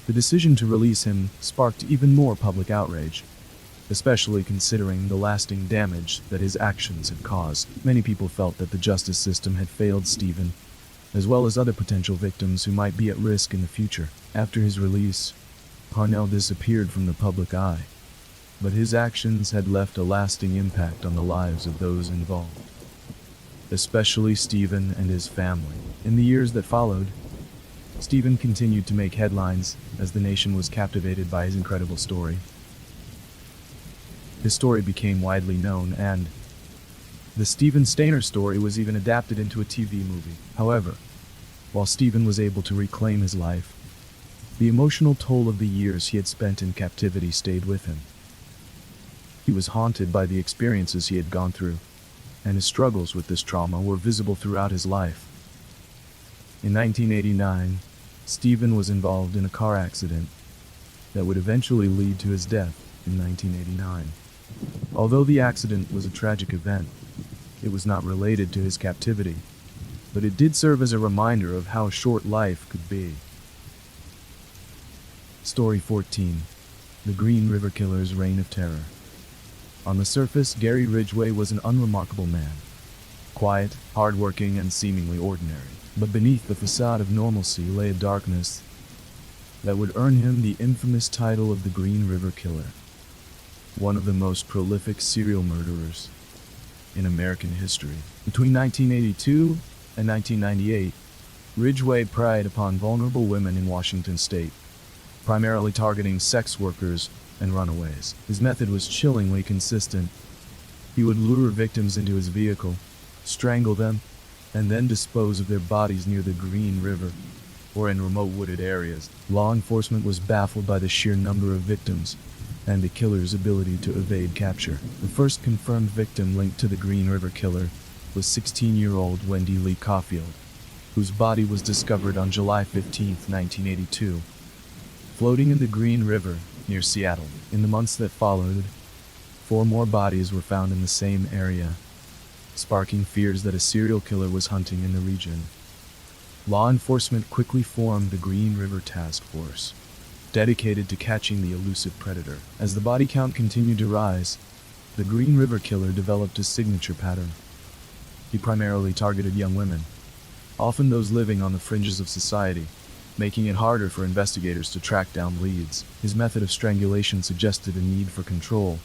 The decision to release him sparked even more public outrage, especially considering the lasting damage that his actions had caused. Many people felt that the justice system had failed Stephen, as well as other potential victims who might be at risk in the future. After his release, Parnell disappeared from the public eye, but his actions had left a lasting impact on the lives of those involved, especially Stephen and his family. In the years that followed, Stephen continued to make headlines as the nation was captivated by his incredible story. His story became widely known, and the Stephen Stainer story was even adapted into a TV movie. However, while Stephen was able to reclaim his life, the emotional toll of the years he had spent in captivity stayed with him. He was haunted by the experiences he had gone through, and his struggles with this trauma were visible throughout his life. In 1989, Stephen was involved in a car accident that would eventually lead to his death in 1989. Although the accident was a tragic event, it was not related to his captivity, but it did serve as a reminder of how short life could be. Story 14. The Green River Killer's Reign of Terror. On the surface, Gary Ridgway was an unremarkable man. Quiet, hardworking, and seemingly ordinary. But beneath the facade of normalcy lay a darkness that would earn him the infamous title of the Green River Killer, one of the most prolific serial murderers in American history. Between 1982 and 1998, Ridgway preyed upon vulnerable women in Washington state, primarily targeting sex workers and runaways. His method was chillingly consistent. He would lure victims into his vehicle, strangle them, and then dispose of their bodies near the Green River or in remote wooded areas. Law enforcement was baffled by the sheer number of victims and the killer's ability to evade capture. The first confirmed victim linked to the Green River Killer was 16-year-old Wendy Lee Caulfield, whose body was discovered on July 15, 1982, floating in the Green River near Seattle. In the months that followed, 4 more bodies were found in the same area, sparking fears that a serial killer was hunting in the region. Law enforcement quickly formed the Green River Task Force, dedicated to catching the elusive predator. As the body count continued to rise, the Green River Killer developed a signature pattern. He primarily targeted young women, often those living on the fringes of society, making it harder for investigators to track down leads. His method of strangulation suggested a need for control,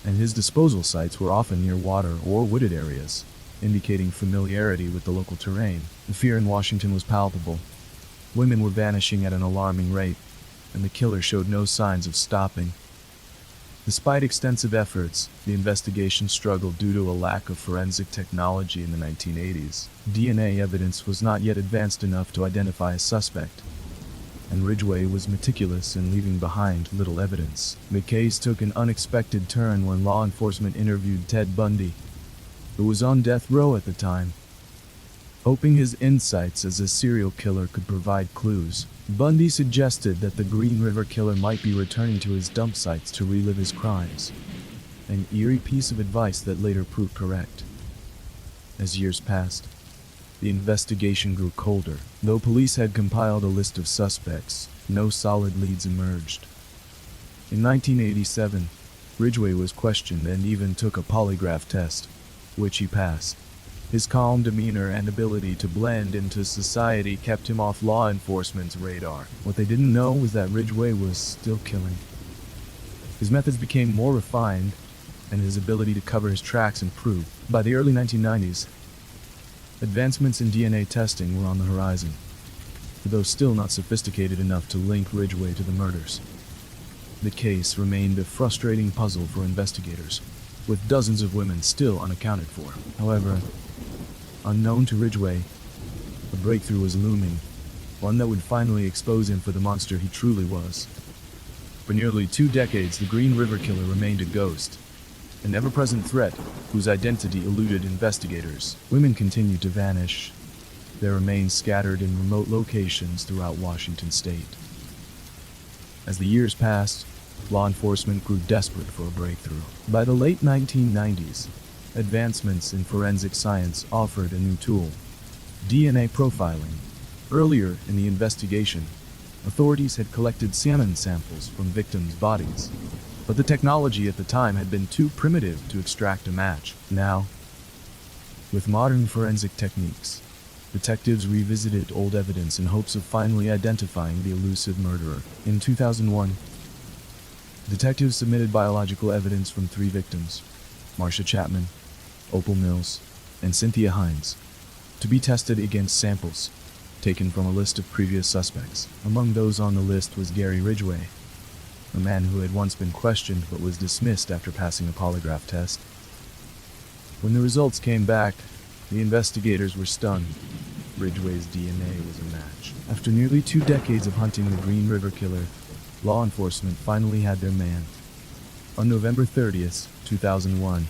and his disposal sites were often near water or wooded areas, indicating familiarity with the local terrain. The fear in Washington was palpable. Women were vanishing at an alarming rate, and the killer showed no signs of stopping. Despite extensive efforts, the investigation struggled due to a lack of forensic technology in the 1980s. DNA evidence was not yet advanced enough to identify a suspect, and Ridgway was meticulous in leaving behind little evidence. The case took an unexpected turn when law enforcement interviewed Ted Bundy, who was on death row at the time. Hoping his insights as a serial killer could provide clues, Bundy suggested that the Green River Killer might be returning to his dump sites to relive his crimes, an eerie piece of advice that later proved correct. As years passed, the investigation grew colder. Though police had compiled a list of suspects, no solid leads emerged. In 1987, Ridgway was questioned and even took a polygraph test, which he passed. His calm demeanor and ability to blend into society kept him off law enforcement's radar. What they didn't know was that Ridgway was still killing. His methods became more refined, and his ability to cover his tracks improved. By the early 1990s, advancements in DNA testing were on the horizon, though still not sophisticated enough to link Ridgway to the murders. The case remained a frustrating puzzle for investigators, with dozens of women still unaccounted for. However, unknown to Ridgway, a breakthrough was looming, one that would finally expose him for the monster he truly was. For nearly 2 decades, the Green River Killer remained a ghost, an ever-present threat whose identity eluded investigators. Women continued to vanish, their remains scattered in remote locations throughout Washington state. As the years passed, law enforcement grew desperate for a breakthrough. By the late 1990s, advancements in forensic science offered a new tool: DNA profiling. Earlier in the investigation, authorities had collected semen samples from victims' bodies, but the technology at the time had been too primitive to extract a match. Now, with modern forensic techniques, detectives revisited old evidence in hopes of finally identifying the elusive murderer. In 2001, detectives submitted biological evidence from 3 victims, Marcia Chapman, Opal Mills, and Cynthia Hines, to be tested against samples taken from a list of previous suspects. Among those on the list was Gary Ridgway, a man who had once been questioned but was dismissed after passing a polygraph test. When the results came back, the investigators were stunned. Ridgway's DNA was a match. After nearly 2 decades of hunting the Green River Killer, law enforcement finally had their man. On November 30th, 2001,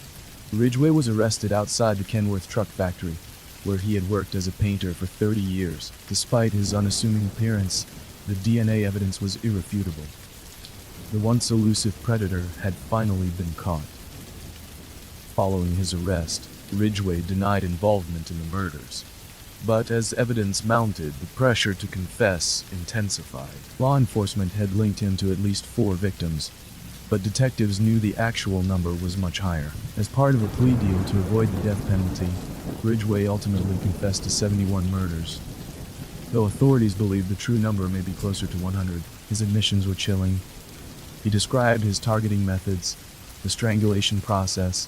Ridgway was arrested outside the Kenworth truck factory, where he had worked as a painter for 30 years. Despite his unassuming appearance, the DNA evidence was irrefutable. The once elusive predator had finally been caught. Following his arrest, Ridgway denied involvement in the murders. But as evidence mounted, the pressure to confess intensified. Law enforcement had linked him to at least 4 victims, but detectives knew the actual number was much higher. As part of a plea deal to avoid the death penalty, Ridgway ultimately confessed to 71 murders. Though authorities believe the true number may be closer to 100, his admissions were chilling. He described his targeting methods, the strangulation process,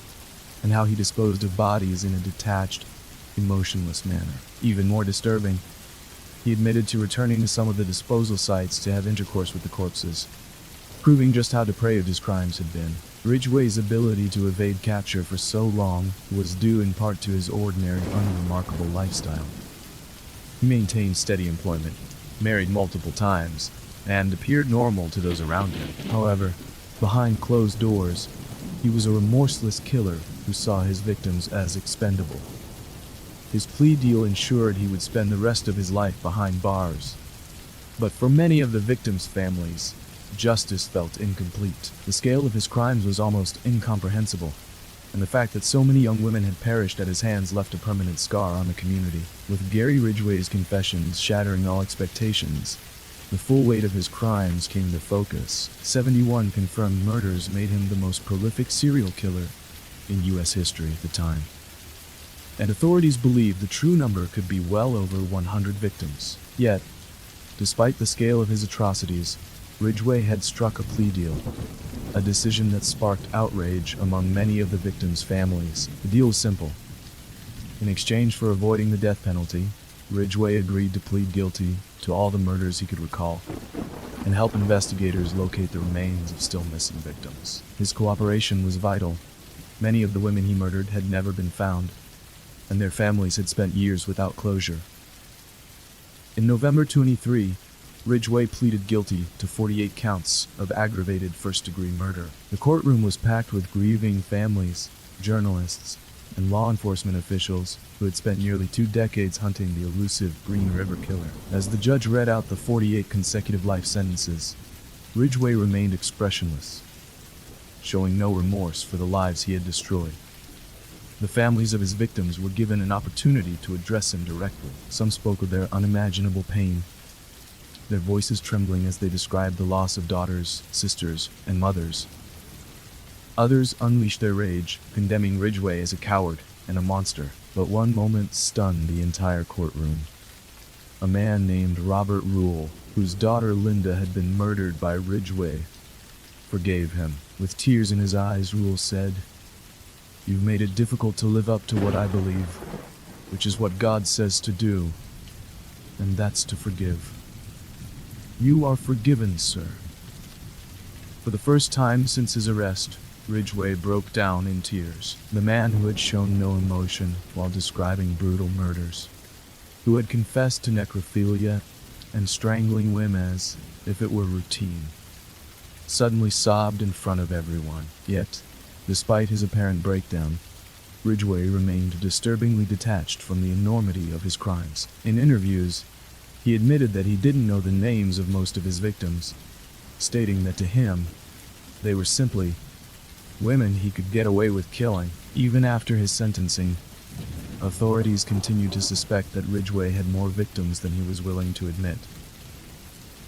and how he disposed of bodies in a detached, emotionless manner. Even more disturbing, he admitted to returning to some of the disposal sites to have intercourse with the corpses, proving just how depraved his crimes had been. Ridgway's ability to evade capture for so long was due in part to his ordinary, unremarkable lifestyle. He maintained steady employment, married multiple times, and appeared normal to those around him. However, behind closed doors, he was a remorseless killer who saw his victims as expendable. His plea deal ensured he would spend the rest of his life behind bars. But for many of the victims' families, justice felt incomplete. The scale of his crimes was almost incomprehensible, and the fact that so many young women had perished at his hands left a permanent scar on the community. With Gary Ridgway's confessions shattering all expectations, the full weight of his crimes came into focus. 71 confirmed murders made him the most prolific serial killer in U.S. history at the time, and authorities believed the true number could be well over 100 victims. Yet, despite the scale of his atrocities, Ridgway had struck a plea deal, a decision that sparked outrage among many of the victims' families. The deal was simple. In exchange for avoiding the death penalty, Ridgway agreed to plead guilty to all the murders he could recall and help investigators locate the remains of still missing victims. His cooperation was vital. Many of the women he murdered had never been found, and their families had spent years without closure. In November 23, Ridgway pleaded guilty to 48 counts of aggravated first-degree murder. The courtroom was packed with grieving families, journalists, and law enforcement officials who had spent nearly 2 decades hunting the elusive Green River Killer. As the judge read out the 48 consecutive life sentences, Ridgway remained expressionless, showing no remorse for the lives he had destroyed. The families of his victims were given an opportunity to address him directly. Some spoke of their unimaginable pain, their voices trembling as they described the loss of daughters, sisters, and mothers. Others unleashed their rage, condemning Ridgway as a coward and a monster. But one moment stunned the entire courtroom. A man named Robert Rule, whose daughter Linda had been murdered by Ridgway, forgave him. With tears in his eyes, Rule said, "You've made it difficult to live up to what I believe, which is what God says to do, and that's to forgive. You are forgiven, sir." For the first time since his arrest, Ridgway broke down in tears. The man who had shown no emotion while describing brutal murders, who had confessed to necrophilia and strangling women as if it were routine, suddenly sobbed in front of everyone. Yet, despite his apparent breakdown, Ridgway remained disturbingly detached from the enormity of his crimes. In interviews, he admitted that he didn't know the names of most of his victims, stating that to him, they were simply women he could get away with killing. Even after his sentencing, authorities continued to suspect that Ridgway had more victims than he was willing to admit.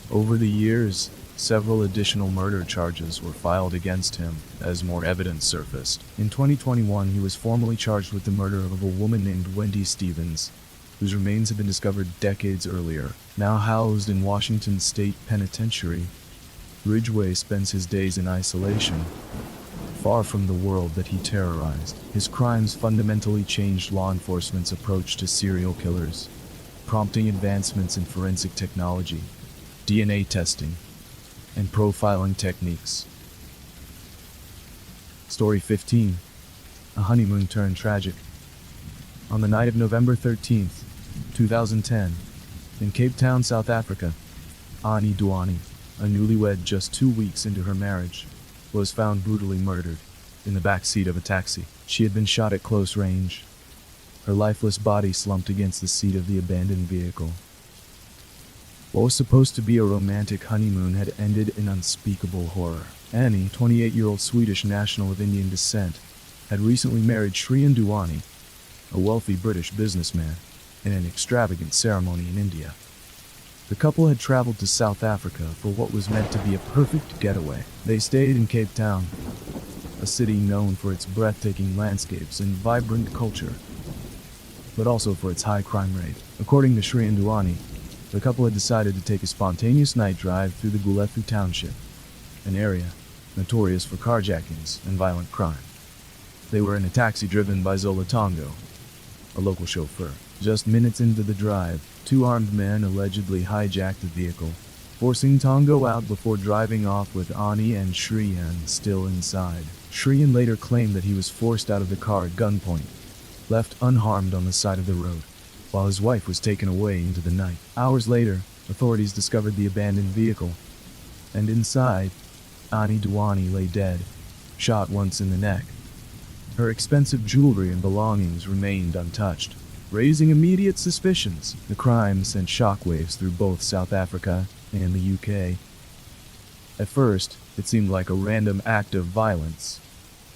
Over the years, several additional murder charges were filed against him as more evidence surfaced. In 2021, he was formally charged with the murder of a woman named Wendy Stevens, whose remains had been discovered decades earlier. Now housed in Washington State Penitentiary, Ridgway spends his days in isolation, far from the world that he terrorized. His crimes fundamentally changed law enforcement's approach to serial killers, prompting advancements in forensic technology, DNA testing, and profiling techniques. Story 15. A honeymoon turned tragic. On the night of November 13th, 2010, in Cape Town, South Africa, Annie Duani, a newlywed just 2 weeks into her marriage, was found brutally murdered in the back seat of a taxi. She had been shot at close range. Her lifeless body slumped against the seat of the abandoned vehicle. What was supposed to be a romantic honeymoon had ended in unspeakable horror. Annie, 28-year-old Swedish national of Indian descent, had recently married Shriyan Duani, a wealthy British businessman, in an extravagant ceremony in India. The couple had traveled to South Africa for what was meant to be a perfect getaway. They stayed in Cape Town, a city known for its breathtaking landscapes and vibrant culture, but also for its high crime rate. According to Shriyan Duani, the couple had decided to take a spontaneous night drive through the Gulethu township, an area notorious for carjackings and violent crime. They were in a taxi driven by Zola Tongo, a local chauffeur. Just minutes into the drive, two armed men allegedly hijacked the vehicle, forcing Tongo out before driving off with Annie and Shriyan still inside. Shriyan later claimed that he was forced out of the car at gunpoint, left unharmed on the side of the road, while his wife was taken away into the night. Hours later, authorities discovered the abandoned vehicle, and inside, Annie Duani lay dead, shot once in the neck. Her expensive jewelry and belongings remained untouched, raising immediate suspicions. The crime sent shockwaves through both South Africa and the UK. At first, it seemed like a random act of violence,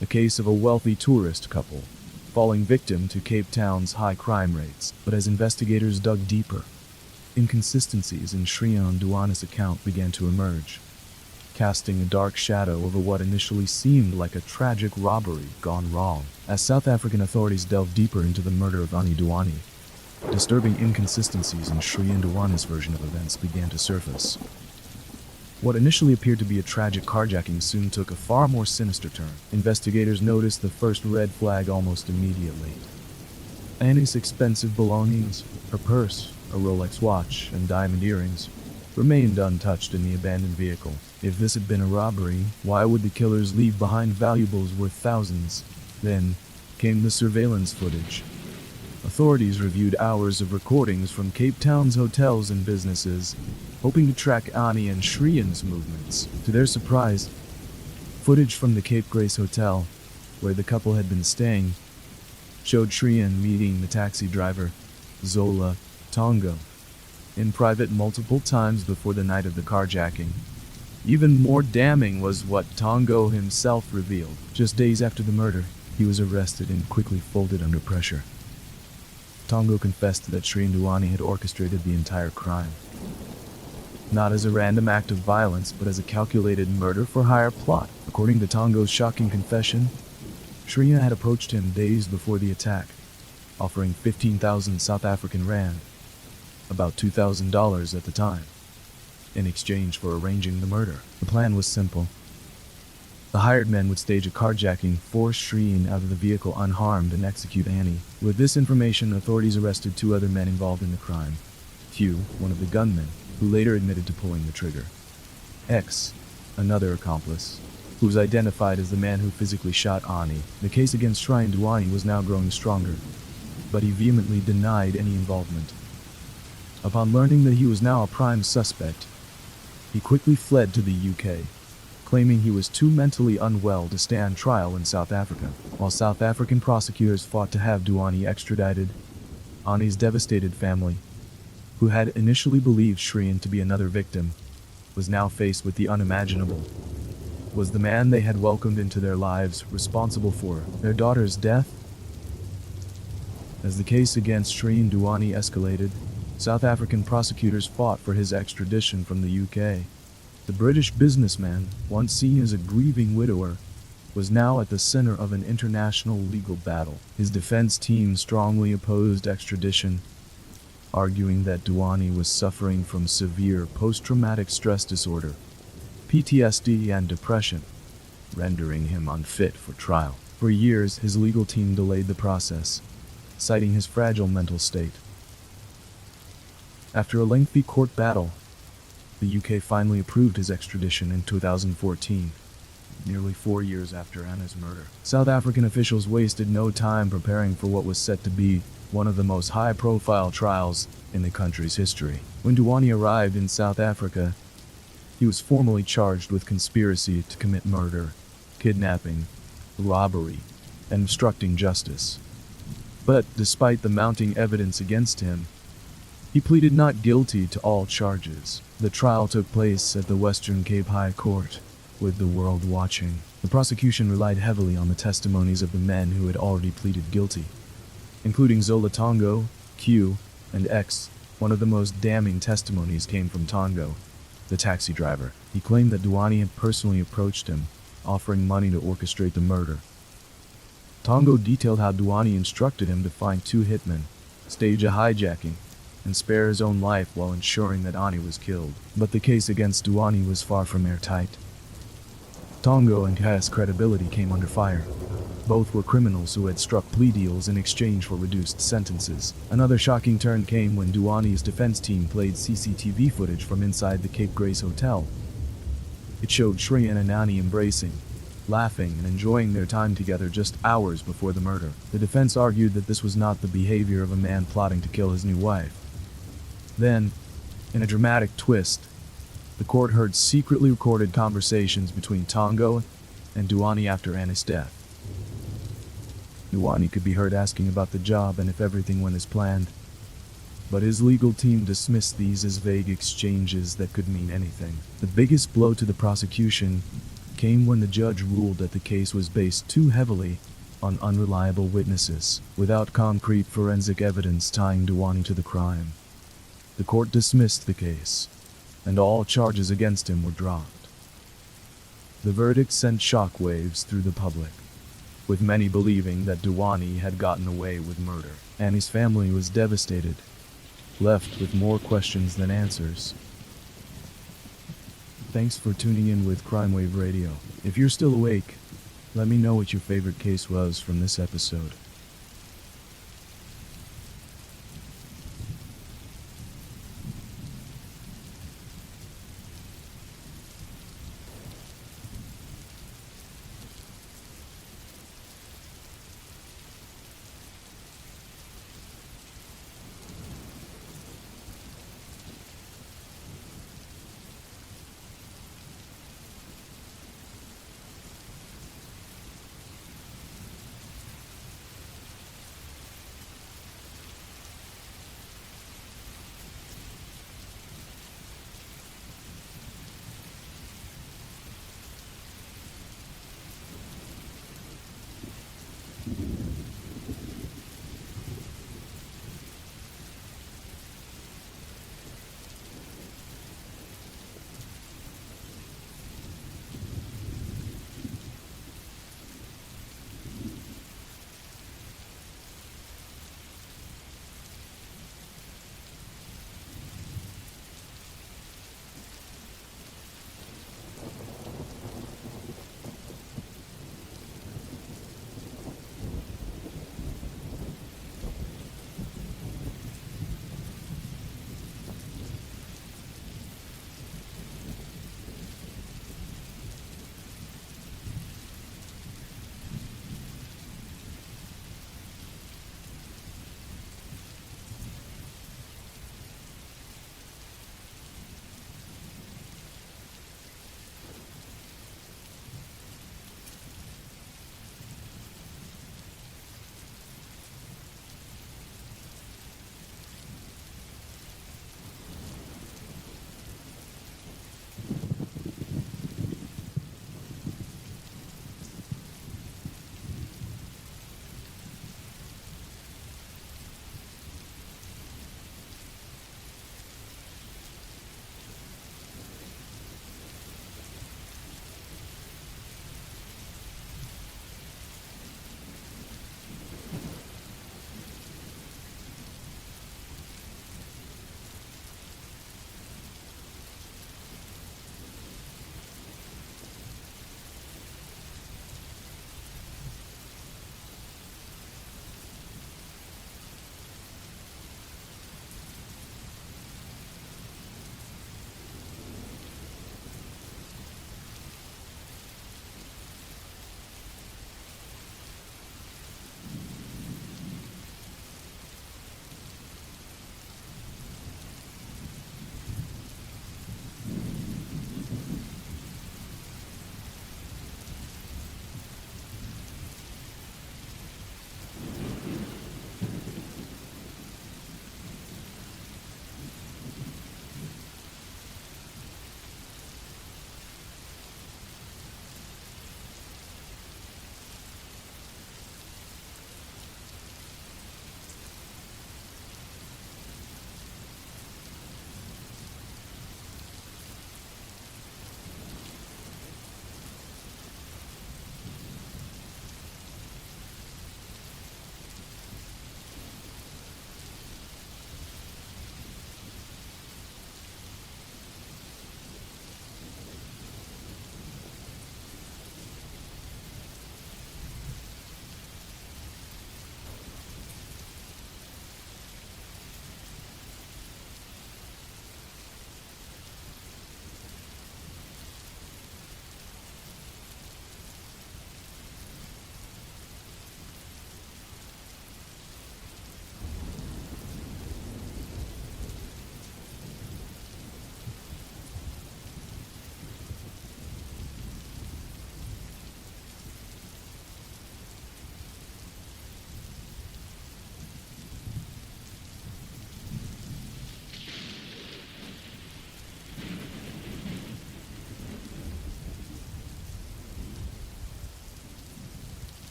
a case of a wealthy tourist couple falling victim to Cape Town's high crime rates. But as investigators dug deeper, inconsistencies in Shriyan Duani's account began to emerge, casting a dark shadow over what initially seemed like a tragic robbery gone wrong. As South African authorities delved deeper into the murder of Annie Duani, disturbing inconsistencies in Shriyan Duani's version of events began to surface. What initially appeared to be a tragic carjacking soon took a far more sinister turn. Investigators noticed the first red flag almost immediately. Annie's expensive belongings, her purse, a Rolex watch, and diamond earrings, remained untouched in the abandoned vehicle. If this had been a robbery, why would the killers leave behind valuables worth thousands? Then came the surveillance footage. Authorities reviewed hours of recordings from Cape Town's hotels and businesses, hoping to track Annie and Shriyan's movements. To their surprise, footage from the Cape Grace Hotel, where the couple had been staying, showed Shriyan meeting the taxi driver, Zola Tongo, in private multiple times before the night of the carjacking. Even more damning was what Tongo himself revealed. Just days after the murder, he was arrested and quickly folded under pressure. Tongo confessed that Shriyan Duani had orchestrated the entire crime, not as a random act of violence, but as a calculated murder-for-hire plot. According to Tongo's shocking confession, Shriyan had approached him days before the attack, offering 15,000 South African rand, about $2,000 at the time, in exchange for arranging the murder. The plan was simple. The hired men would stage a carjacking, force Shriyan out of the vehicle unharmed, and execute Annie. With this information, authorities arrested two other men involved in the crime. Hugh, one of the gunmen, who later admitted to pulling the trigger. X, another accomplice, who was identified as the man who physically shot Annie. The case against Shriyan Duani was now growing stronger, but he vehemently denied any involvement. Upon learning that he was now a prime suspect, he quickly fled to the UK, claiming he was too mentally unwell to stand trial in South Africa. While South African prosecutors fought to have Duani extradited, Annie's devastated family, who had initially believed Shriyan to be another victim, was now faced with the unimaginable. Was the man they had welcomed into their lives responsible for their daughter's death? As the case against Shreen Duani escalated, South African prosecutors fought for his extradition from the UK. The British businessman, once seen as a grieving widower, was now at the center of an international legal battle. His defense team strongly opposed extradition, arguing that Duani was suffering from severe post-traumatic stress disorder, PTSD, and depression, rendering him unfit for trial. For years, his legal team delayed the process, citing his fragile mental state. After a lengthy court battle, the UK finally approved his extradition in 2014, nearly 4 years after Anna's murder. South African officials wasted no time preparing for what was set to be one of the most high-profile trials in the country's history. When Duani arrived in South Africa, he was formally charged with conspiracy to commit murder, kidnapping, robbery, and obstructing justice. But despite the mounting evidence against him, he pleaded not guilty to all charges. The trial took place at the Western Cape High Court, with the world watching. The prosecution relied heavily on the testimonies of the men who had already pleaded guilty, including Zola Tongo, Q, and X. One of the most damning testimonies came from Tongo, the taxi driver. He claimed that Duani had personally approached him, offering money to orchestrate the murder. Tongo detailed how Duani instructed him to find 2 hitmen, stage a hijacking, and spare his own life while ensuring that Ani was killed. But the case against Duani was far from airtight. Tongo and K's credibility came under fire. Both were criminals who had struck plea deals in exchange for reduced sentences. Another shocking turn came when Duani's defense team played CCTV footage from inside the Cape Grace Hotel. It showed Shreen and Anani embracing, laughing, and enjoying their time together just hours before the murder. The defense argued that this was not the behavior of a man plotting to kill his new wife. Then, in a dramatic twist, the court heard secretly recorded conversations between Tongo and Duani after Anna's death. Duani could be heard asking about the job and if everything went as planned, but his legal team dismissed these as vague exchanges that could mean anything. The biggest blow to the prosecution came when the judge ruled that the case was based too heavily on unreliable witnesses, without concrete forensic evidence tying Duani to the crime. The court dismissed the case, and all charges against him were dropped. The verdict sent shockwaves through the public, with many believing that Duani had gotten away with murder. Annie's family was devastated, left with more questions than answers. Thanks for tuning in with CrimeWave Radio. If you're still awake, let me know what your favorite case was from this episode.